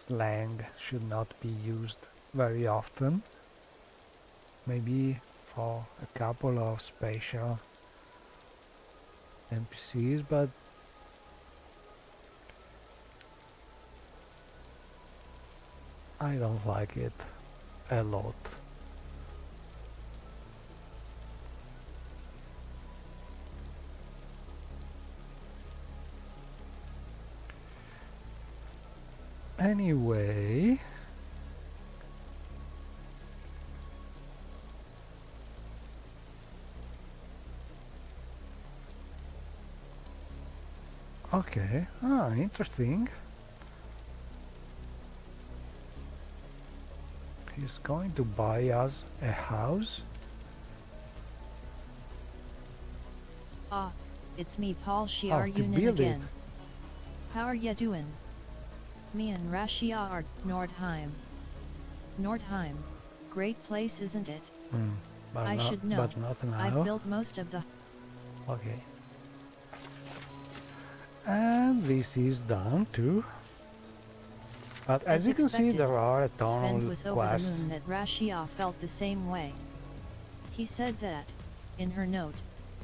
slang should not be used very often. Maybe for a couple of special NPCs, but I don't like it a lot. Anyway, Okay. Ah, interesting. He's going to buy us a house. Ah, it's me Paul Oh, Shiar to Yunin build it. again. How are ya doing? Me and Rashia are Nordheim. Nordheim, great place isn't it? Hmm. But I not, should know. but not I've now. built most of the... Okay. And this is done too. But as you can see, expected, there are a Sven ton was of over the quests. moon that Rashia felt the same way. He said that, in her note,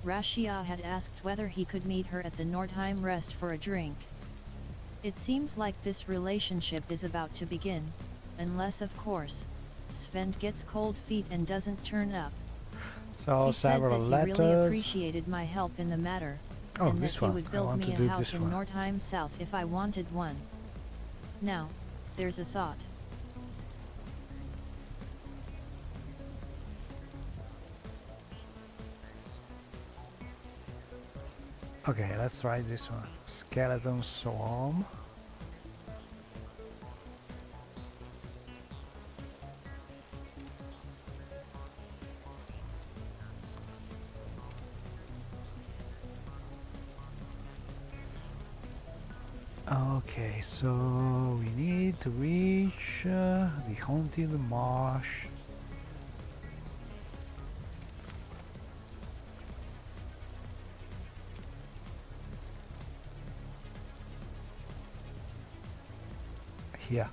Rashia had asked whether he could meet her at the Nordheim Rest for a drink. It seems like this relationship is about to begin, unless of course, Sven gets cold feet and doesn't turn up. So He said several that he letters. really appreciated my help in the matter, Oh, and that this he one. would I build want me to a do house this in one. Nordheim South if I wanted one. Now, there's a thought. Okay, let's try this one. Skeleton Swarm. Okay, so we need to reach the Haunted Marsh. Here.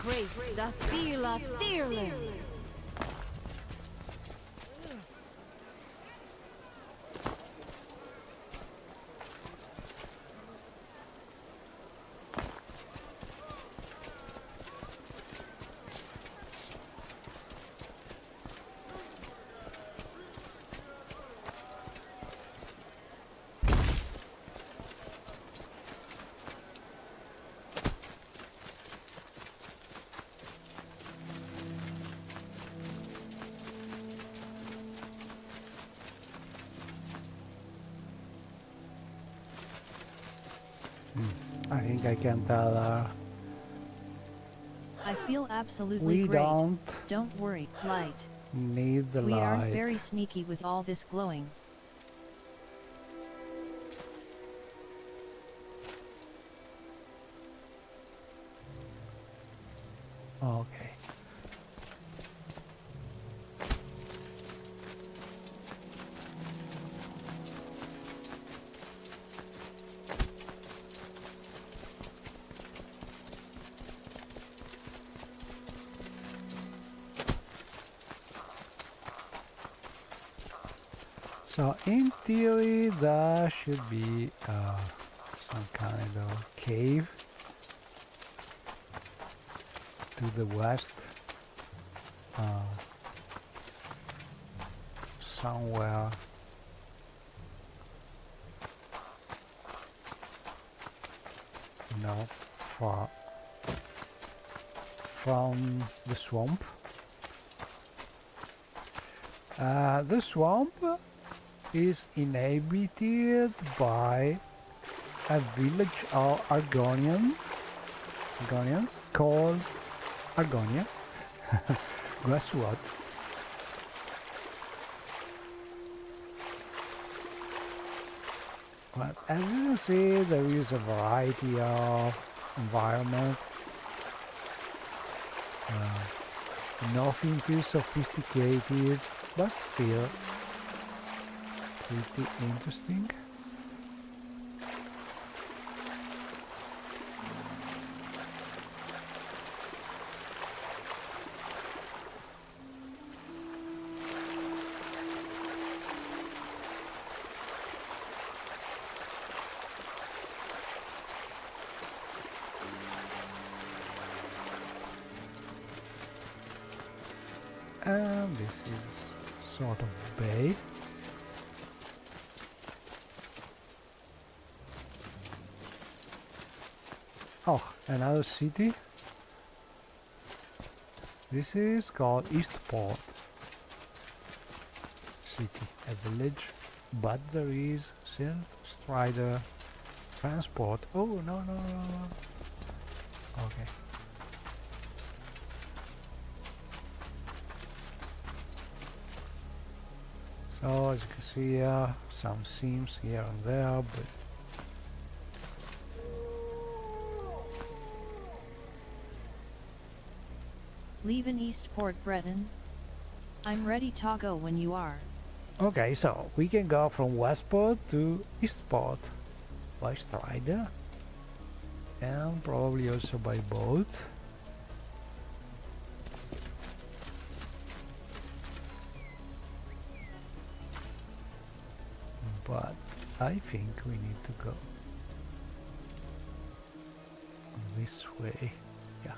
Great Dafila Thirling. I think I can tell her. I feel absolutely We great. don't worry, light. need the We aren't light. very sneaky with all this glowing. Okay. So in theory there should be some kind of cave to the west, somewhere. No, far from the swamp. The swamp is inhabited by a village of Argonians called Argonia. Guess what? But as you can see, there is a variety of environment. Nothing too sophisticated, but still pretty interesting. And this is sort of bay. Oh, another city. This is called Eastport City, a village, but there is self-strider transport. Oh, no, no, no, no. Okay. So, as you can see here, some seams here and there, but Leaving Eastport, Breton. I'm ready to go when you are. okay, so we can go from Westport to Eastport by strider and probably also by boat. But I think we need to go this way. Yeah.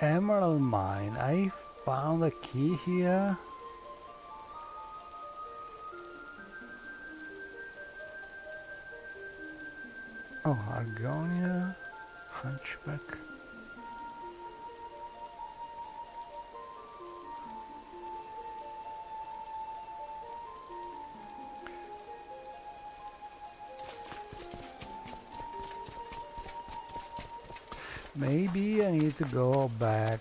Emerald mine. I found a key here. Oh, Argonia, Hunchback. Maybe I need to go back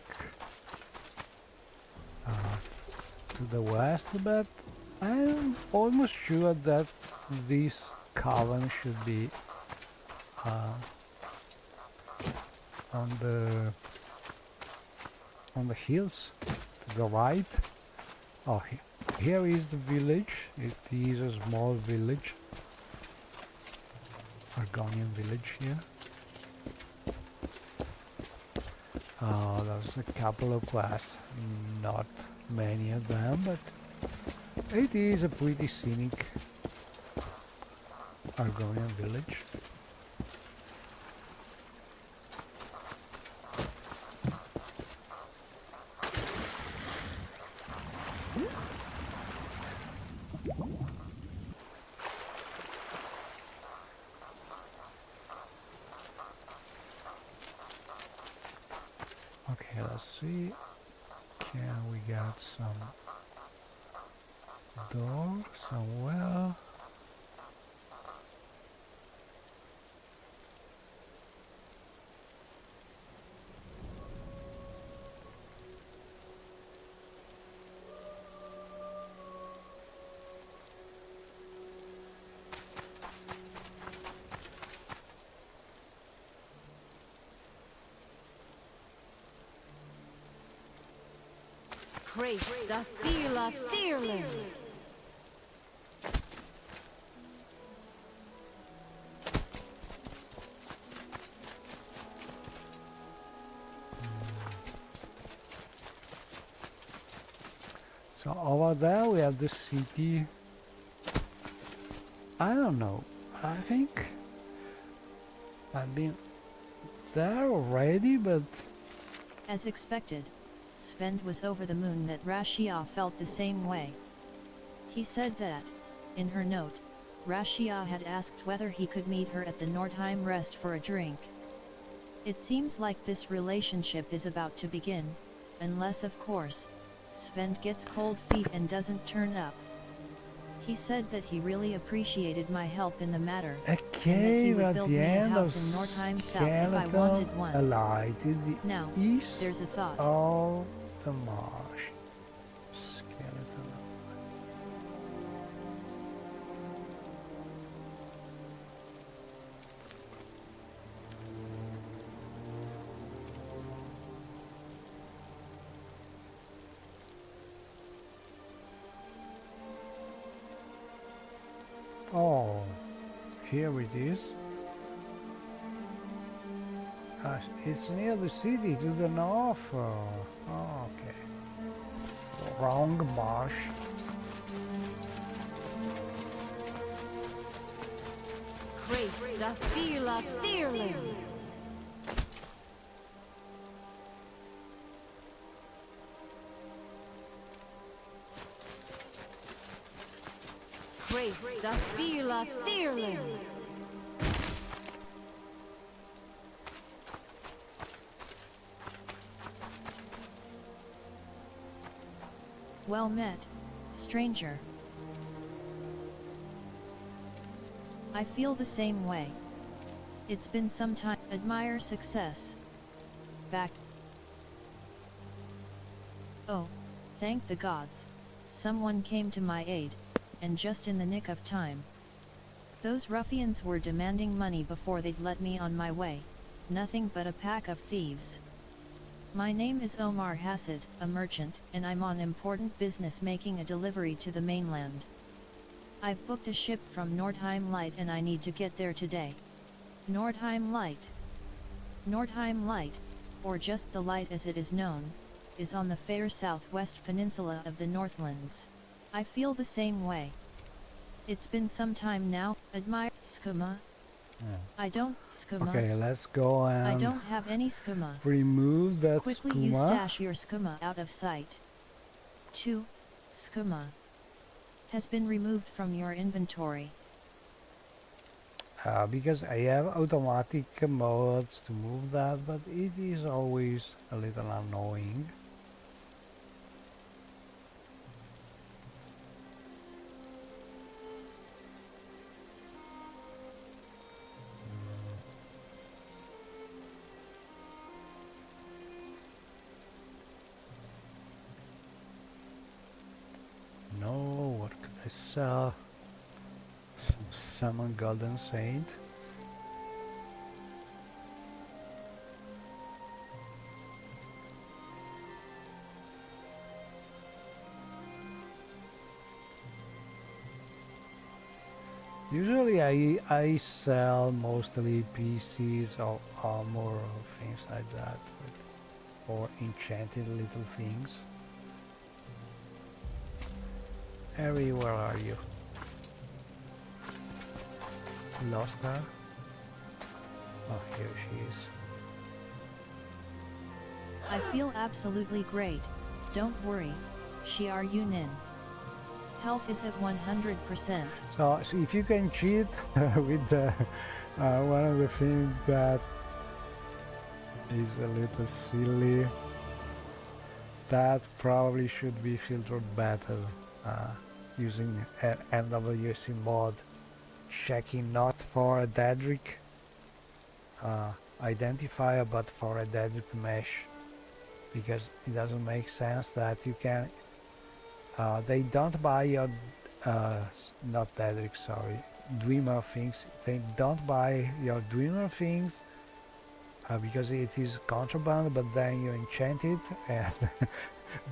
to the west a bit. I'm almost sure that this cavern should be on the hills to the right. Oh, here is the village. It is a small village, Argonian village here. There's a couple of glass, not many of them, but it is a pretty scenic Argonian village. Okay, let's see. Can we get some door somewhere? Great Daphila Thirling. So over there we have the city. I don't know. I think I've been there already, but As expected, Sven was over the moon that Rashia felt the same way. He said that, in her note, Rashia had asked whether he could meet her at the Nordheim Rest for a drink. It seems like this relationship is about to begin, unless of course, Sven gets cold feet and doesn't turn up. He said that he really appreciated my help in the matter, and that he okay, would at build the me a end of house in Nordheim South if I wanted one. a light is the Now, east there's a thought. of the marsh. Skeleton. Oh, here it is. It's near the city to the north. Oh, okay. Wrong marsh. Great Dafila Thirling. Great Dafila Thirling. Well met, stranger. I feel the same way. It's been some time. Admire success. Back. Oh, thank the gods. Someone came to my aid, and just in the nick of time. Those ruffians were demanding money before they'd let me on my way. Nothing but a pack of thieves. My name is Omar Hassid, a merchant, and I'm on important business making a delivery to the mainland. I've booked a ship from Nordheim Light and I need to get there today. Nordheim Light. Nordheim Light, or just the Light as it is known, is on the fair southwest peninsula of the Northlands. I feel the same way. It's been some time now. Admire skooma. Yeah. I don't skooma. Okay, let's go and I don't have any skooma. remove that Quickly skooma. you stash your skooma out of sight. 2. Skooma has been removed from your inventory. Because I have automatic modes to move that, but it is always a little annoying. No, what could I sell? Some salmon golden saint. Usually I sell mostly PCs or armor or things like that, or enchanted little things. Harry, where are you? Lost her? Oh, here she is. I feel absolutely great, don't worry, Shiar Yunin. Health is at 100%. So if you can cheat with one of the things that is a little silly, that probably should be filtered better using an NWC mod, checking not for a Daedric identifier but for a Daedric mesh, because it doesn't make sense that you can they don't buy your not Daedric, sorry, Dreamer things. They don't buy your Dreamer things because it is contraband, but then you enchant it and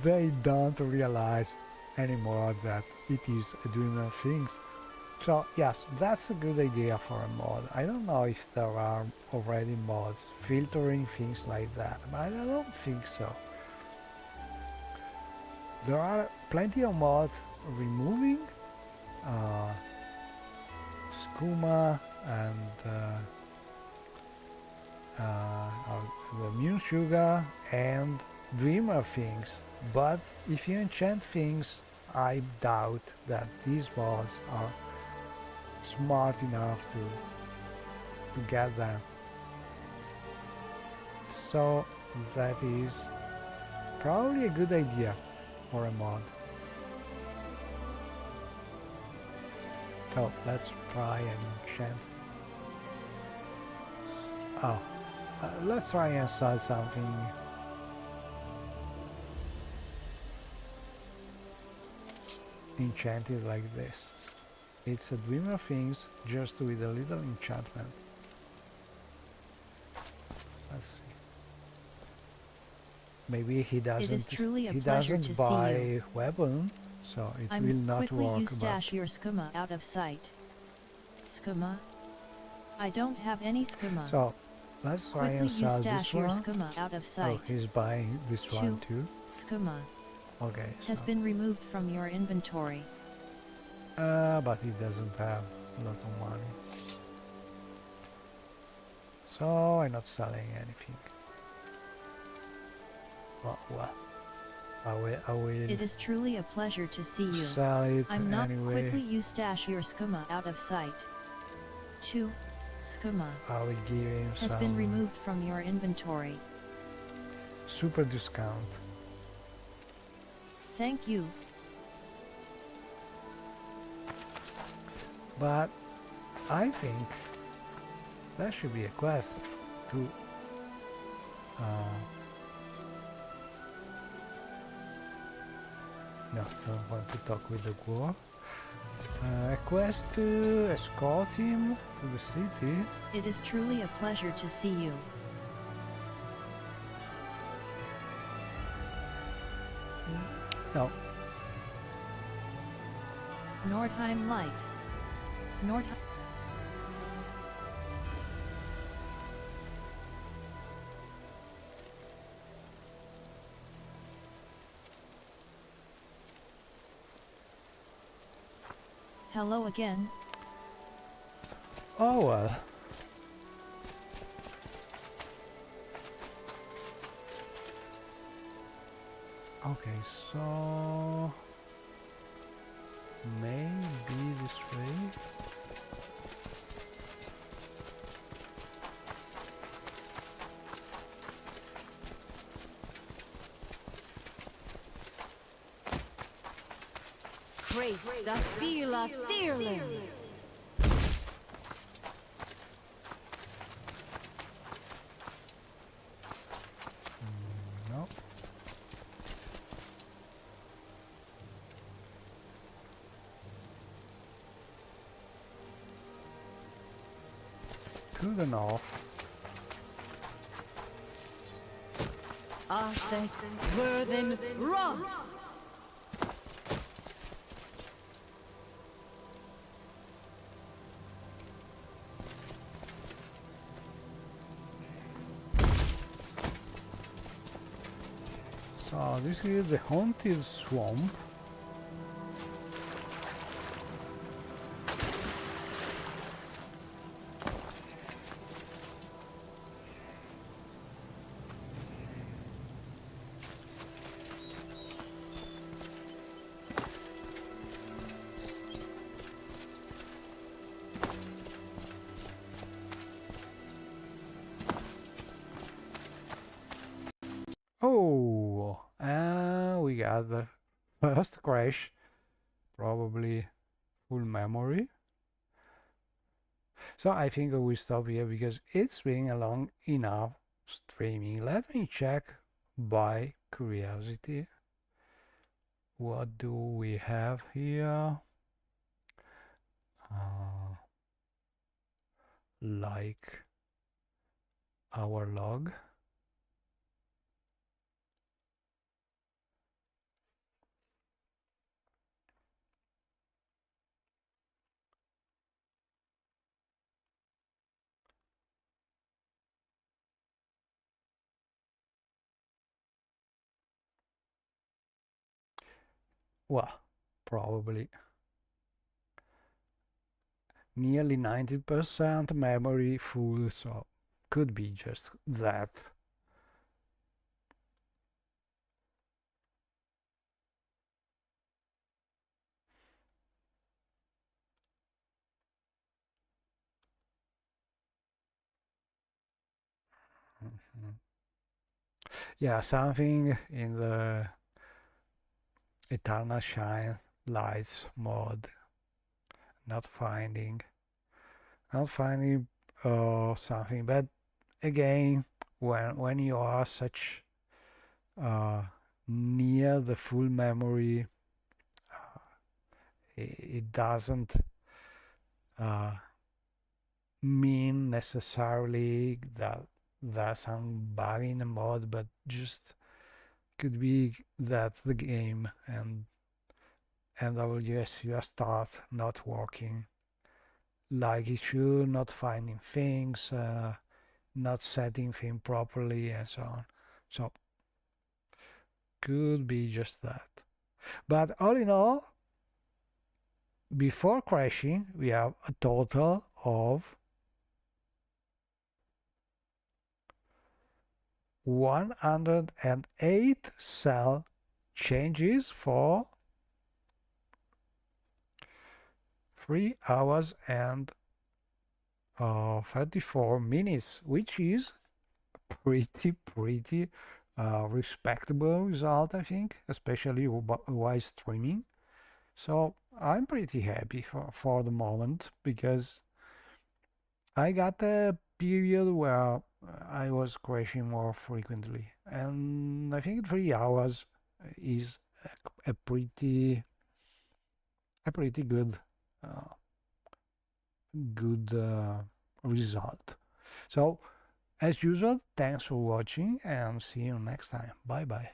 they don't realize anymore that it is a Dreamer things. So yes, that's a good idea for a mod. I don't know if there are already mods filtering things like that, but I don't think so. There are plenty of mods removing skooma and the immune sugar and dreamer things. But if you enchant things, I doubt that these mods are smart enough to get them. So that is probably a good idea for a mod. So let's try and enchant. Oh, let's try and sell something. Enchanted like this. It's a dream of things just with a little enchantment. Let's see. Maybe he doesn't. It is truly a he pleasure doesn't to see buy you. weapon, so it will not Quickly work. you stash your skooma out of sight. Skooma? I don't have any skooma. So let's try Quickly and you sell stash this your one. skooma out of sight. Oh, he's buying this one too. Skooma Okay. has been removed from your inventory. But he doesn't have a lot of money. So I'm not selling anything. Well, I will It is truly a pleasure to see you. sell it I'm not anyway. quickly you stash your skooma out of sight. 2. Skooma I will give him has some been removed from your inventory. super discount. Thank you. But I think that should be a quest to no, don't want to talk with the Guo. A quest to escort him to the city. It is truly a pleasure to see you. No. Nordheim Light. Nordheim. Hello again. Oh well. Okay, so maybe this way. Great Dafila Thirling. No. To the north. Arthur Worthen Roth. So this is the haunted swamp. Oh, and we got the first crash, probably full memory. So I think I will stop here because it's been a long enough streaming. Let me check by curiosity. What do we have here? Like our log. Well, probably nearly 90% memory full, so could be just that. Yeah, something in the Eternal Shine Lights mode. Not finding something, but again, when you are such near the full memory, it doesn't mean necessarily that there's some bug in the mod, but just could be that the game and WSU start not working like it should, not finding things, not setting things properly, and so on. So could be just that. But all in all, before crashing, we have a total of 108 cell changes for 3 hours and 34 minutes, which is pretty respectable result, I think, especially while streaming. So I'm pretty happy for the moment, because I got a period where I was crashing more frequently, and I think 3 hours is a pretty good uh, good result. So as usual, thanks for watching and see you next time. Bye bye.